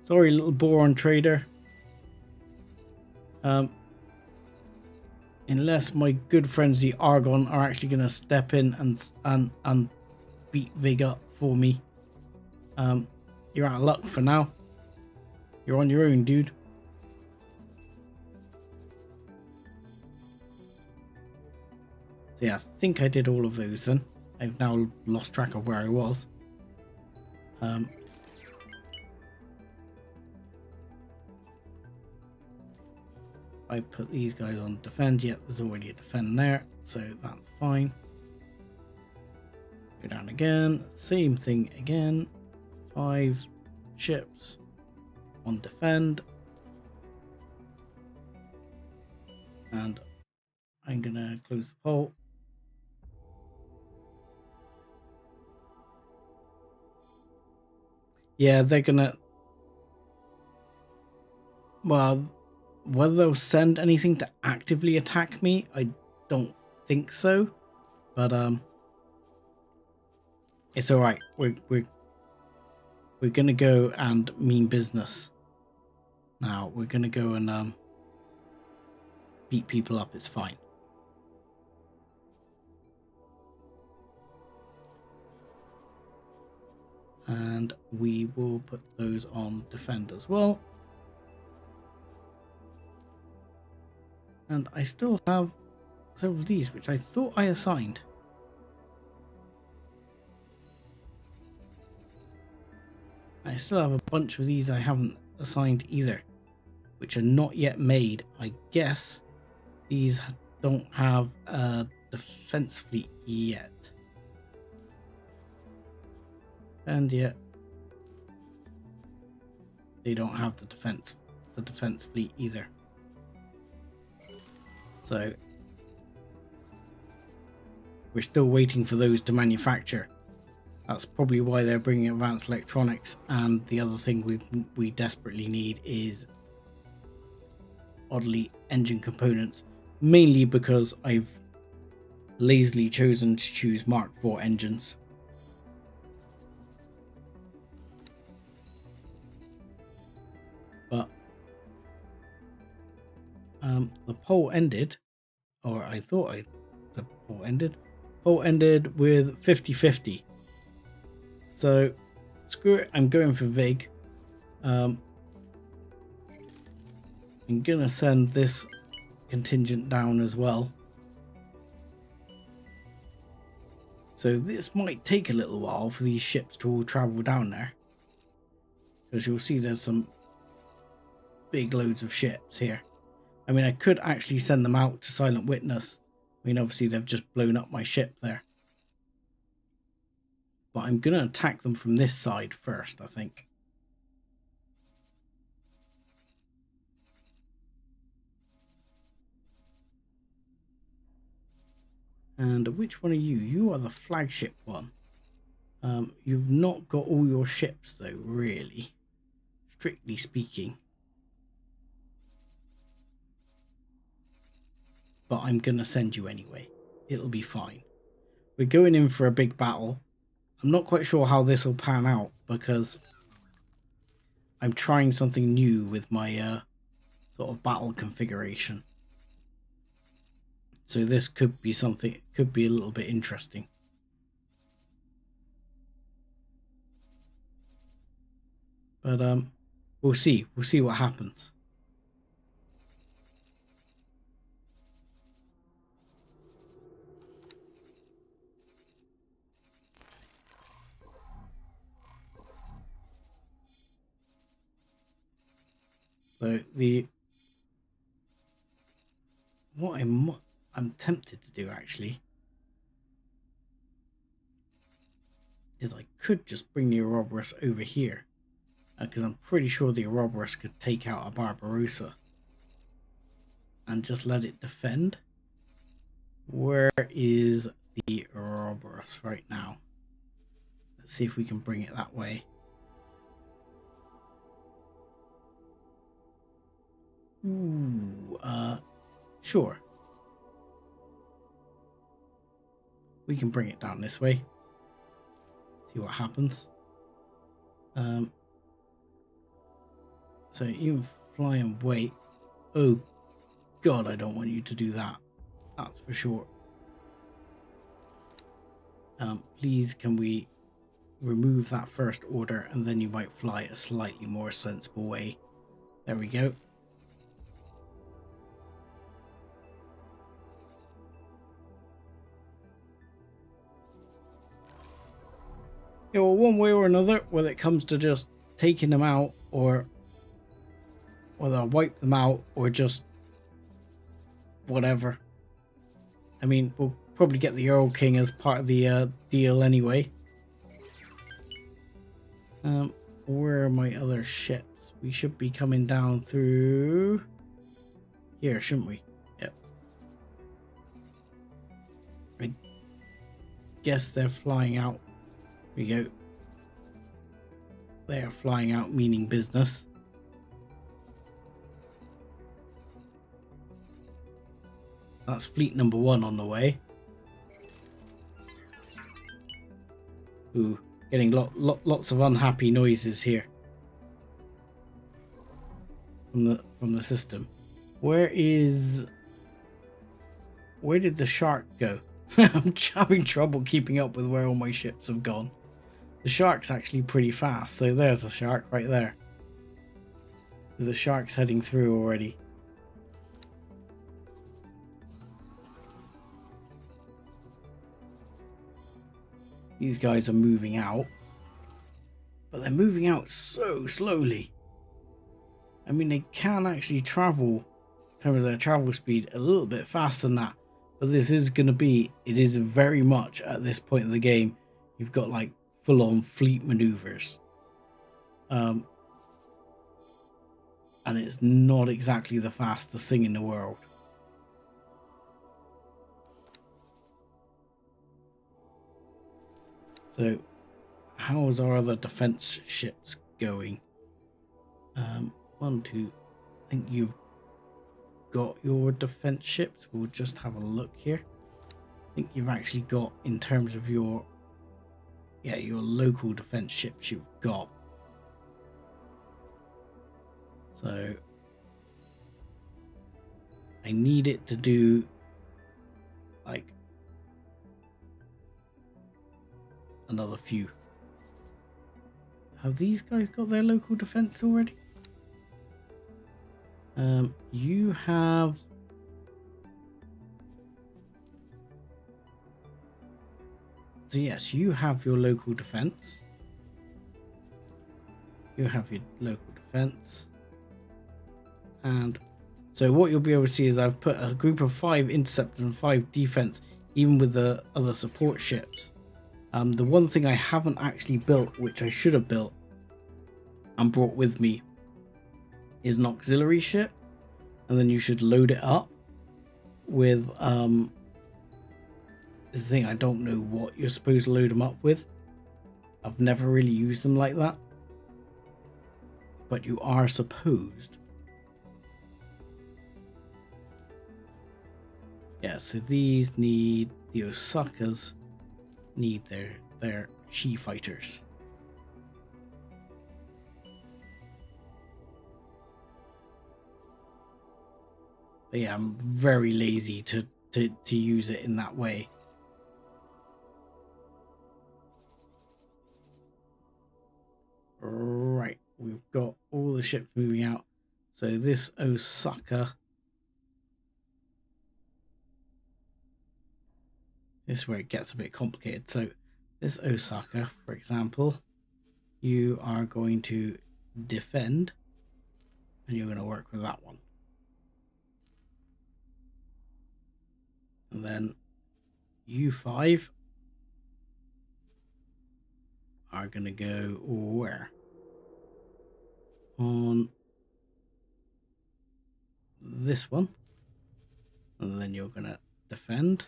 Sorry, little boron trader. Unless my good friends the Argon are actually going to step in and beat Vig up for me. You're out of luck for now. You're on your own, dude. So yeah, I think I did all of those then. I've now lost track of where I was. I put these guys on defend. Yet there's already a defend there, so that's fine. Go down again, same thing again. 5 ships on defend, and I'm gonna close the poll. Yeah, they're gonna... Well, whether they'll send anything to actively attack me, I don't think so. But it's all right. We're gonna go and mean business. Now we're gonna go and beat people up. It's fine. And we will put those on defend as well. And I still have several of these, which I thought I assigned. I still have a bunch of these I haven't assigned either, which are not yet made. I guess these don't have a defense fleet yet. And yet they don't have the defense fleet either. So we're still waiting for those to manufacture. That's probably why they're bringing advanced electronics. And the other thing we desperately need is oddly engine components, mainly because I've lazily chosen to choose Mark IV engines. But the poll ended, or I thought the poll ended. Poll ended with 50-50. So screw it, I'm going for Vig. I'm gonna send this contingent down as well. So this might take a little while for these ships to all travel down there, because you'll see there's some big loads of ships here. I mean, I could actually send them out to Silent Witness. I mean, obviously they've just blown up my ship there. But I'm going to attack them from this side first, I think. And which one are you? You are the flagship one. You've not got all your ships though, really. Strictly speaking. But I'm going to send you anyway. It'll be fine. We're going in for a big battle. I'm not quite sure how this will pan out because I'm trying something new with my sort of battle configuration. So this could be something, it could be a little bit interesting. But we'll see what happens. So what I'm tempted to do actually is I could just bring the Ouroboros over here because I'm pretty sure the Ouroboros could take out a Barbarossa and just let it defend. Where is the Ouroboros right now? Let's see if we can bring it that way. Ooh, sure. We can bring it down this way. See what happens. So even fly and wait. Oh God, I don't want you to do that. That's for sure. Please, can we remove that first order and then you might fly a slightly more sensible way. There we go. Yeah, well, one way or another, whether it comes to just taking them out or whether I wipe them out or just whatever. I mean, we'll probably get the Earl King as part of the deal anyway. Where are my other ships? We should be coming down through here, shouldn't we? Yep. I guess they're flying out. Here we go. They are flying out, meaning business. That's fleet number 1 on the way. Ooh, getting lots of unhappy noises here from the system. Where did the shark go? I'm having trouble keeping up with where all my ships have gone. The shark's actually pretty fast, so there's a shark right there. The shark's heading through already. These guys are moving out, but they're moving out so slowly. I mean, they can actually travel, in terms of their travel speed, a little bit faster than that. But this is going to be, it is very much at this point in the game, you've got like full-on fleet maneuvers. And it's not exactly the fastest thing in the world. So, how's our other defense ships going? 1, 2. I think you've got your defense ships. We'll just have a look here. I think you've actually got, in terms of your local defense ships you've got. So, I need it to do like another few. Have these guys got their local defense already? You have... So yes, you have your local defense. You have your local defense. And so what you'll be able to see is I've put a group of 5 intercept and 5 defense, even with the other support ships. The one thing I haven't actually built, which I should have built and brought with me, is an auxiliary ship. And then you should load it up with the thing. I don't know what you're supposed to load them up with. I've never really used them like that, but you are supposed. Yeah, so these need, the Osakas need their she fighters. But yeah, I'm very lazy to use it in that way. Right, we've got all the ships moving out. So this Osaka, this is where it gets a bit complicated. So this Osaka, for example, you are going to defend, and you're going to work with that one. And then you 5 are going to go where? On this one. And then you're going to defend.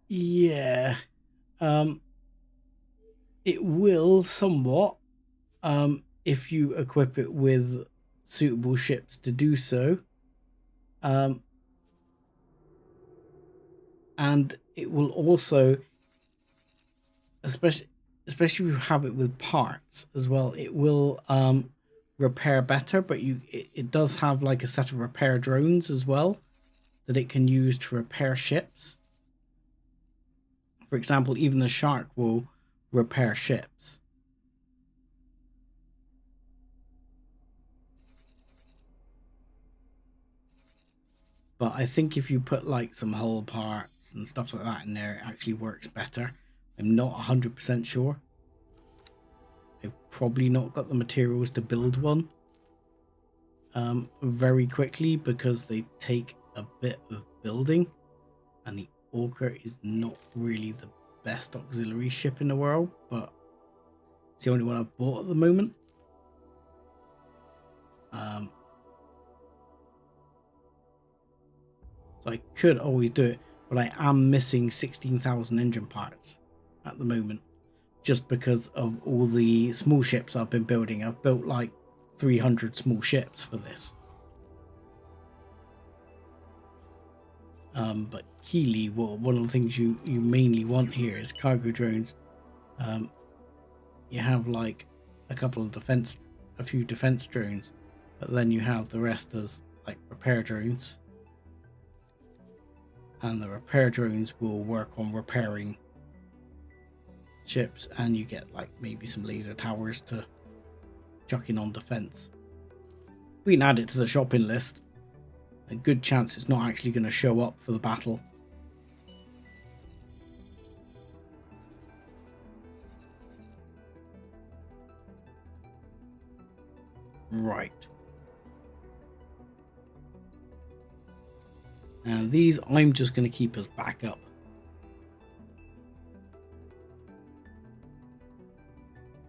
Yeah. It will somewhat, if you equip it with suitable ships to do so. And it will also, especially if you have it with parts as well, it will repair better, but it does have like a set of repair drones as well that it can use to repair ships. For example, even the Shark will repair ships. But I think if you put like some hull parts and stuff like that in there, it actually works better. I'm not 100% sure. I've probably not got the materials to build one very quickly because they take a bit of building, and the Orca is not really the best auxiliary ship in the world, but it's the only one I've bought at the moment. So I could always do it, but I am missing 16,000 engine parts at the moment, just because of all the small ships I've been building. I've built like 300 small ships for this. But Keely, well, one of the things you mainly want here is cargo drones. You have like a few defense drones, but then you have the rest as like repair drones. And the repair drones will work on repairing ships, and you get like maybe some laser towers to chuck in on defense. We can add it to the shopping list. A good chance it's not actually going to show up for the battle. Right. And these I'm just going to keep as backup.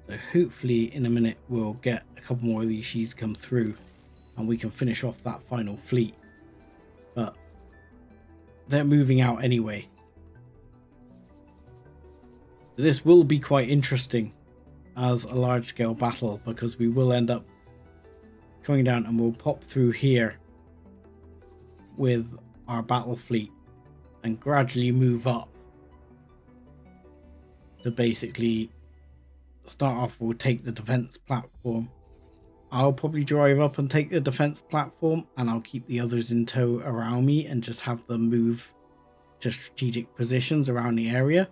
So hopefully in a minute we'll get a couple more of these she's come through and we can finish off that final fleet. But they're moving out anyway. This will be quite interesting as a large scale battle, because we will end up coming down and we'll pop through here with our battle fleet and gradually move up to basically start off. We'll take the defense platform. I'll probably drive up and take the defense platform, and I'll keep the others in tow around me and just have them move to strategic positions around the area.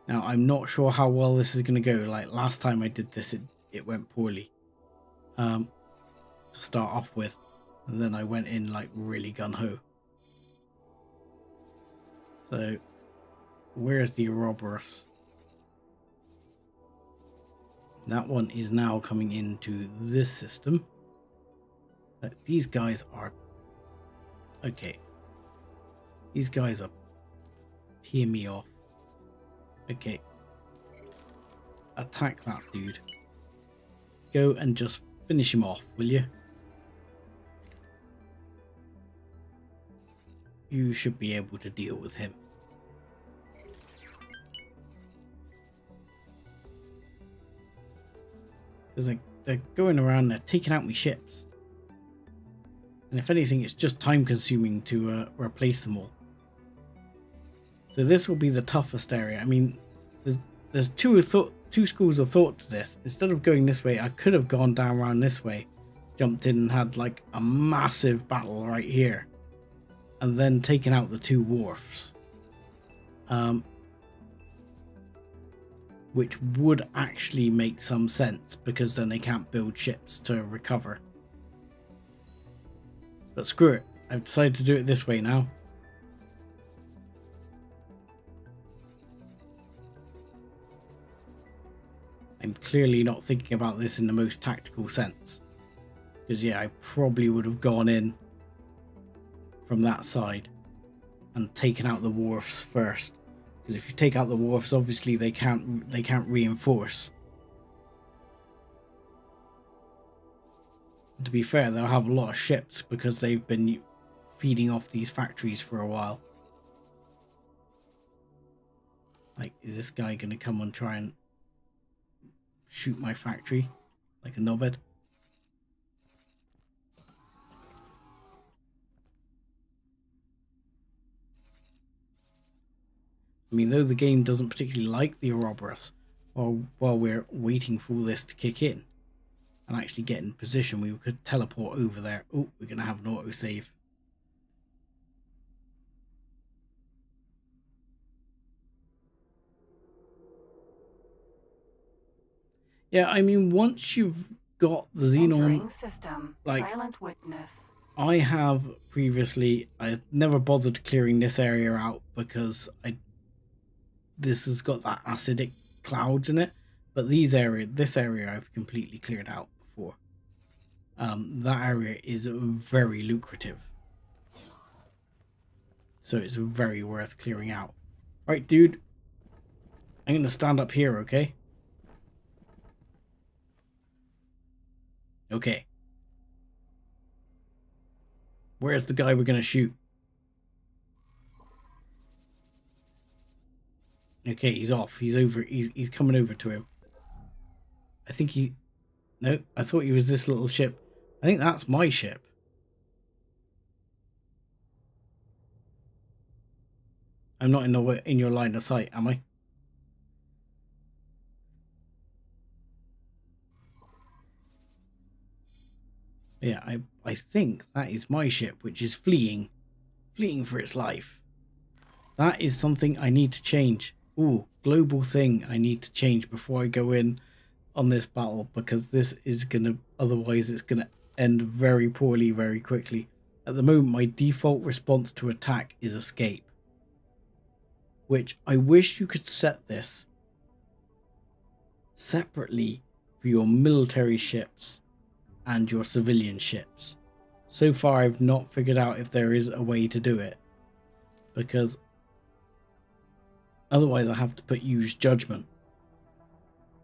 Now, I'm not sure how well this is going to go. Like last time I did this, it went poorly to start off with, and then I went in like really gun-ho. So, where's the Ouroboros? That one is now coming into this system. These guys are... Okay. These guys are peeing me off. Okay. Attack that dude. Go and just finish him off, will you? You should be able to deal with him. Because they're going around, they're taking out my ships. And if anything, it's just time consuming to replace them all. So this will be the toughest area. I mean, there's two schools of thought to this. Instead of going this way, I could have gone down around this way, jumped in and had like a massive battle right here, and then taken out the two wharfs. Which would actually make some sense, because then they can't build ships to recover. But screw it, I've decided to do it this way now. I'm clearly not thinking about this in the most tactical sense. Because yeah, I probably would have gone in from that side and taken out the wharfs first. Because if you take out the wharfs, obviously they can't reinforce. And to be fair, they'll have a lot of ships because they've been feeding off these factories for a while. Like, is this guy going to come and try and shoot my factory like a knobhead? I mean, though the game doesn't particularly like the Ouroboros, while we're waiting for all this to kick in and actually get in position, we could teleport over there. Oh, we're going to have an autosave. Yeah, I mean, once you've got the Xenon system, like silent witness. I have previously, I never bothered clearing this area out because this has got that acidic clouds in it, but this area I've completely cleared out before. That area is very lucrative, so it's very worth clearing out. Right, dude, I'm gonna stand up here, okay? Okay. Where's the guy we're gonna shoot? Okay, he's off. He's over. He's coming over to him. I think he... No, I thought he was this little ship. I think that's my ship. I'm not in your line of sight, am I? Yeah, I think that is my ship, which is fleeing for its life. That is something I need to change. Ooh, global thing I need to change before I go in on this battle, because this is gonna, otherwise it's gonna end very poorly very quickly. At the moment, my default response to attack is escape, which I wish you could set this separately for your military ships and your civilian ships. So far, I've not figured out if there is a way to do it, because otherwise I have to use judgment.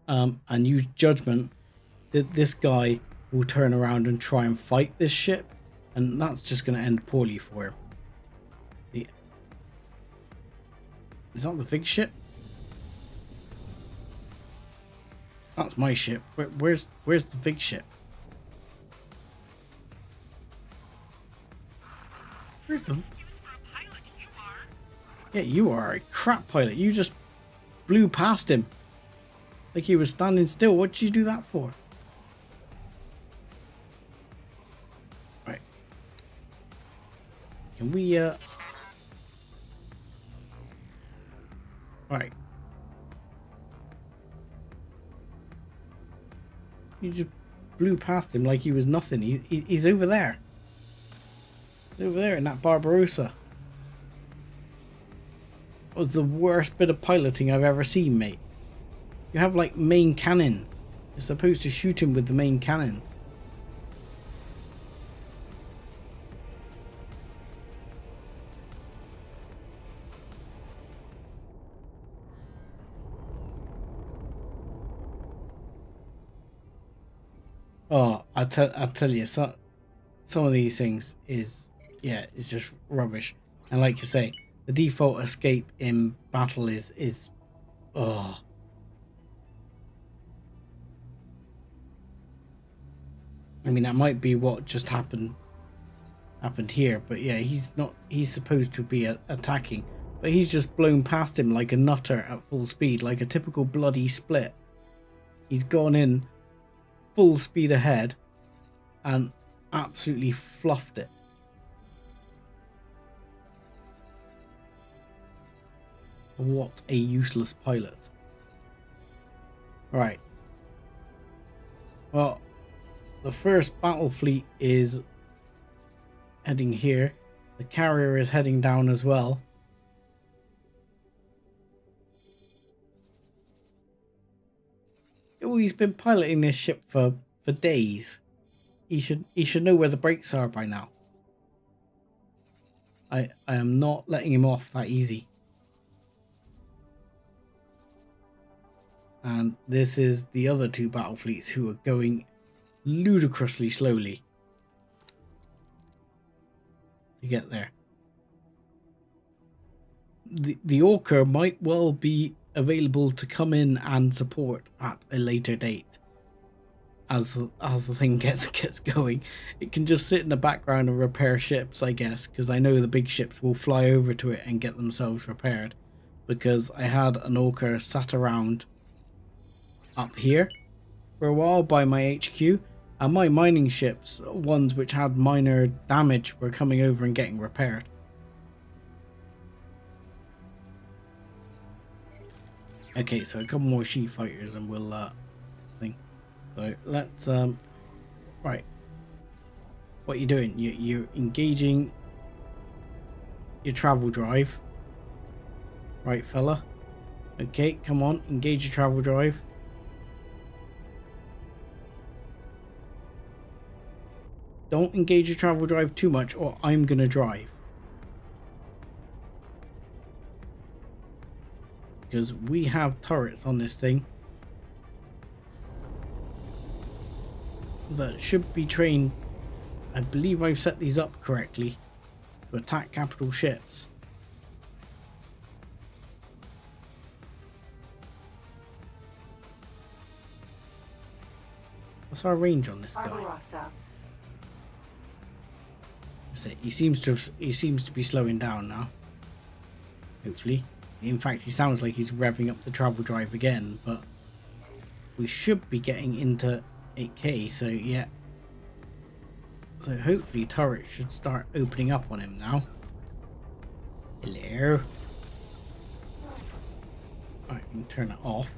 And use judgment, that this guy will turn around and try and fight this ship, and that's just going to end poorly for him. Is that the big ship? That's my ship. Where's the big ship? Where's the... Yeah, you are a crap pilot. You just blew past him like he was standing still. What did you do that for? Right. Can we, Right. You just blew past him like he was nothing. He's over there. He's over there in that Barbarossa. was the worst bit of piloting I've ever seen, mate. You have like main cannons. You're supposed to shoot him with the main cannons. Oh, I tell you, some of these things is, yeah, it's just rubbish. And like you say, the default escape in battle is oh. I mean, that might be what just happened here, but yeah, he's supposed to be attacking, but he's just blown past him like a nutter at full speed, like a typical bloody split. He's gone in full speed ahead and absolutely fluffed it. What a useless pilot. Right. Well, the first battle fleet is heading here. The carrier is heading down as well. Oh, he's been piloting this ship for days. He should know where the brakes are by now. I am not letting him off that easy. And this is the other two battle fleets who are going ludicrously slowly to get there. The Orca might well be available to come in and support at a later date as the thing gets going. It can just sit in the background and repair ships, I guess, because I know the big ships will fly over to it and get themselves repaired, because I had an Orca sat around up here for a while by my HQ, and my mining ships, ones which had minor damage, were coming over and getting repaired. Okay, so a couple more she fighters and we'll thing. So let's right. What are you doing? You're engaging your travel drive. Right, fella. Okay, come on, engage your travel drive. Don't engage your travel drive too much or I'm gonna drive. Because we have turrets on this thing that should be trained. I believe I've set these up correctly to attack capital ships. What's our range on this guy? That's it. He seems to be slowing down now. Hopefully. In fact, he sounds like he's revving up the travel drive again, but we should be getting into 8K, so yeah. So hopefully turrets should start opening up on him now. Hello. Alright, we can turn it off.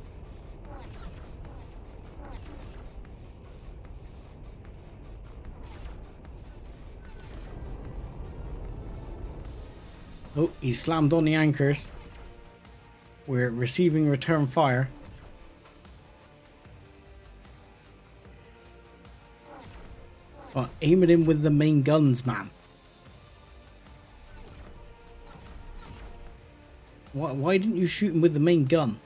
Oh, he slammed on the anchors. We're receiving return fire. Oh, aim at him with the main guns, man. Why didn't you shoot him with the main gun?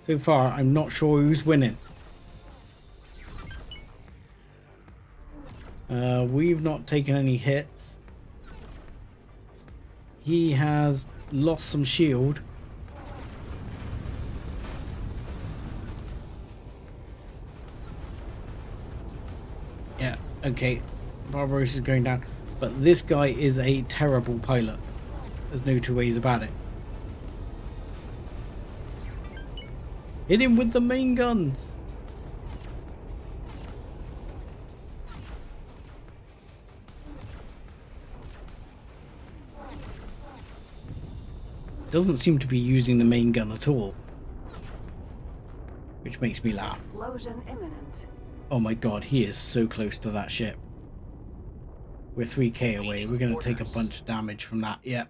So far, I'm not sure who's winning. We've not taken any hits. He has lost some shield. Yeah, okay. Barbaros is going down. But this guy is a terrible pilot. There's no two ways about it. Hit him with the main guns. Doesn't seem to be using the main gun at all, which makes me laugh. Explosion imminent. Oh my god, he is so close to that ship. We're 3k away. We're going to take a bunch of damage from that. Yep.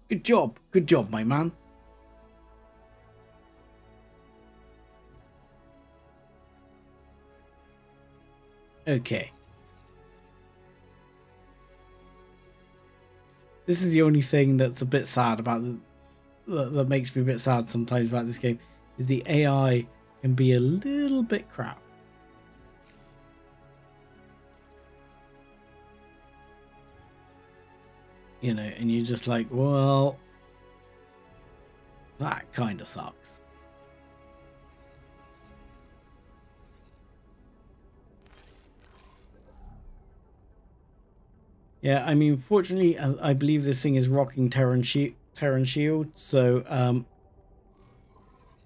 Good job. Good job, my man. Okay. This is the only thing that's a bit sad about that makes me a bit sad sometimes about this game, is the AI can be a little bit crap. You know, and you're just like, well, that kind of sucks. Yeah, I mean, fortunately, I believe this thing is rocking Terran Shield, so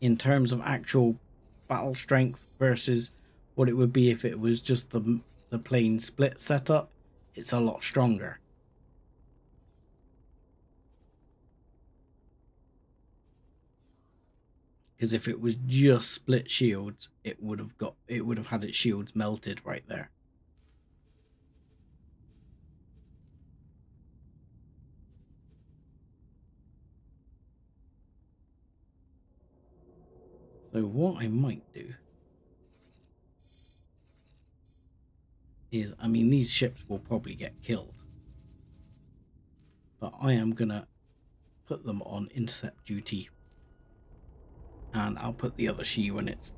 in terms of actual battle strength versus what it would be if it was just the plain split setup, it's a lot stronger. Because if it was just split shields, it would have had its shields melted right there. So what I might do is, I mean, these ships will probably get killed, but I am gonna put them on intercept duty, and I'll put the other she when it's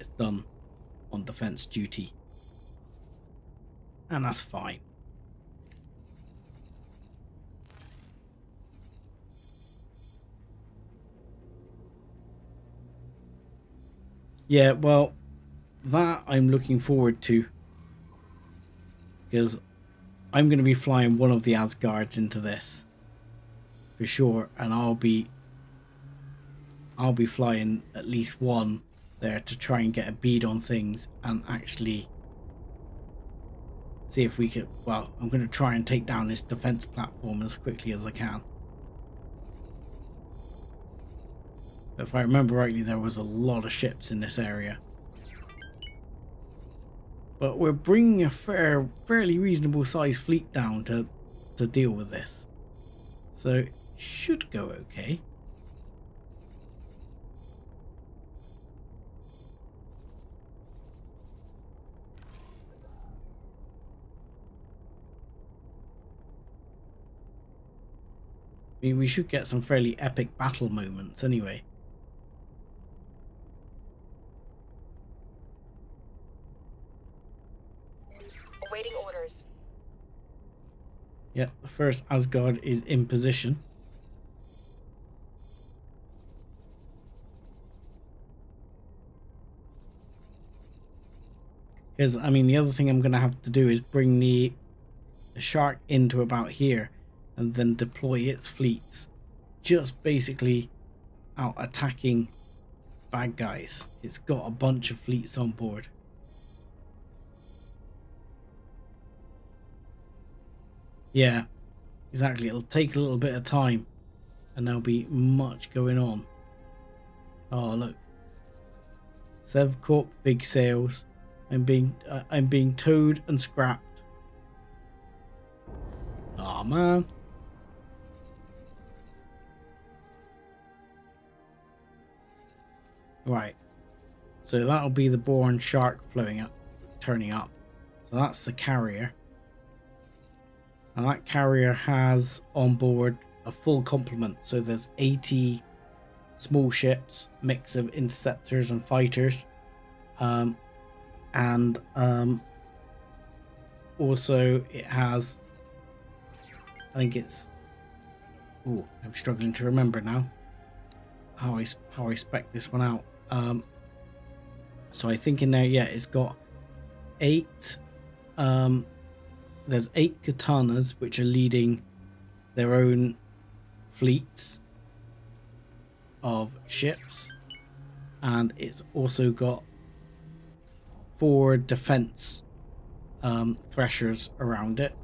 done on defense duty, and that's fine. Yeah, well, that I'm looking forward to, because I'm going to be flying one of the Asgards into this for sure, and I'll be flying at least one there to try and get a bead on things and actually see if we can. Well, I'm going to try and take down this defense platform as quickly as I can. But if I remember rightly, there was a lot of ships in this area. But we're bringing a fairly reasonable sized fleet down to deal with this. So it should go okay. I mean, we should get some fairly epic battle moments anyway. Awaiting orders. Yeah, the first Asgard is in position. Because, I mean, the other thing I'm going to have to do is bring the shark into about here and then deploy its fleets, just basically out attacking bad guys. It's got a bunch of fleets on board. Yeah, exactly. It'll take a little bit of time and there'll be much going on. Oh, look. Sevcorp, big sails. I'm being towed and scrapped. Oh man. Right. So that'll be the Bourne shark turning up. So that's the carrier. And that carrier has on board a full complement. So there's 80 small ships, mix of interceptors and fighters. Also it has, I think it's, oh, I'm struggling to remember now how I spec this one out. So I think in there, yeah, it's got 8 there's 8 katanas which are leading their own fleets of ships, and it's also got 4 defense threshers around it.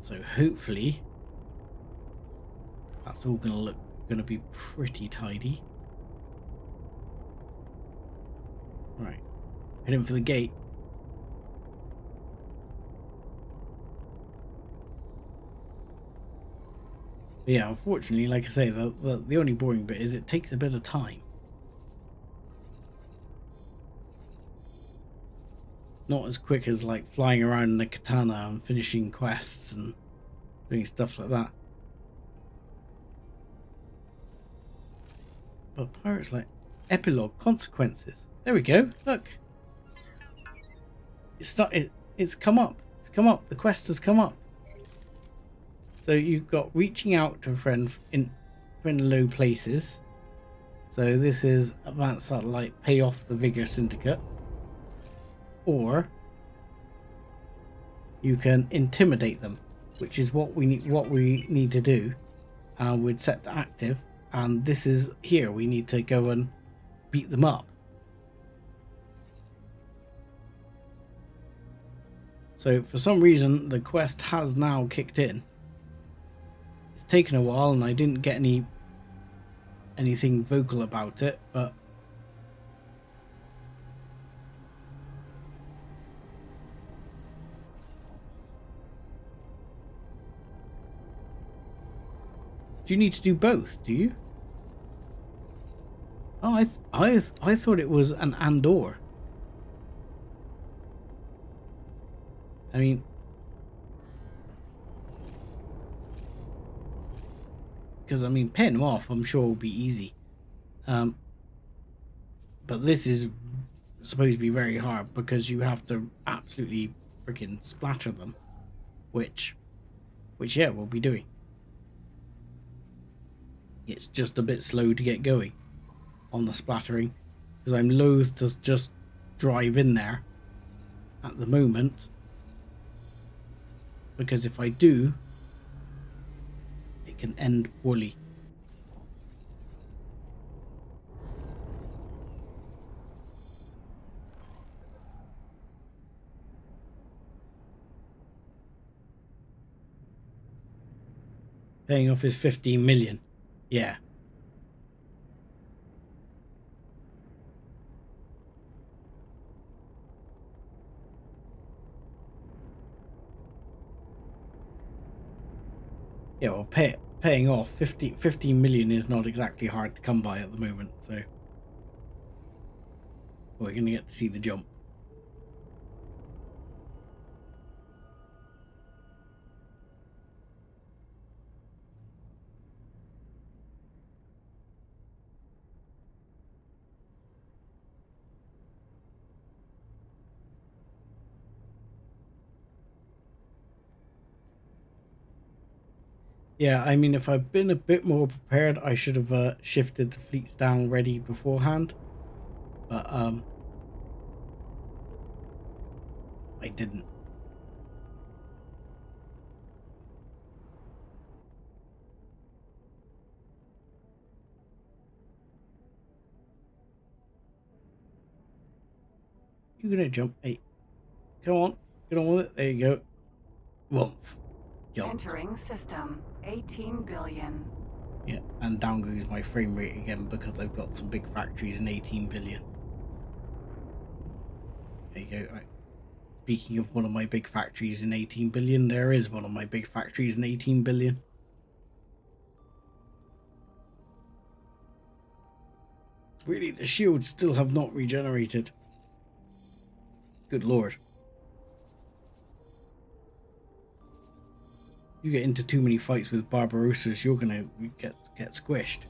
So hopefully that's all gonna be pretty tidy. Right, heading for the gate. But yeah, unfortunately, like I say, the only boring bit is it takes a bit of time. Not as quick as like flying around in a katana and finishing quests and doing stuff like that. But Pirates like epilogue consequences. There we go. Look, it's come up. It's come up. The quest has come up. So you've got reaching out to a friend in low places. So this is advanced satellite, pay off the Vigor Syndicate. Or you can intimidate them, which is what we need to do. And we'd set to active. And this is here. We need to go and beat them up. So for some reason, the quest has now kicked in. It's taken a while, and I didn't get anything vocal about it, but do you need to do both? Do you? Oh, I thought it was an and/or. I mean, because I mean, paying them off, I'm sure will be easy. But this is supposed to be very hard because you have to absolutely freaking splatter them, which yeah, we'll be doing. It's just a bit slow to get going on the splattering because I'm loath to just drive in there at the moment, because if I do, it can end poorly. Paying off his 15 million. Yeah. Yeah, well, paying off 15 million is not exactly hard to come by at the moment, so we're going to get to see the jump. Yeah, I mean, if I'd been a bit more prepared, I should have shifted the fleets down ready beforehand. But, I didn't. You're gonna jump. Hey, come on. Get on with it. There you go. Wolf. Jump. Entering system. 18 billion. Yeah, and down goes my frame rate again because I've got some big factories in 18 billion. There you go. Right. Speaking of one of my big factories in 18 billion, there is one of my big factories in 18 billion. Really, the shields still have not regenerated. Good lord. You get into too many fights with Barbarossas, you're gonna get squished.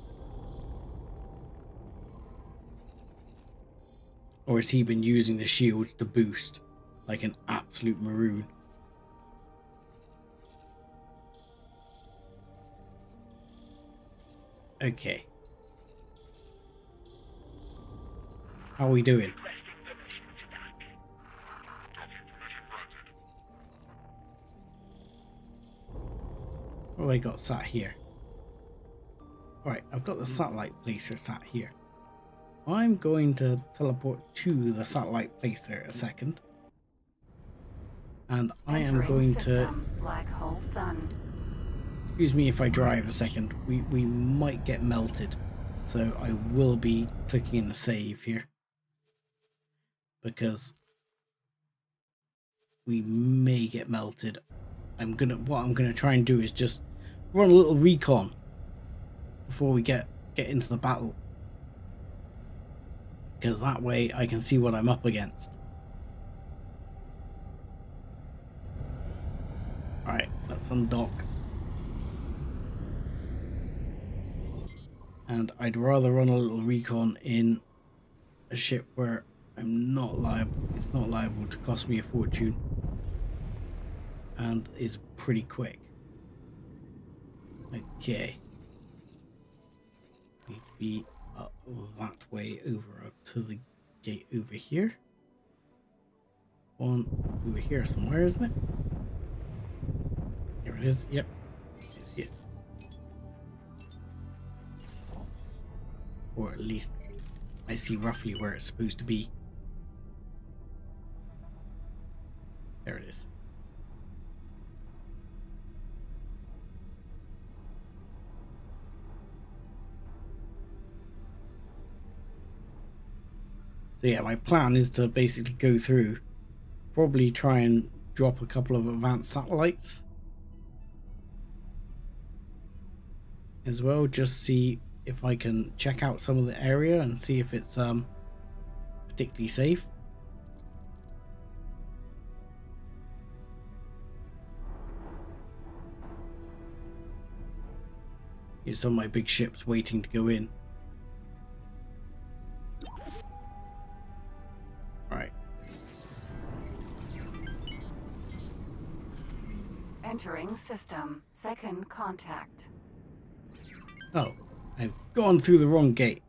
Or has he been using the shields to boost like an absolute maroon? Okay. How are we doing? What have I got sat here? Right, I've got the satellite placer sat here. I'm going to teleport to the satellite placer a second. And I am going to... Black hole sun. Excuse me if I drive a second. We might get melted. So I will be clicking in the save here. Because we may get melted. What I'm gonna try and do is just run a little recon before we get into the battle, because that way I can see what I'm up against. Alright, let's undock. And I'd rather run a little recon in a ship where I'm not liable. It's not liable to cost me a fortune, and is pretty quick. Okay. Need to be up that way over up to the gate over here. One over here somewhere, isn't it? Here it is. Yep. It's here. Or at least I see roughly where it's supposed to be. There it is. So yeah, my plan is to basically go through, probably try and drop a couple of advanced satellites as well, just see if I can check out some of the area and see if it's particularly safe. Here's some of my big ships waiting to go in. Right. Entering system. Second contact. Oh, I've gone through the wrong gate.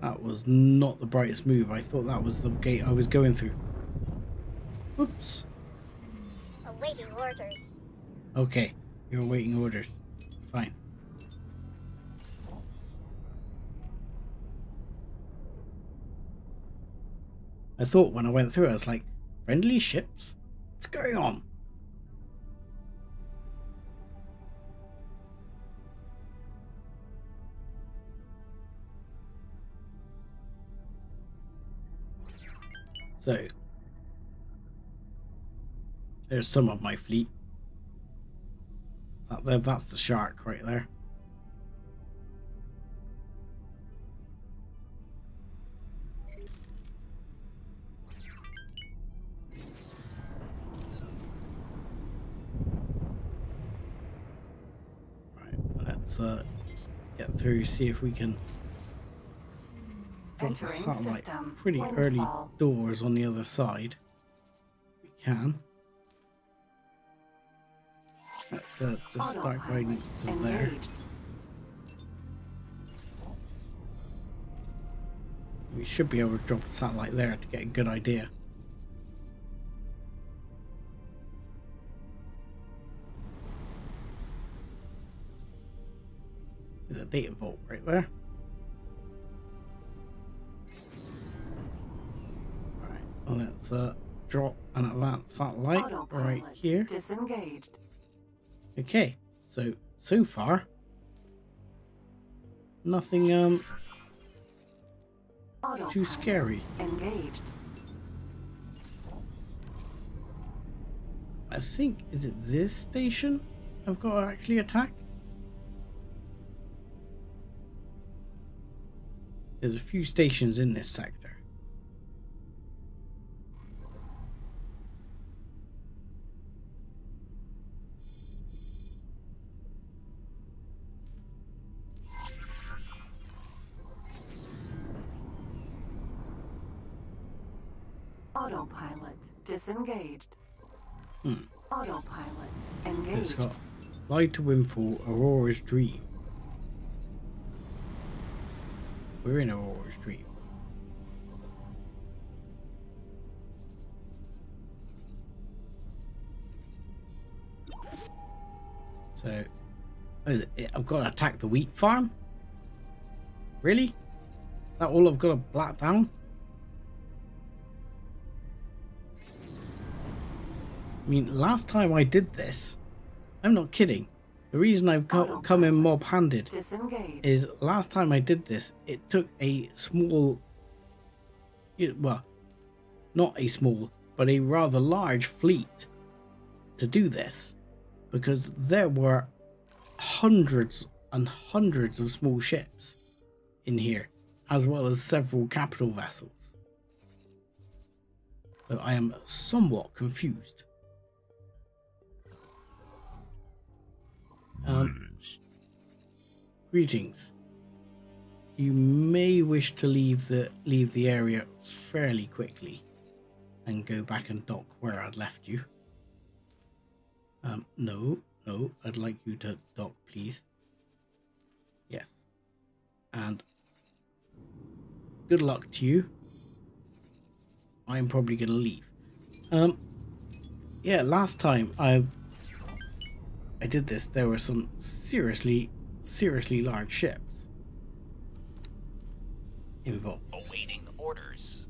That was not the brightest move. I thought that was the gate I was going through. Oops. Awaiting orders. Okay, you're awaiting orders. Fine. I thought when I went through it, I was like, friendly ships? What's going on? So, there's some of my fleet. That's the shark right there. Right, let's get through, see if we can drop the satellite pretty early doors on the other side. We can. Let's just start guidance to there. We should be able to drop a satellite there to get a good idea. There's a data vault right there. Alright, let's drop an advanced satellite right here. Disengaged. Okay, so far nothing too scary. Engaged. I think, is it this station I've got to actually attack? There's a few stations in this sector. Autopilot disengaged. Autopilot engaged. It's got fly to Windfall, Aurora's Dream. We're in Aurora's Dream. So, I've got to attack the wheat farm? Really? Is that all I've got to black down? I mean, last time I did this, I'm not kidding. The reason I've come in mob-handed is last time I did this, it took a small, well, not a small, but a rather large fleet to do this. because there were hundreds and hundreds of small ships in here, as well as several capital vessels. So I am somewhat confused. Greetings. You may wish to leave the area fairly quickly and go back and dock where I'd left you. No, I'd like you to dock, please. Yes. And good luck to you. I'm probably gonna leave. Yeah, last time I did this, there were some seriously large ships involved. Awaiting orders.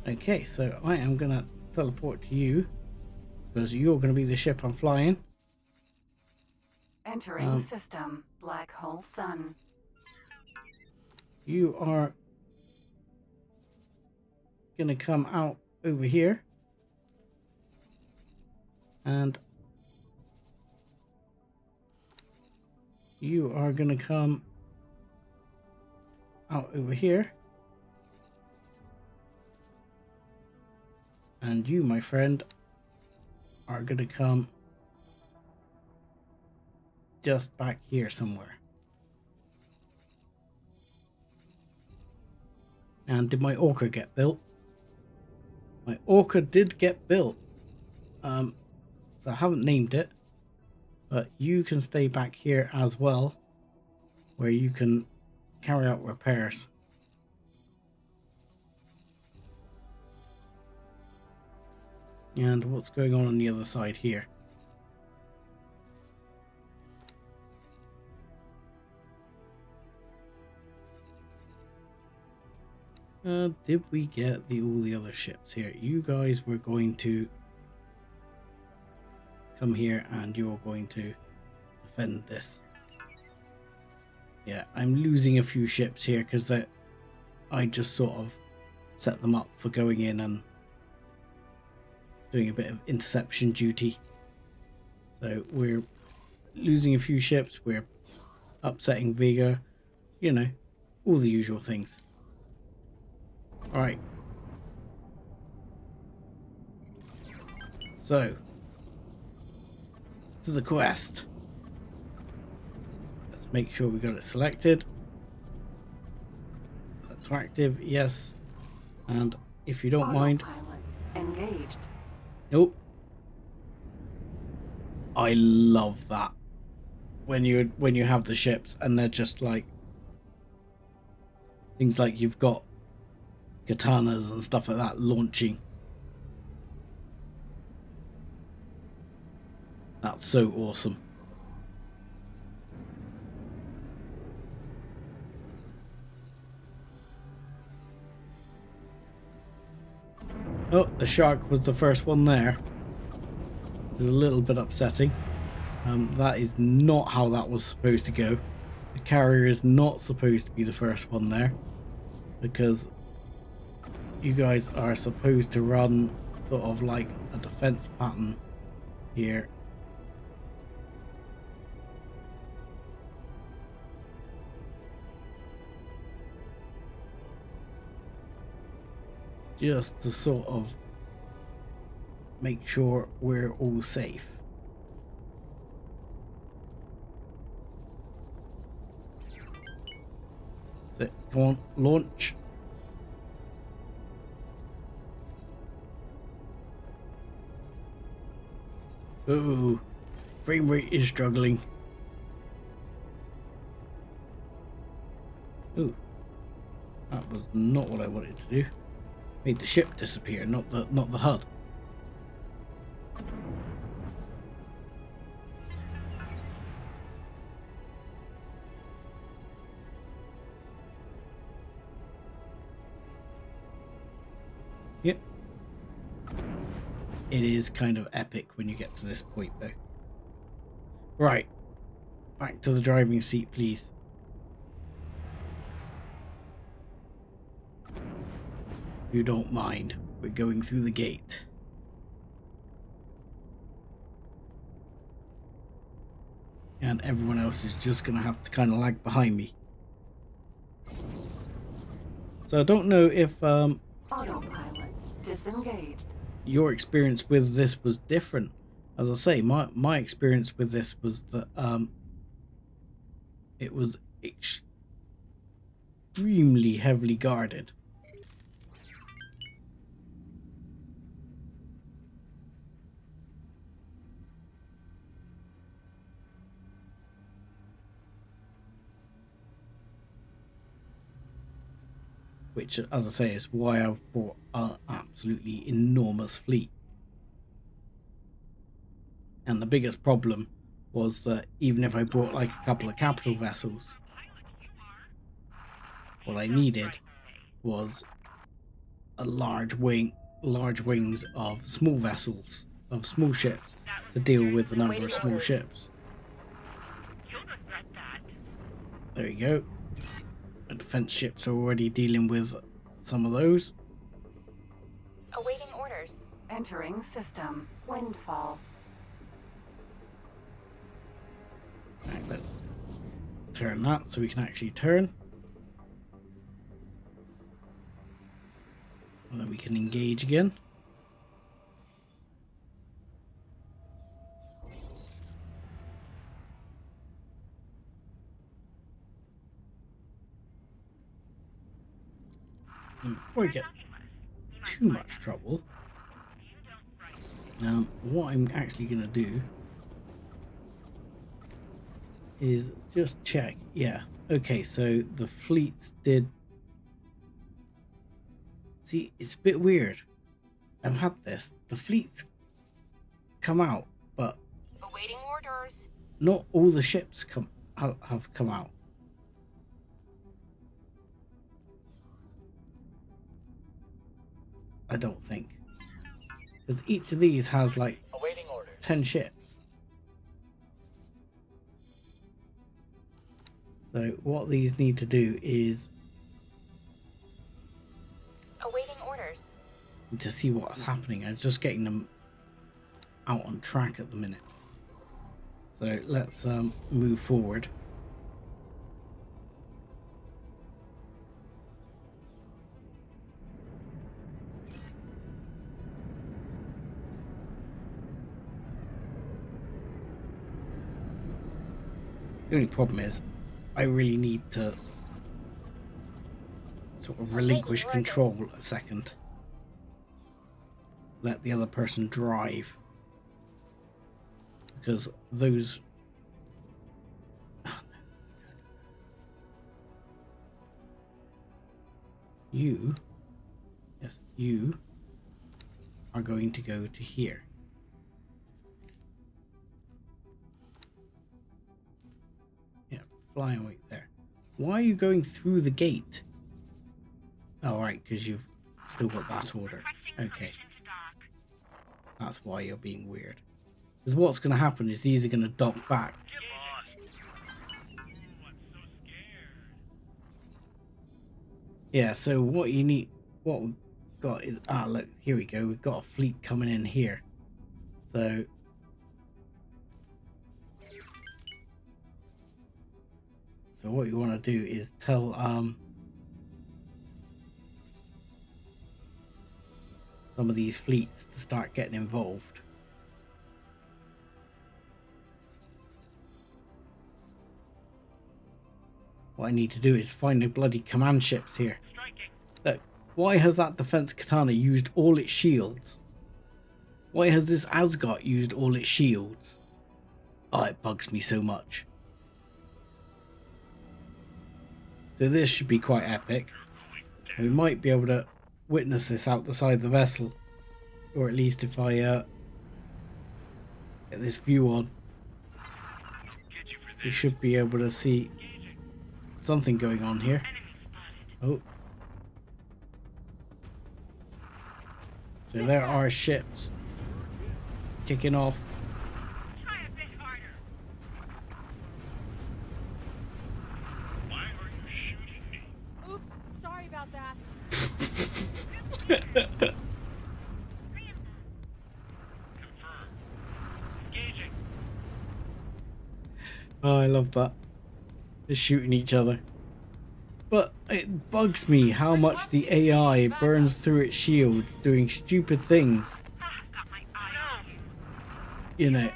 Okay, so I am gonna teleport to you because you're gonna be the ship I'm flying. Entering system. Black hole sun. You are gonna come out over here, and you are gonna come out over here, and you, my friend, are gonna come just back here somewhere. And did my orca get built? My orca did get built. So I haven't named it, but you can stay back here as well, where you can carry out repairs. And what's going on the other side here? Did we get all the other ships here? You guys were going to come here and you're going to defend this. Yeah, I'm losing a few ships here because I just sort of set them up for going in and doing a bit of interception duty. So we're losing a few ships, we're upsetting Vega, you know, all the usual things. Alright. So, to the quest. Let's make sure we got it selected. Attractive, yes. And if you don't mind. Engaged. Nope. I love that. When you have the ships and they're just like things like you've got katanas and stuff like that launching. That's so awesome. Oh, the shark was the first one there. This is a little bit upsetting. That is not how that was supposed to go. The carrier is not supposed to be the first one there, because you guys are supposed to run sort of like a defense pattern here. Just to sort of make sure we're all safe. So, come on, launch. Oh, frame rate is struggling. Oh, that was not what I wanted to do. Made the ship disappear, not the HUD. Yep. It is kind of epic when you get to this point, though. Right. Back to the driving seat, please. If you don't mind, we're going through the gate. and everyone else is just going to have to kind of lag behind me. So I don't know if Autopilot disengaged. your experience with this was different. As I say, my experience with this was that it was extremely heavily guarded. Which, as I say, is why I've bought an absolutely enormous fleet. And the biggest problem was that even if I bought like a couple of capital vessels, what I needed was a large wings of small vessels, of small ships, to deal with the number of small ships. There you go. The defense ships are already dealing with some of those. Awaiting orders. Entering system. Windfall. Right, let's turn that so we can actually turn. And then we can engage again. And before I get too much trouble, what I'm actually going to do is just check. Yeah, okay, so the fleets did... See, it's a bit weird. I've had this. The fleets come out, but... Awaiting orders. Not all the ships have come out. I don't think. Because each of these has like 10 ships. So what these need to do is Awaiting orders. to see what's happening. I'm just getting them out on track at the minute. So let's move forward. The only problem is I really need to sort of relinquish control a second. Let the other person drive. Because those... You... Yes, you are going to go to here. Flying right there. Why are you going through the gate? Oh, right, because you've still got that order. Okay. That's why you're being weird. Because what's going to happen is these are going to dock back. Yeah, so what you need... What we've got is... Ah, look, here we go. We've got a fleet coming in here. So... So what you want to do is tell some of these fleets to start getting involved. What I need to do is find the bloody command ships here. Look, why has that defense katana used all its shields? Why has this Asgard used all its shields? Oh, it bugs me so much. So this should be quite epic. We might be able to witness this out the side of the vessel. Or at least if I get this view on. We should be able to see something going on here. Oh. So there are ships kicking off. Oh, I love that. They're shooting each other. But it bugs me how much the AI burns through its shields doing stupid things. You know,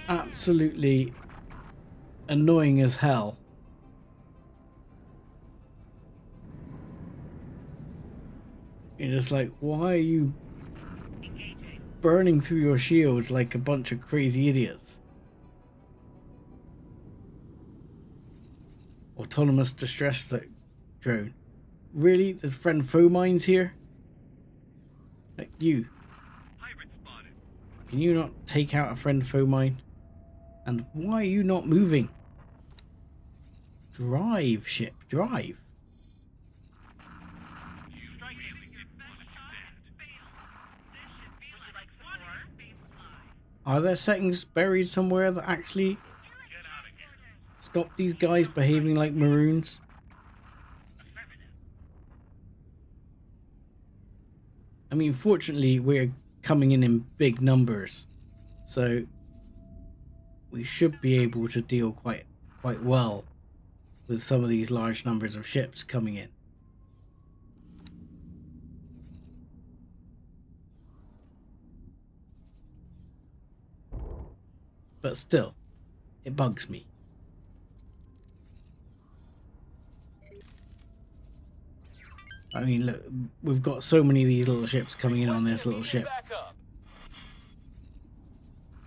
absolutely annoying as hell. You're just like, why are you burning through your shields like a bunch of crazy idiots? Autonomous distress drone. Really? There's friend foe mines here? Like you. Can you not take out a friend foe mine? And why are you not moving? Drive, ship, drive. Are there settings buried somewhere that actually stop these guys behaving like maroons? I mean, fortunately, we're coming in big numbers, so we should be able to deal quite well with some of these large numbers of ships coming in. But still, it bugs me. I mean, look, we've got so many of these little ships coming in on this little ship.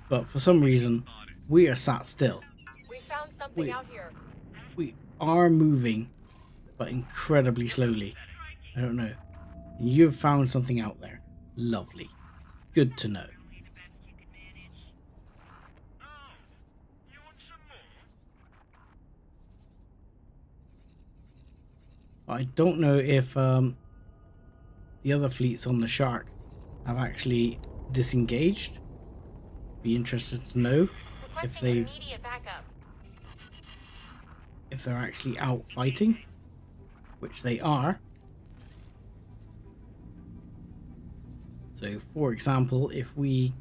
But for some reason, we are sat still. We found something out here. We are moving, but incredibly slowly. I don't know. You've found something out there. Lovely. Good to know. I don't know if the other fleets on the Shark have actually disengaged. Be interested to know if they're actually out fighting, which they are. So, for example, if we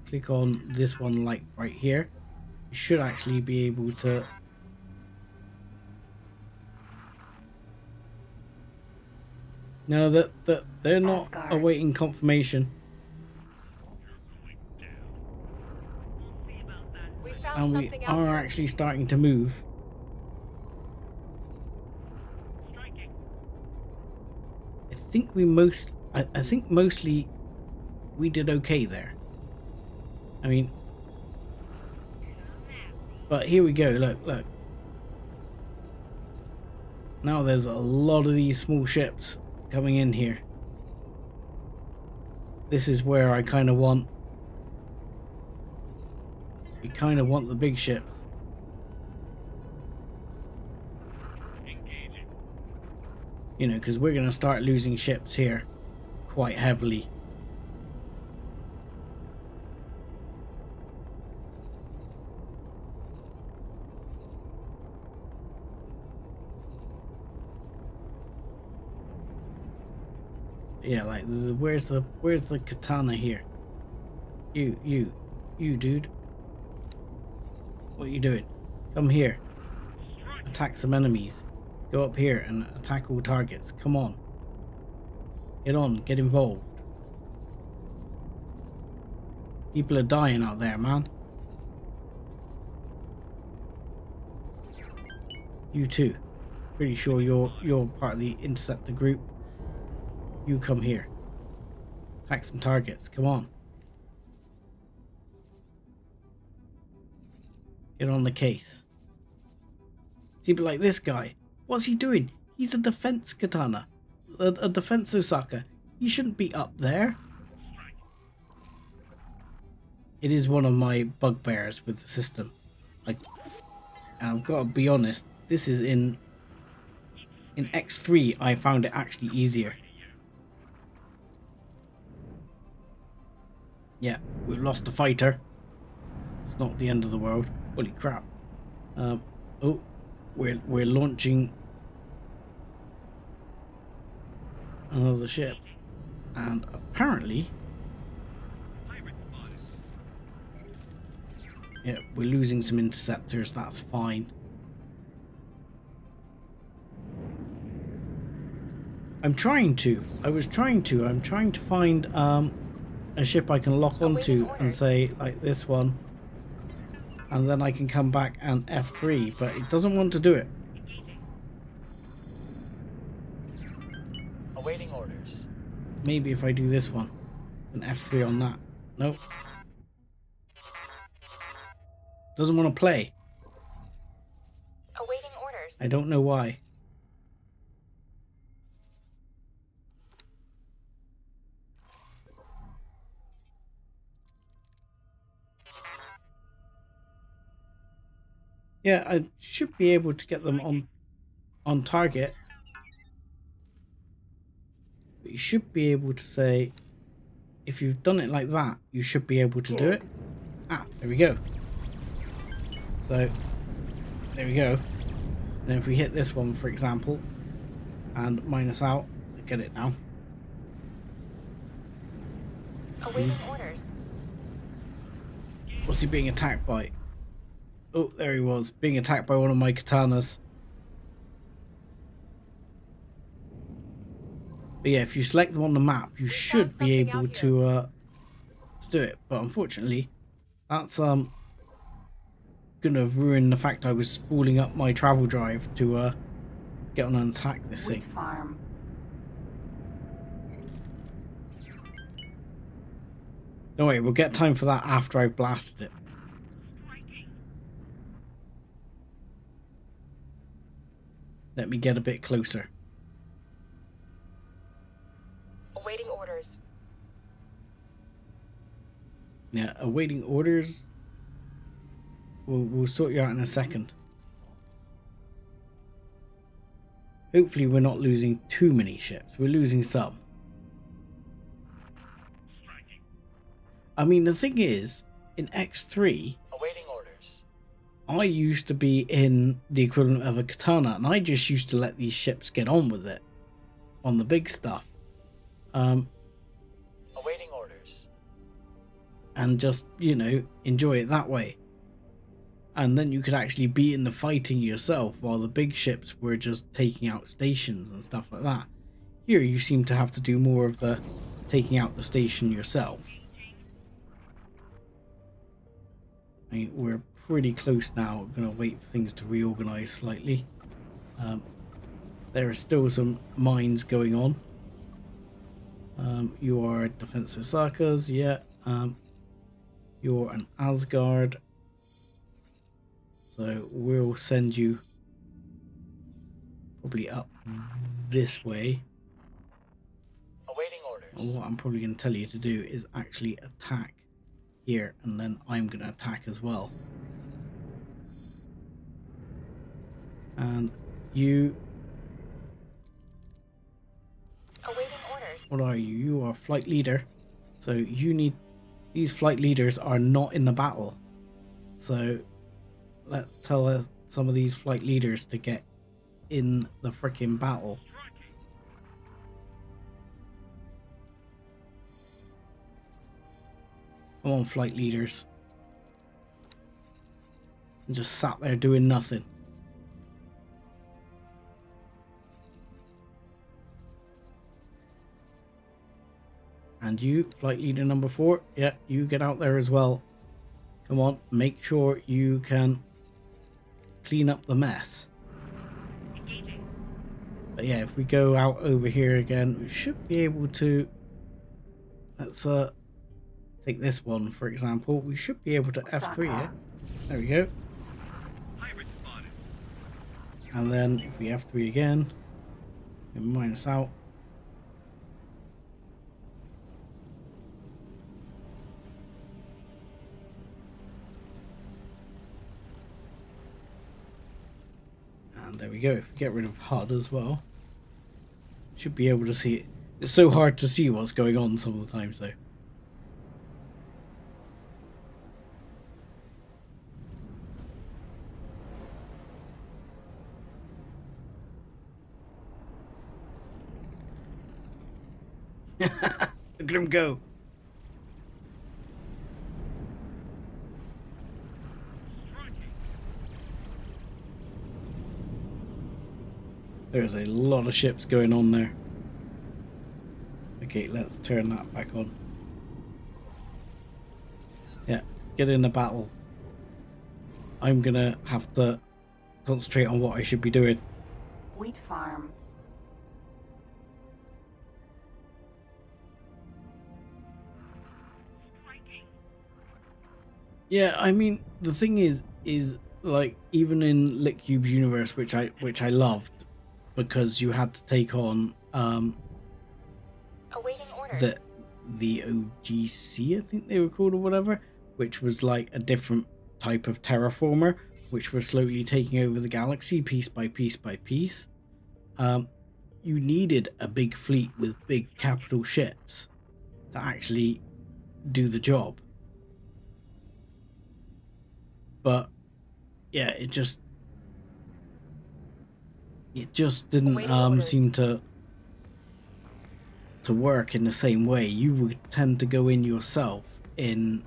click on this one, like right here, you should actually be able to. No, that they're not awaiting confirmation. And we are actually starting to move. I think mostly we did okay there. I mean, but here we go. Look. Now there's a lot of these small ships coming in here. This is where I kind of want. We kind of want the big ship. You know, because we're going to start losing ships here quite heavily. Yeah, like where's the katana here? You dude. What are you doing? Come here. Attack some enemies. Go up here and attack all targets. Come on. Get on. Get involved. People are dying out there, man. You too. Pretty sure you're part of the interceptor group. You come here. Attack some targets. Come on. Get on the case. See, but like this guy. What's he doing? He's a defense katana. A defense Osaka. He shouldn't be up there. It is one of my bugbears with the system. Like, and I've got to be honest, this is in X3 I found it actually easier. Yeah, we've lost a fighter. It's not the end of the world. Holy crap. Oh, we're launching another ship. And apparently Yeah, we're losing some interceptors, that's fine. I'm trying to find a ship I can lock onto and say like this one, and then I can come back and F3, but it doesn't want to do it. Awaiting orders. Maybe if I do this one and F3 on that. Nope. Doesn't want to play. Awaiting orders. I don't know why. Yeah, I should be able to get them on target. But you should be able to say, if you've done it like that, you should be able to do it. Ah, there we go. So, there we go. Then if we hit this one, for example, and minus out, I get it now. Awaiting orders. What's he being attacked by? Oh, there he was, being attacked by one of my katanas. But yeah, if you select them on the map, you should be able to do it. But unfortunately, that's gonna ruin the fact I was spooling up my travel drive to get on and attack this thing. Farm. Don't worry, we'll get time for that after I've blasted it. Let me get a bit closer. Awaiting orders. Yeah, awaiting orders. We'll sort you out in a second. Hopefully we're not losing too many ships. We're losing some. I mean, the thing is, in X3, Awaiting orders. I used to be in the equivalent of a katana, and I just used to let these ships get on with it on the big stuff. Awaiting orders. And just, you know, enjoy it that way. And then you could actually be in the fighting yourself while the big ships were just taking out stations and stuff like that. Here you seem to have to do more of the taking out the station yourself. I mean, we're pretty close now. I'm going to wait for things to reorganize slightly. There are still some mines going on. You are defensive Sakas, yeah. You're an Asgard. So we'll send you probably up this way. Awaiting orders. And what I'm probably going to tell you to do is actually attack here, and then I'm going to attack as well. And you... Awaiting orders. What are you? You are flight leader. So you need... These flight leaders are not in the battle. So let's tell some of these flight leaders to get in the frickin' battle. Come on, flight leaders. And just sat there doing nothing. And you, flight leader number 4, yeah, you get out there as well. Come on, make sure you can clean up the mess. But yeah, if we go out over here again, we should be able to... Let's take this one, for example. We should be able to F3 it. There we go. And then if we F3 again, we minus out. And there we go. If we get rid of HUD as well, should be able to see it. It's so hard to see what's going on some of the times though. Look at him go. There's a lot of ships going on there. Okay, let's turn that back on. Yeah, get in the battle. I'm gonna have to concentrate on what I should be doing. Wheat farm. Yeah, I mean, the thing is like, even in Liqucube's universe, which I loved, because you had to take on Awaiting orders. the OGC, I think they were called, or whatever, which was like a different type of terraformer, which were slowly taking over the galaxy piece by piece by piece. You needed a big fleet with big capital ships to actually do the job. But yeah, it just didn't seem to work in the same way. You would tend to go in yourself in,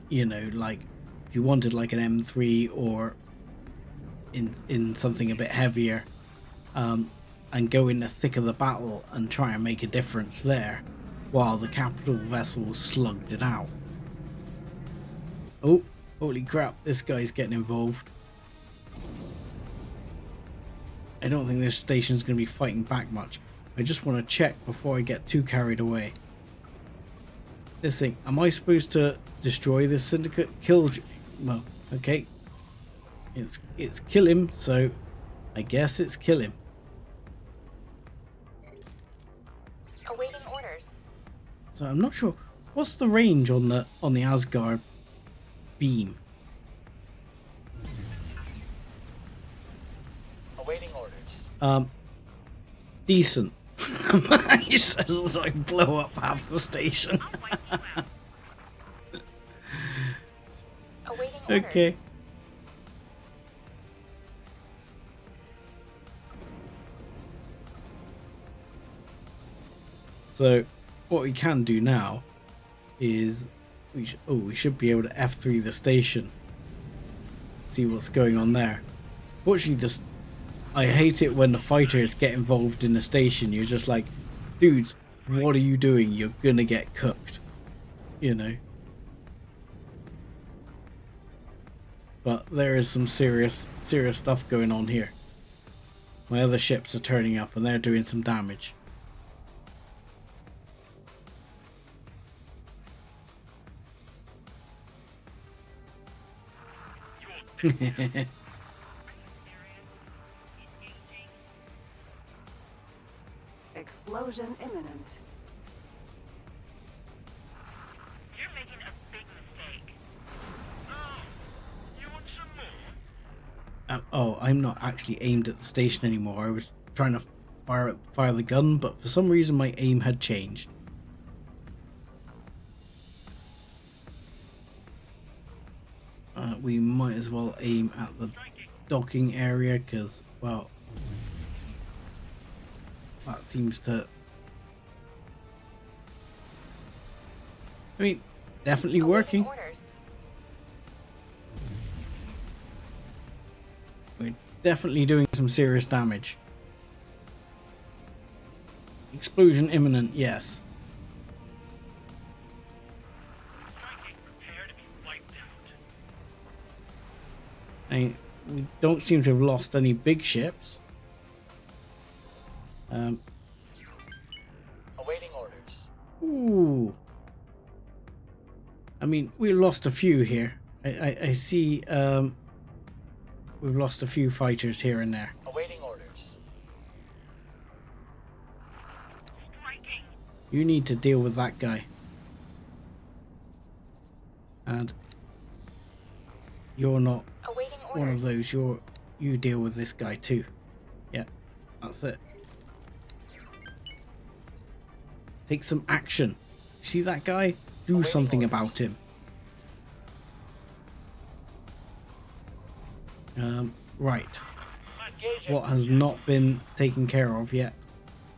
you know, like if you wanted like an M3 or in something a bit heavier, and go in the thick of the battle and try and make a difference there, while the capital vessel slugged it out. Oh, holy crap, this guy's getting involved. I don't think this station's going to be fighting back much. I just want to check before I get too carried away. This thing, am I supposed to destroy this syndicate? Kill... Well, okay. It's kill him, so I guess it's kill him. Awaiting orders. So I'm not sure. What's the range on the Asgard beam? Awaiting orders. Decent. He says I blow up half the station. Awaiting orders. Okay. So what we can do now is we should be able to F3 the station. See what's going on there. Fortunately, I hate it when the fighters get involved in the station. You're just like, dudes, what are you doing? You're gonna get cooked, you know. But there is some serious stuff going on here. My other ships are turning up and they're doing some damage. Explosion imminent. You're making a big mistake. Oh, you want some more? Oh, I'm not actually aimed at the station anymore. I was trying to fire the gun, but for some reason my aim had changed. We might as well aim at the docking area, because, well, that seems to... I mean, definitely working. We're definitely doing some serious damage. Explosion imminent, yes. We don't seem to have lost any big ships. Awaiting orders. Ooh. I mean, we lost a few here. I see we've lost a few fighters here and there. Awaiting orders. You need to deal with that guy. And you're not one of those. You deal with this guy too. Yeah, that's it. Take some action. See that guy? Do something about him. Right. What has not been taken care of yet?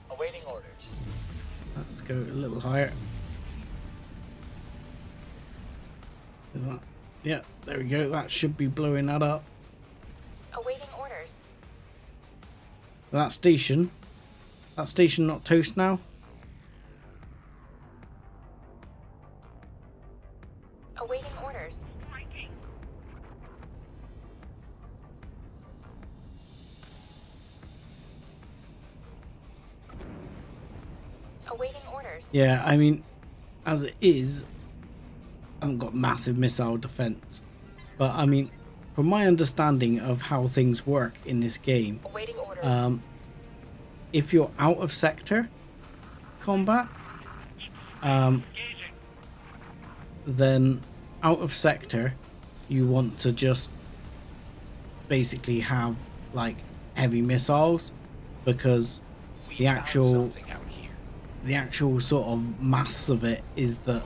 Awaiting orders. Let's go a little higher. Is that? Yeah, there we go. That should be blowing that up. Awaiting orders. That station not toast now? Awaiting orders. Awaiting orders. Yeah, I mean, as it is, I haven't got massive missile defense. But I mean, from my understanding of how things work in this game, Awaiting orders. if you're out of sector combat, then out of sector, you want to just basically have like heavy missiles, because the actual sort of maths of it is that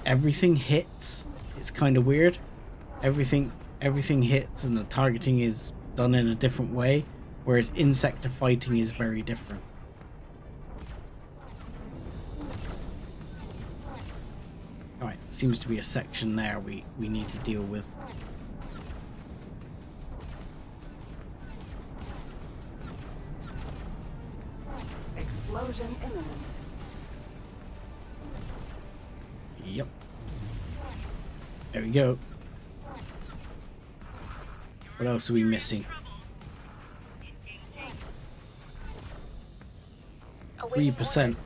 everything hits. It's kind of weird. Everything hits, and the targeting is done in a different way, whereas in sector fighting is very different. Alright, seems to be a section there we need to deal with. Explosion imminent. Yep. There we go. What else are we missing? 3%.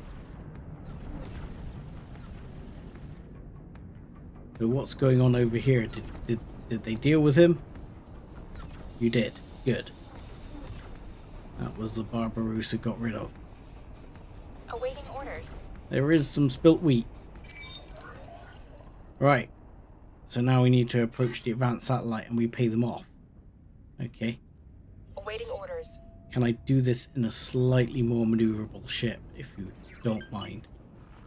So what's going on over here? Did they deal with him? You did. Good. That was the Barbarossa got rid of. Awaiting orders. There is some spilt wheat. Right. So now we need to approach the advanced satellite and we pay them off. Okay. Awaiting orders. Can I do this in a slightly more maneuverable ship, if you don't mind?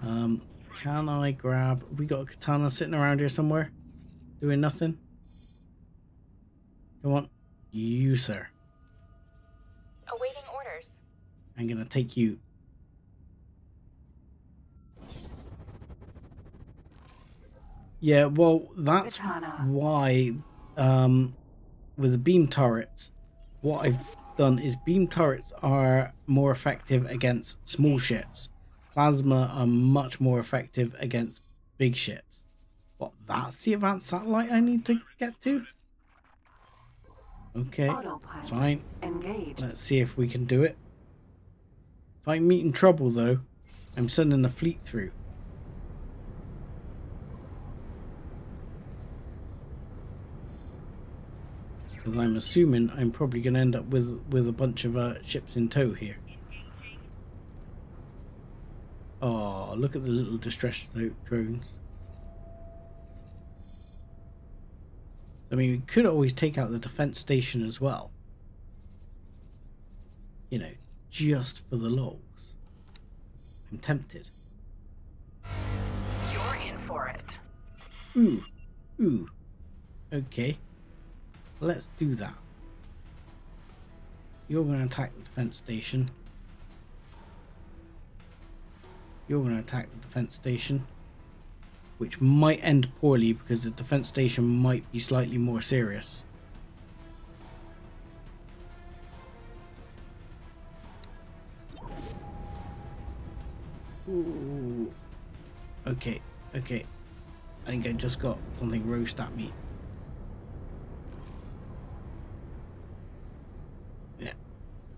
Can I grab... We got a katana sitting around here somewhere? Doing nothing? Come on. You, sir. Awaiting orders. I'm going to take you. Yeah, well, that's why, with the beam turrets, what I've done is beam turrets are more effective against small ships. Plasma are much more effective against big ships. What, that's the advanced satellite I need to get to? Okay, fine. Engage. Let's see if we can do it. If I'm meeting trouble, though, I'm sending a fleet through. Because I'm assuming I'm probably going to end up with a bunch of ships in tow here. Oh, look at the little distress drones. I mean, we could always take out the defense station as well. You know, just for the lols. I'm tempted. You're in for it. Ooh. Okay. Let's do that. You're going to attack the defense station. You're going to attack the defense station, which might end poorly because the defense station might be slightly more serious. Ooh. Okay. I think I just got something roast at me. Yeah.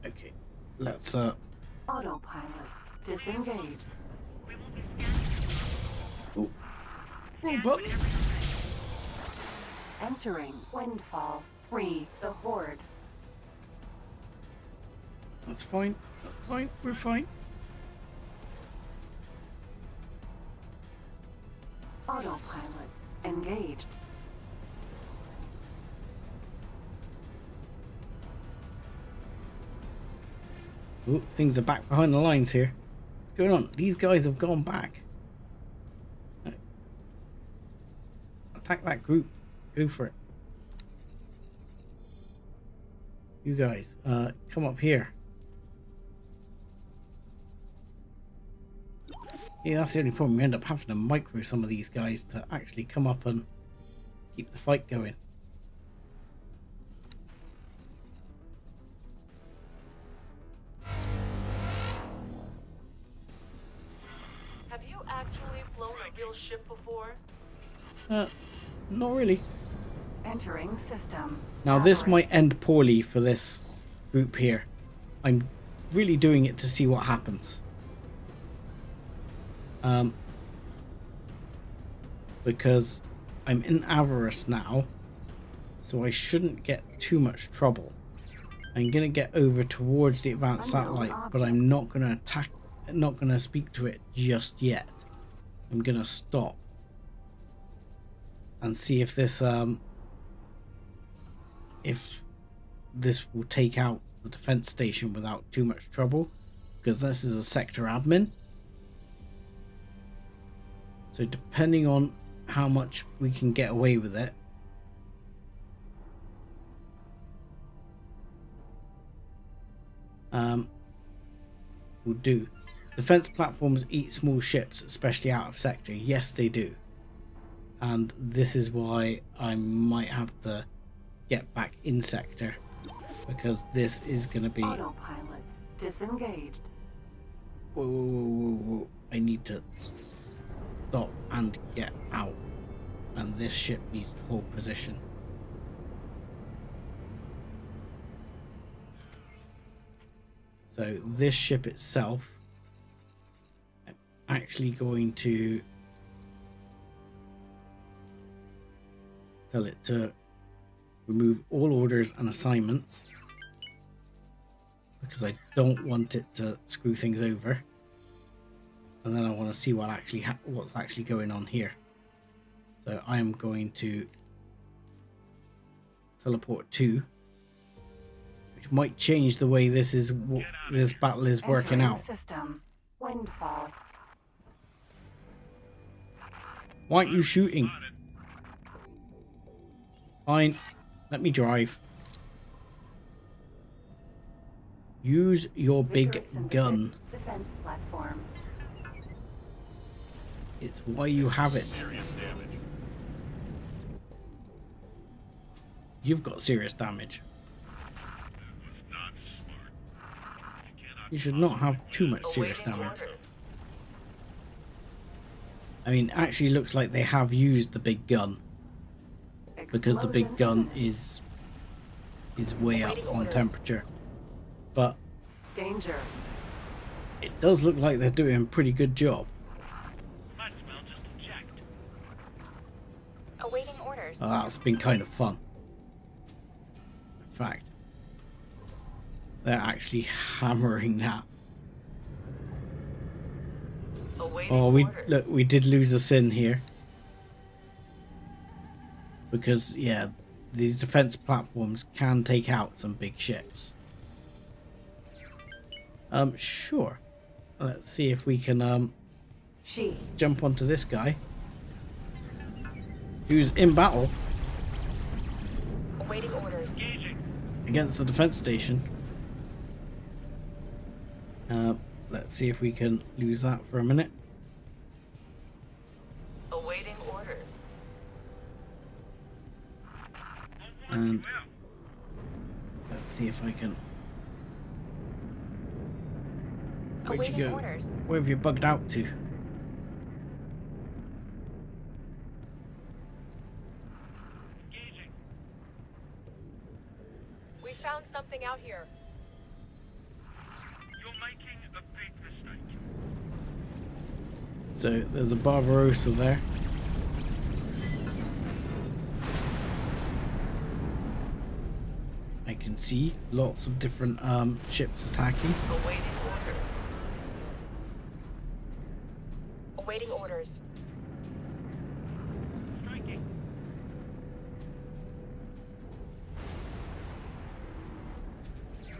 Okay. Let's Autopilot disengage. Oh, wrong button. Entering windfall. Free the horde. That's fine. We're fine. Autopilot engaged. Oh, things are back behind the lines here. What's going on? These guys have gone back. Attack that group. Go for it. You guys, come up here. Yeah, that's the only problem. We end up having to micro some of these guys to actually come up and keep the fight going. ship before? Not really. Entering system. Now this might end poorly for this group here. I'm really doing it to see what happens. Because I'm in Avarice now, so I shouldn't get too much trouble. I'm gonna get over towards the advanced satellite, but I'm not gonna attack, not gonna speak to it just yet. I'm gonna stop and see if this will take out the defense station without too much trouble, because this is a sector admin. So depending on how much we can get away with it, will do. Defense platforms eat small ships, especially out of sector. Yes, they do. And this is why I might have to get back in sector, because this is going to be... Autopilot disengaged. Whoa, whoa, whoa, whoa, whoa. I need to stop and get out. And this ship needs to hold position. So this ship itself, I'm actually going to tell it to remove all orders and assignments, because I don't want it to screw things over. And then I want to see what actually what's actually going on here. So I am going to teleport 2, which might change the way this battle is working out. System. Windfall. Why aren't you shooting? Fine, let me drive. Use your big gun. Defense platform. It's why you have it. Serious damage. You've got serious damage. You should not have too much serious damage. I mean, actually looks like they have used the big gun, because the big gun is way up on temperature. But danger. It does look like they're doing a pretty good job. Awaiting orders. Oh, that's been kind of fun. In fact, they're actually hammering that. Oh, we did lose a sin here, because yeah, these defense platforms can take out some big ships. Sure. Let's see if we can jump onto this guy who's in battle Awaiting orders. against the defense station. Let's see if we can lose that for a minute. Awaiting orders. And let's see if I can... Where'd you Awaiting go? orders. Where have you bugged out to? We found something out here. You're making a big mistake. So there's a Barbarossa there. I can see lots of different ships attacking. Awaiting orders. Awaiting orders. Striking.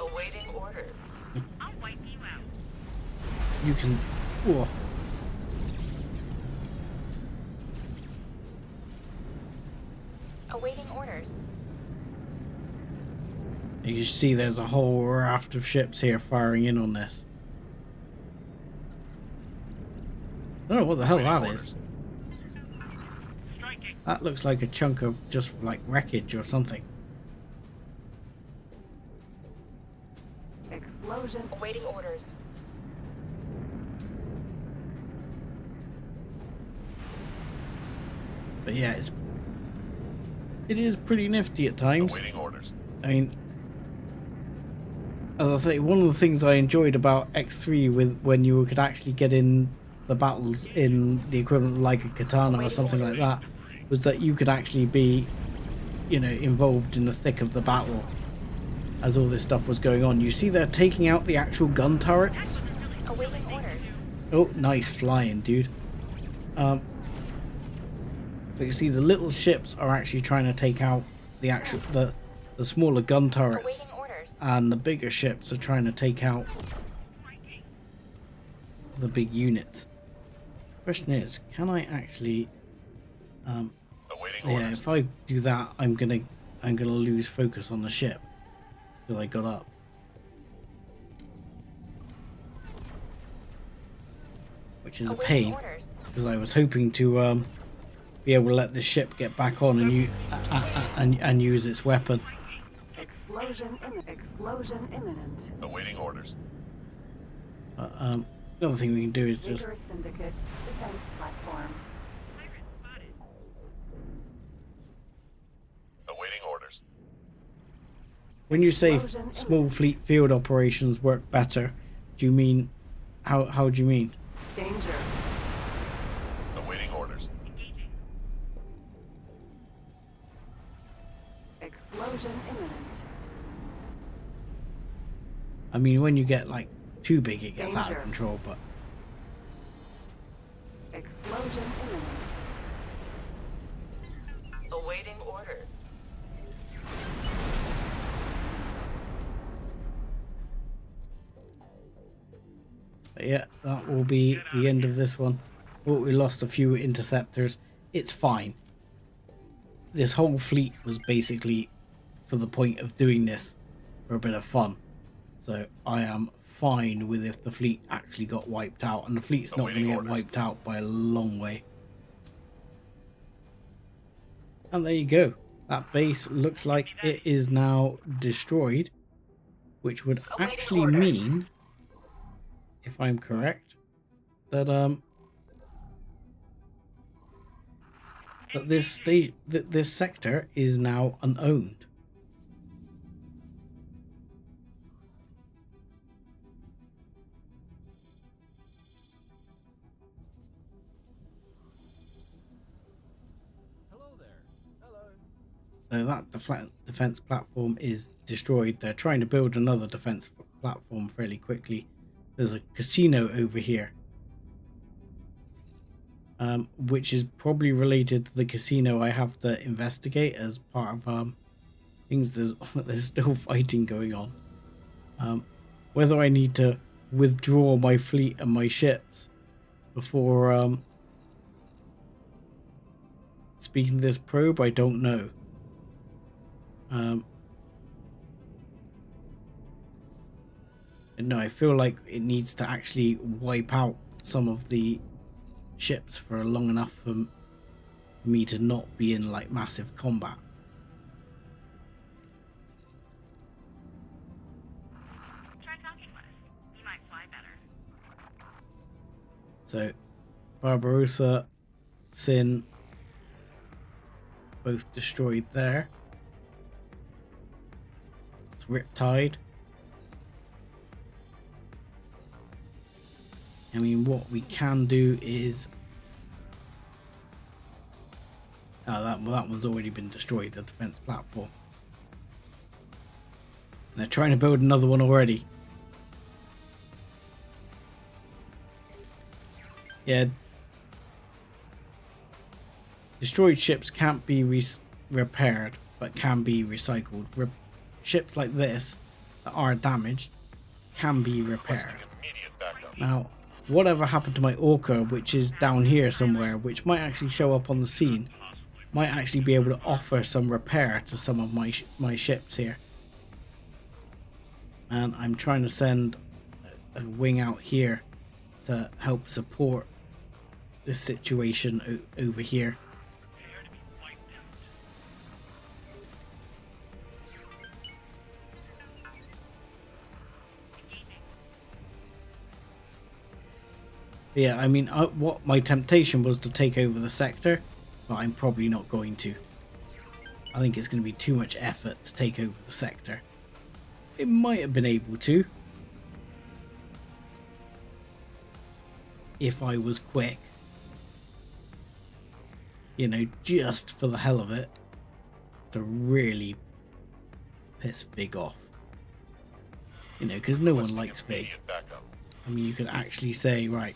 Awaiting orders. I'll wipe you out. You can... Whoa. Awaiting orders. You can see there's a whole raft of ships here firing in on this. I don't know what the hell that is. Striking. That looks like a chunk of just like wreckage or something. Explosion. Awaiting orders. But yeah, it is pretty nifty at times. Awaiting orders. I mean, as I say, one of the things I enjoyed about X3 with when you could actually get in the battles in the equivalent of like a katana or something like that, was that you could actually be, you know, involved in the thick of the battle as all this stuff was going on. You see they're taking out the actual gun turrets. Awaiting orders. Oh, nice flying, dude. But you see the little ships are actually trying to take out the actual the smaller gun turrets, Awaiting orders. and the bigger ships are trying to take out the big units. Question is, can I actually Awaiting yeah, orders. if I do that, I'm gonna lose focus on the ship that I got up. Which is a Awaiting pain, orders. because I was hoping to be able to let the ship get back on and use its weapon. Explosion imminent. Awaiting orders. The other thing we can do is just Vigor Syndicate defense platform. Awaiting orders. when you say Explosion small fleet field operations work better, do you mean how do you mean? Danger. Awaiting orders. Explosion imminent. I mean, when you get like too big, it gets out of Danger. control. But Explosion imminent. Awaiting orders. yeah, that will be the end of this one. Well, we lost a few interceptors. It's fine. This whole fleet was basically for the point of doing this for a bit of fun. So I am fine with if the fleet actually got wiped out, and the fleet's not going to Awaiting get orders. wiped out by a long way. And there you go. That base looks like it is now destroyed, which would Awaiting actually orders. mean, if I'm correct, that that this sector is now unowned. So that defense platform is destroyed. They're trying to build another defense platform fairly quickly. There's a casino over here, which is probably related to the casino I have to investigate as part of things. There's still fighting going on. Whether I need to withdraw my fleet and my ships before speaking to this probe, I don't know. No, I feel like it needs to actually wipe out some of the ships for long enough for me to not be in like massive combat. Try talking less. You might fly better. So Barbarossa, Sin, both destroyed there. It's Riptide. I mean, what we can do is that one's already been destroyed, the defense platform. They're trying to build another one already. Yeah. Destroyed ships can't be repaired, but can be recycled. Ships like this that are damaged can be repaired. Immediate backup. Now, whatever happened to my Orca, which is down here somewhere, which might actually show up on the scene, might actually be able to offer some repair to some of my ships here. And I'm trying to send a wing out here to help support this situation over here. Yeah, I mean, what my temptation was to take over the sector, but I'm probably not going to. I think it's going to be too much effort to take over the sector. It might have been able to if I was quick, you know, just for the hell of it, to really piss Big off, you know, because no one likes Big. I mean, you could actually say, right,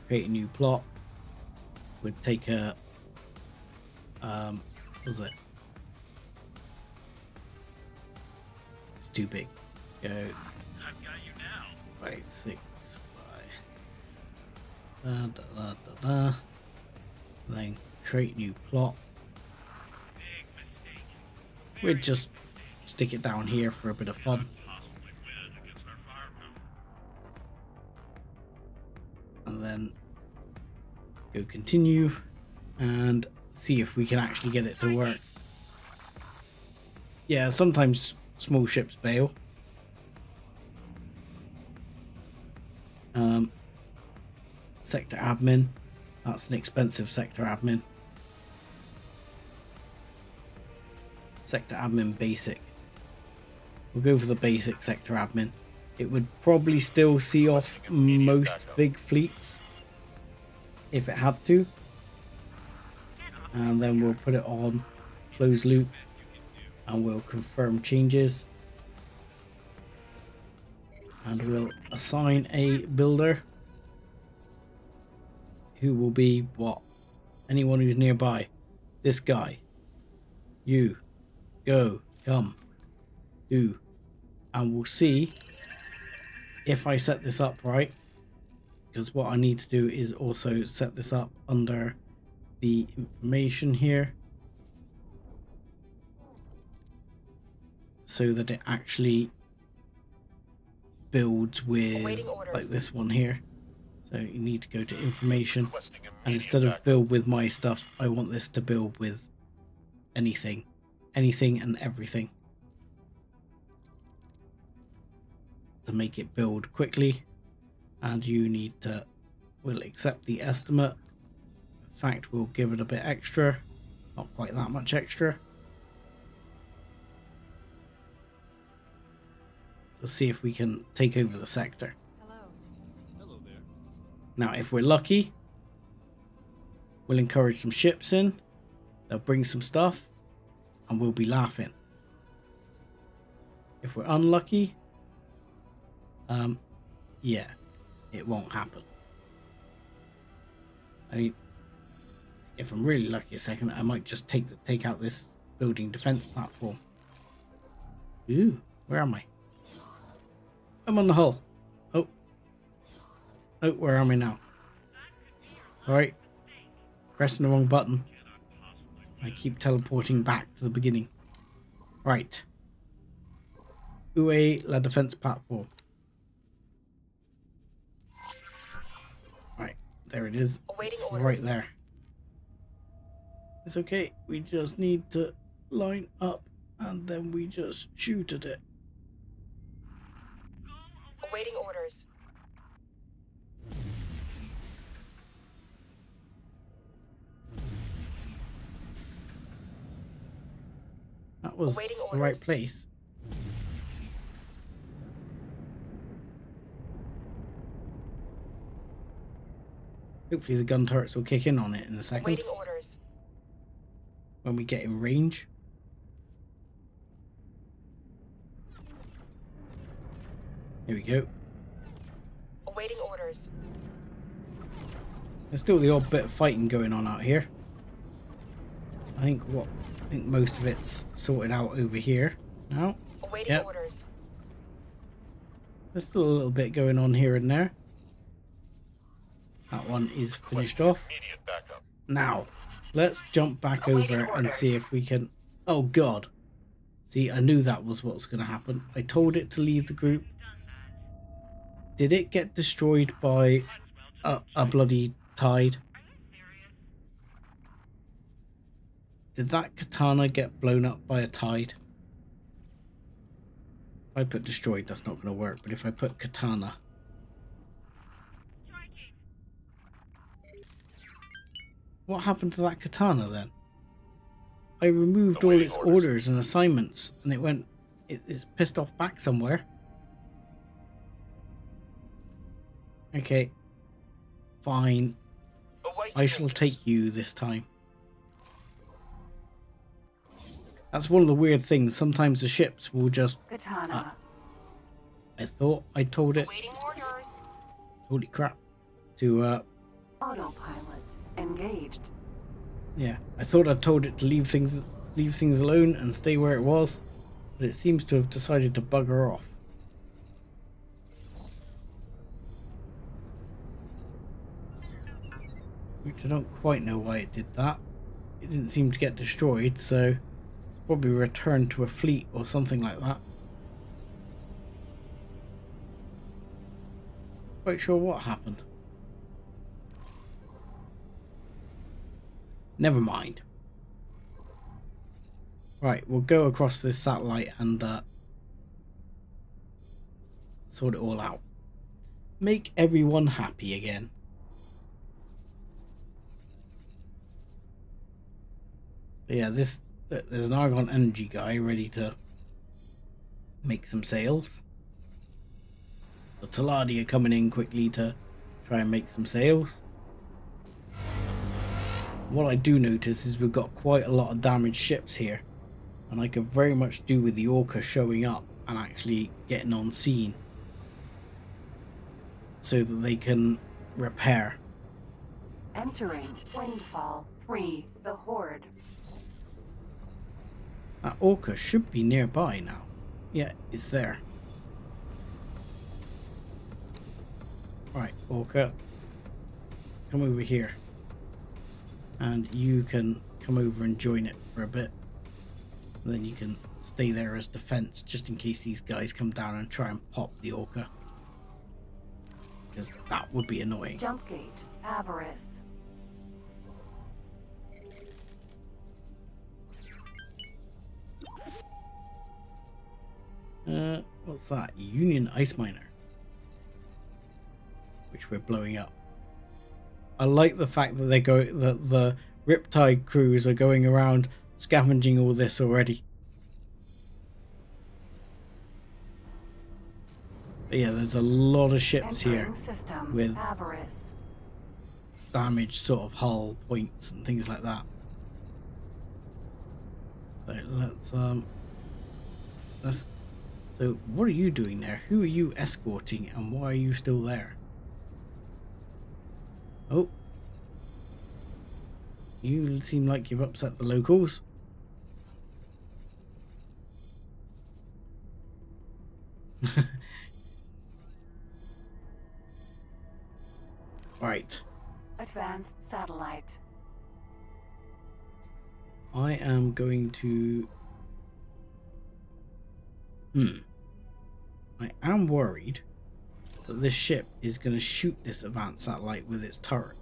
create a new plot, would take a what was it? It's too big. Go. I've got you now. By 6 by then create new plot. Big mistake. We'd just stick it down here for a bit of fun. Possibly win against our firepower. And then go continue and see if we can actually get it to work. Yeah, sometimes small ships bail. Sector admin. That's an expensive sector admin. Sector admin basic. We'll go for the basic sector admin. It would probably still see off most big fleets if it had to. And then we'll put it on closed loop and we'll confirm changes. And we'll assign a builder who will be what? Anyone who's nearby. This guy. You. Go. Come. Do. And we'll see if I set this up right. Because what I need to do is also set this up under the information here. So that it actually builds with like this one here. So you need to go to information, and instead of build with my stuff, I want this to build with anything and everything, to make it build quickly. And you need to, we'll accept the estimate. In fact, we'll give it a bit extra, not quite that much extra, to see if we can take over the sector. Now, if we're lucky, we'll encourage some ships in, they'll bring some stuff, and we'll be laughing. If we're unlucky, yeah, it won't happen. I mean, if I'm really lucky a second, I might just take out this building defense platform. Ooh, where am I? I'm on the hull. Oh, where am I now? Alright. Pressing the wrong button. I keep teleporting back to the beginning. Right. Où la defense platform? Right, there it is. It's right there. It's okay. We just need to line up and then we just shoot at it. Awaiting orders. That was the right place. Hopefully the gun turrets will kick in on it in a second. Waiting orders. When we get in range. Here we go. Awaiting orders. There's still the odd bit of fighting going on out here. I think most of it's sorted out over here now. Awaiting orders. There's still a little bit going on here and there. That one is finished off. Now, let's jump back over and see if we can... Oh god. See, I knew that was what's going to happen. I told it to leave the group. Did it get destroyed by a bloody tide? Did that katana get blown up by a tide? If I put destroyed, that's not going to work. But if I put katana... What happened to that katana then? I removed all Awaiting its orders. orders and assignments, and it's pissed off back somewhere. Okay, fine. Awaiting I shall orders. take you this time. That's one of the weird things. Sometimes the ships will just... Katana. I thought I told it... Awaiting orders. Holy crap. To, Autopilot engaged. yeah, I thought I told it to leave things alone and stay where it was, but it seems to have decided to bugger off. Which I don't quite know why it did that. It didn't seem to get destroyed, so it's probably returned to a fleet or something like that. Quite sure what happened. Never mind. Right, we'll go across this satellite and sort it all out. Make everyone happy again. But yeah, there's an Argon Energy guy ready to make some sales. The Taladi are coming in quickly to try and make some sales. What I do notice is we've got quite a lot of damaged ships here, and I could very much do with the Orca showing up and actually getting on scene so that they can repair. Entering Windfall 3, the Horde. That Orca should be nearby now. Yeah, it's there. Right, Orca, come over here. And you can come over and join it for a bit. And then you can stay there as defense just in case these guys come down and try and pop the Orca. Because that would be annoying. Jumpgate Avarice. What's that? Union Ice Miner. Which we're blowing up. I like the fact that the Riptide crews are going around scavenging all this already. But yeah, there's a lot of ships here with Avarice. damaged sort of hull points and things like that. So so what are you doing there? Who are you escorting and why are you still there? Oh. You seem like you've upset the locals. Right. Advanced satellite. I am going to... I am worried that this ship is going to shoot this advanced satellite with its turret.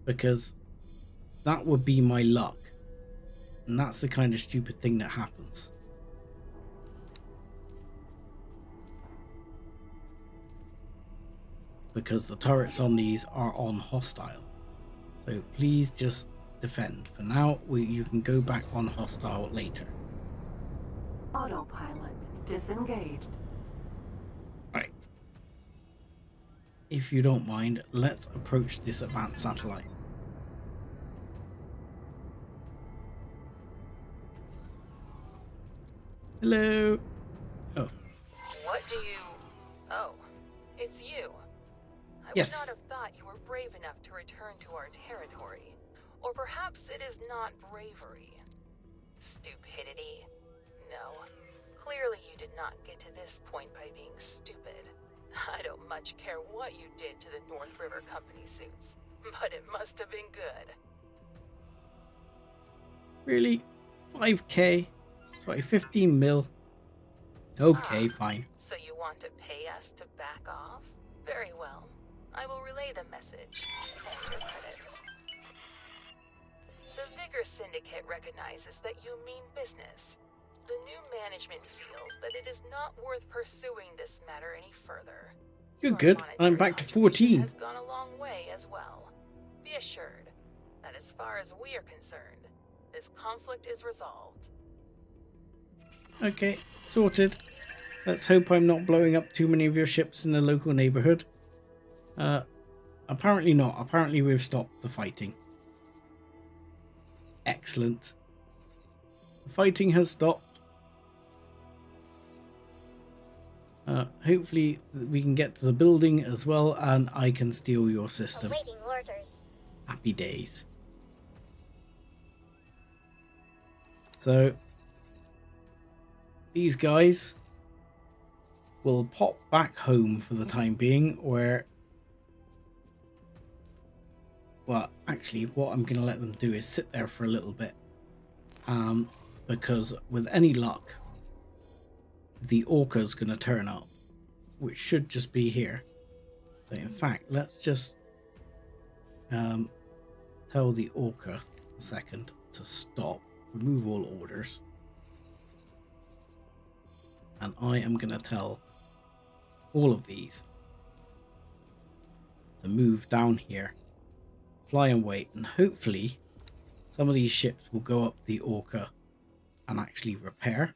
Because that would be my luck. And that's the kind of stupid thing that happens. Because the turrets on these are on hostile. So please just defend. For now, you can go back on hostile later. Autopilot disengaged. Right. If you don't mind, let's approach this advanced satellite. Hello. Oh. What do you... Oh, it's you. I Yes. would not have thought you were brave enough to return to our territory. Or perhaps it is not bravery. Stupidity. No. Clearly you did not get to this point by being stupid. I don't much care what you did to the North River Company suits, but it must have been good. Really? 5k? Sorry, 15 mil. Okay, fine. So you want to pay us to back off? Very well. I will relay the message. And your credits. The Vigor Syndicate recognizes that you mean business. The new management feels that it is not worth pursuing this matter any further. You're Your good. I'm monetary back to contribution 14. has gone a long way as well. Be assured that as far as we are concerned, this conflict is resolved. Okay, sorted. Let's hope I'm not blowing up too many of your ships in the local neighborhood. Apparently not. Apparently we've stopped the fighting. Excellent. The fighting has stopped. Hopefully we can get to the building as well, and I can steal your system. Awaiting orders. Happy days. So these guys will pop back home for the time being, where, well, actually what I'm going to let them do is sit there for a little bit, because with any luck the orca's going to turn up, which should just be here. So in fact, let's just tell the orca a second to stop, remove all orders, and I am going to tell all of these to move down here, fly and wait, and hopefully some of these ships will go up the orca and actually repair,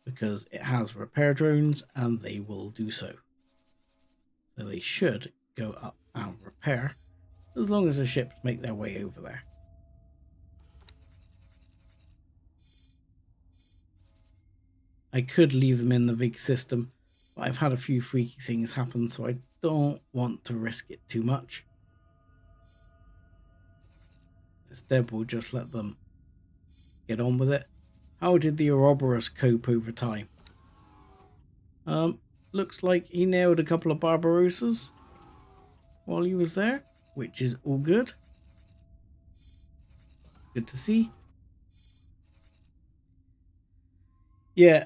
because it has repair drones and they will do so. So they should go up and repair as long as the ships make their way over there. I could leave them in the VIG system, but I've had a few freaky things happen, so I don't want to risk it too much. Instead, we'll just let them get on with it. How did the Ouroboros cope over time? Looks like he nailed a couple of Barbarossas while he was there, which is all good. Good to see. Yeah,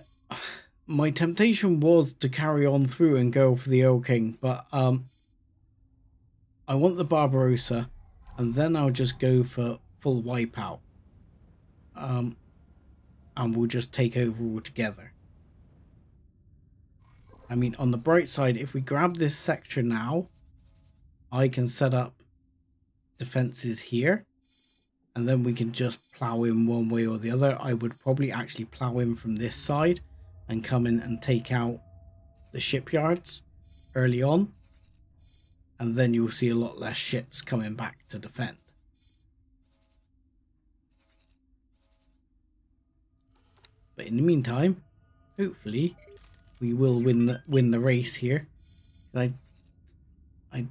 my temptation was to carry on through and go for the Old King, but I want the Barbarossa, and then I'll just go for full wipeout. And we'll just take over altogether. I mean, on the bright side, if we grab this sector now, I can set up defenses here, and then we can just plow in one way or the other. I would probably actually plow in from this side and come in and take out the shipyards early on, and then you'll see a lot less ships coming back to defend. But in the meantime, hopefully we will win the race here. I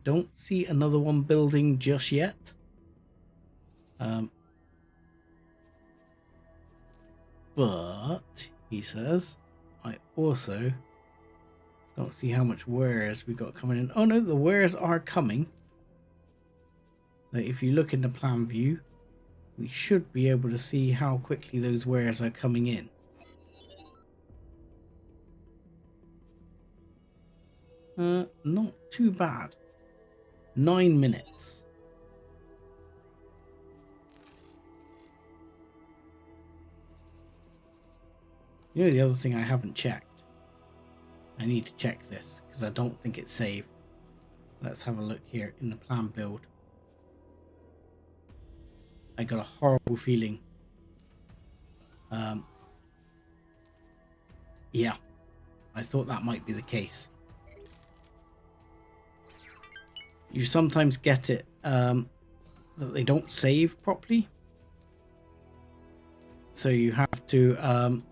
don't see another one building just yet. But he says I also don't see how much wares we got coming in. Oh no, the wares are coming. So if you look in the plan view, we should be able to see how quickly those wares are coming in. Not too bad. 9 minutes. You know, the other thing I haven't checked. I need to check this because I don't think it's saved. Let's have a look here in the plan build. I got a horrible feeling. Yeah, I thought that might be the case. You sometimes get it that they don't save properly, so you have to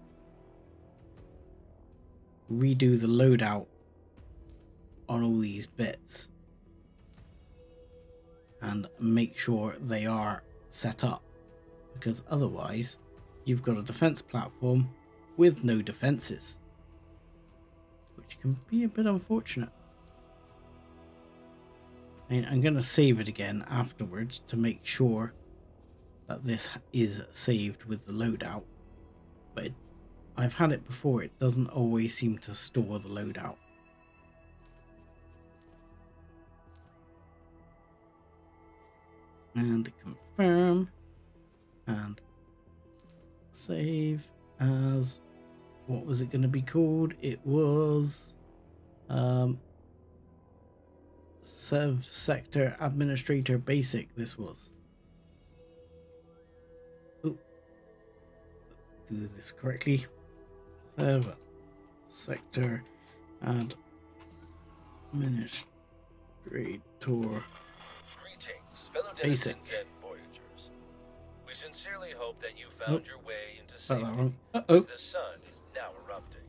redo the loadout on all these bits and make sure they are set up, because otherwise you've got a defense platform with no defenses, which can be a bit unfortunate. And I'm going to save it again afterwards to make sure that this is saved with the loadout, but I've had it before, it doesn't always seem to store the loadout. And confirm and save as, what was it going to be called? It was Sev Sector Administrator Basic this was. Oh, let's do this correctly. Sev Sector Administrator Greetings, fellow Basic. denizens and voyagers. We sincerely hope that you found your way into Spelled that safety, wrong. as the sun is now erupting.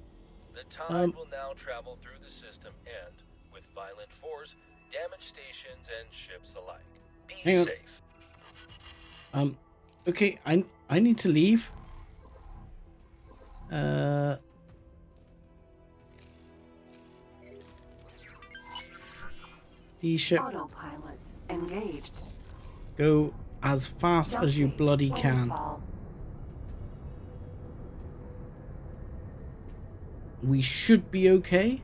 The tide will now travel through the system and, with violent force, damage stations and ships alike. Be Hang on. safe. Okay, I need to leave. D-ship, Autopilot engaged. go as fast as you Jump bloody gauge can. windfall. We should be okay.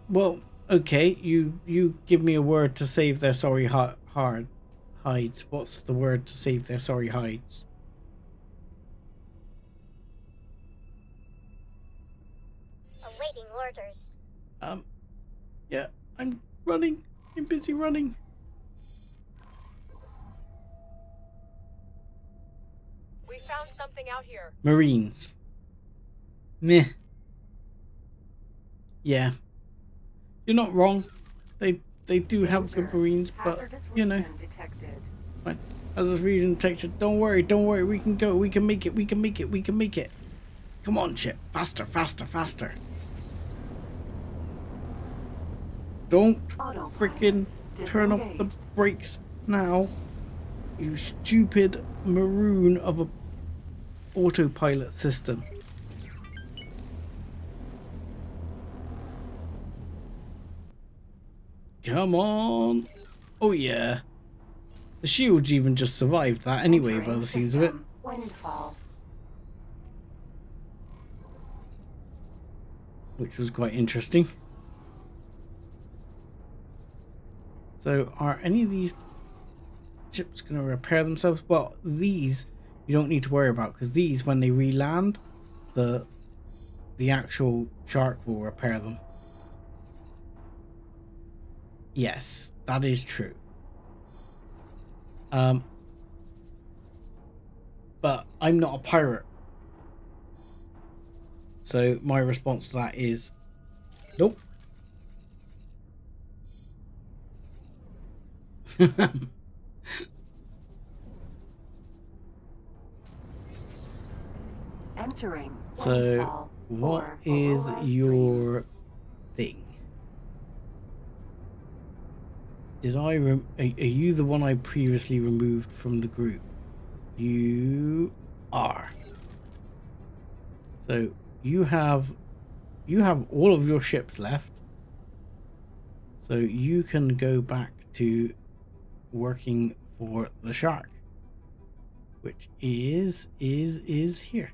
Well, okay, you give me a word to save their sorry hides. What's the word to save their sorry hides? Awaiting orders. Yeah, I'm running. I'm busy running. We found something out here. Marines. Meh. Yeah. You're not wrong. They do have good Marines, but Hazardous you know. region detected. Fine. As this region detected, don't worry, we can go, we can make it, we can make it, we can make it. Come on, ship. Faster, faster, faster. Don't freaking turn off the brakes now. You stupid maroon of a autopilot system. Come on. Oh yeah. The shields even just survived that anyway, by the seams of it. Windfall. Which was quite interesting. So are any of these ships going to repair themselves? Well, these you don't need to worry about, because these, when they re-land, the actual shark will repair them. Yes, that is true. But I'm not a pirate. So my response to that is nope. Entering. So windfall. what Or is Aurora's your thing? Did I are you the one I previously removed from the group? You are. So you have all of your ships left. So you can go back to working for the shark, which is here.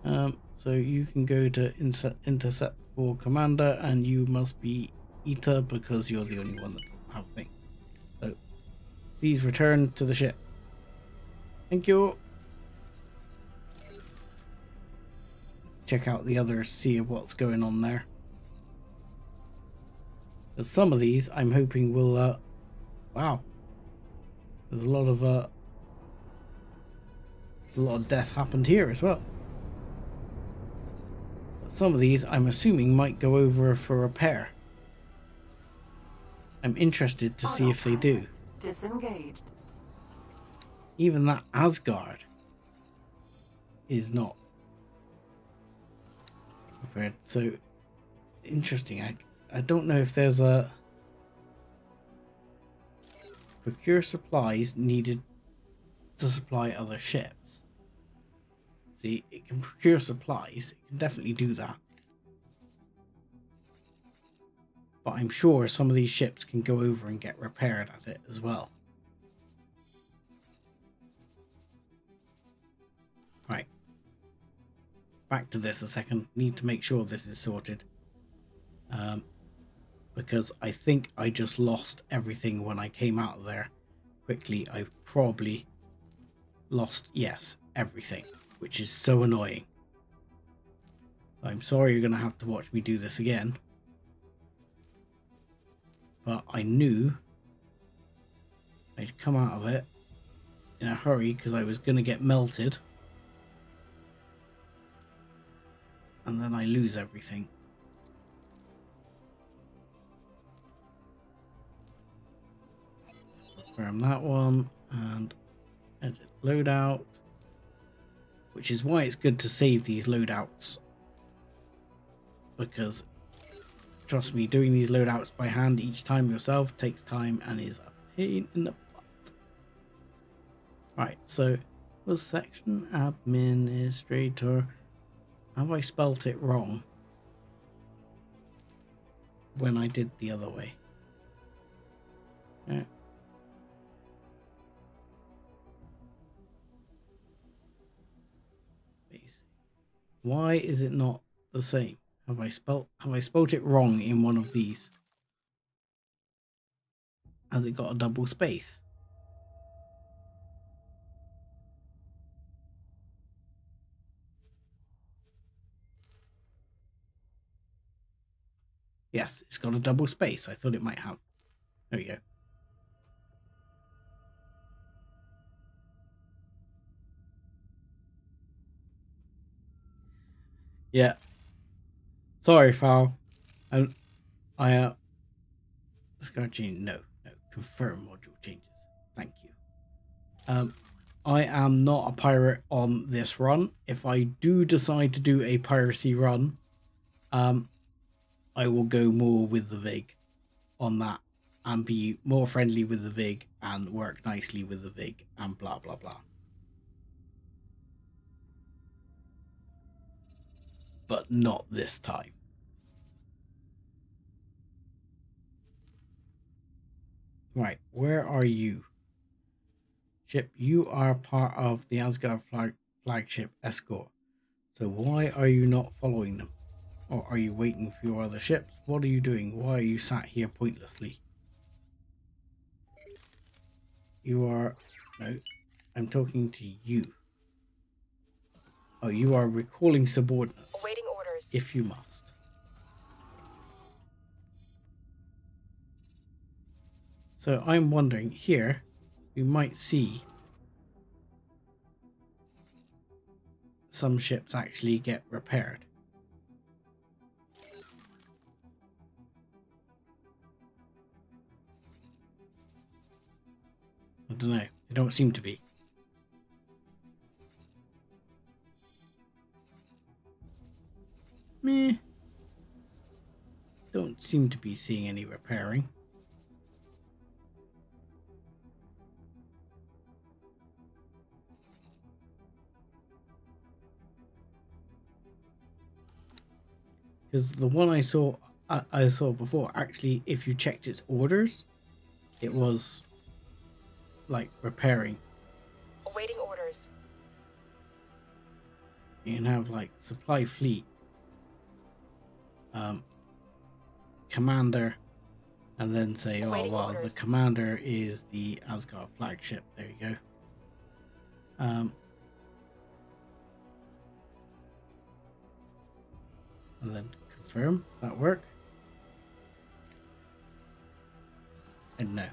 So you can go to intercept for commander, and you must be Eta because you're the only one that doesn't have a thing. So please return to the ship. Thank you. Check out the others, see what's going on there. Because some of these I'm hoping will wow. There's a lot of death happened here as well. But some of these I'm assuming might go over for repair. I'm interested to see if they do. Disengaged. Even that Asgard is not prepared. So interesting. I don't know if there's a procure supplies needed to supply other ships. See, it can procure supplies. It can definitely do that. But I'm sure some of these ships can go over and get repaired at it as well. Right. Back to this a second. Need to make sure this is sorted. Because I think I just lost everything when I came out of there quickly. I've probably lost, yes, everything, which is so annoying. So I'm sorry you're going to have to watch me do this again. But I knew I'd come out of it in a hurry because I was going to get melted. And then I lose everything. Confirm that one and edit loadout. Which is why it's good to save these loadouts. Because, trust me, doing these loadouts by hand each time yourself takes time and is a pain in the butt. Right, so was section administrator. Have I spelt it wrong when I did the other way? Yeah. Why is it not the same? Have I spelt it wrong in one of these? Has it got a double space? Yes, it's got a double space. I thought it might have. There we go. Yeah. Sorry, Foul. Discard change. No. Confirm module changes. Thank you. I am not a pirate on this run. If I do decide to do a piracy run, I will go more with the VIG on that and be more friendly with the VIG and work nicely with the VIG and blah blah blah. But not this time. Right, where are you? Ship, you are part of the Asgard flagship escort. So why are you not following them? Or are you waiting for your other ships? What are you doing? Why are you sat here pointlessly? You are... No, I'm talking to you. Oh, you are recalling subordinates. Awaiting orders. If you must. So I'm wondering, here, we might see some ships actually get repaired. I don't know. They don't seem to be. Meh. Don't seem to be seeing any repairing. Because the one I saw before, actually, if you checked its orders, it was like repairing. Awaiting orders. You can have like supply fleet, commander, and then say, oh well, the commander is the Asgard flagship. There you go. And then confirm that work. And no.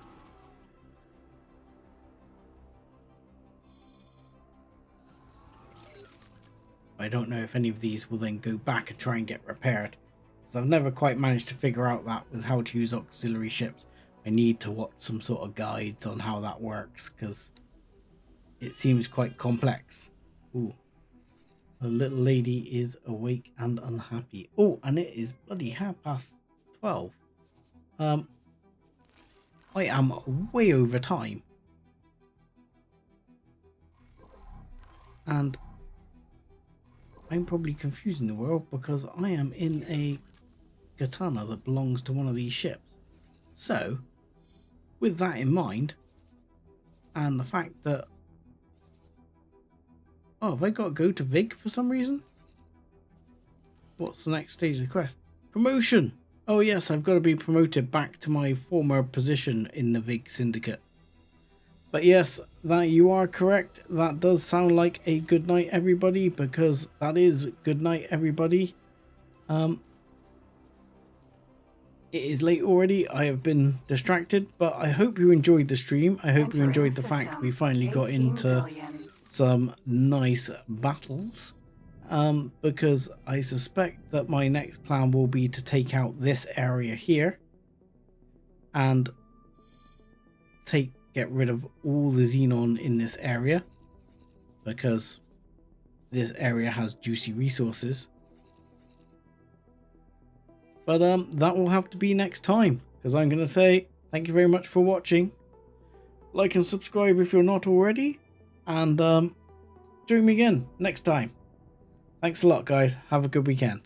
I don't know if any of these will then go back and try and get repaired, because I've never quite managed to figure out that with how to use auxiliary ships. I need to watch some sort of guides on how that works, because it seems quite complex. Ooh. The little lady is awake and unhappy. Oh, and it is bloody 12:30. I am way over time. And I'm probably confusing the world because I am in a katana that belongs to one of these ships. So, with that in mind, and the fact that... Oh, have I got to go to VIG for some reason? What's the next stage of the quest? Promotion! Oh yes, I've got to be promoted back to my former position in the VIG syndicate. But yes, that you are correct. That does sound like a good night, everybody, because that is good night, everybody. It is late already. I have been distracted, but I hope you enjoyed the stream. I hope you enjoyed the fact we finally got into some nice battles. Because I suspect that my next plan will be to take out this area here and get rid of all the xenon in this area, because this area has juicy resources. But that will have to be next time, because I'm going to say thank you very much for watching. Like and subscribe if you're not already, and join me again next time. Thanks a lot, guys. Have a good weekend.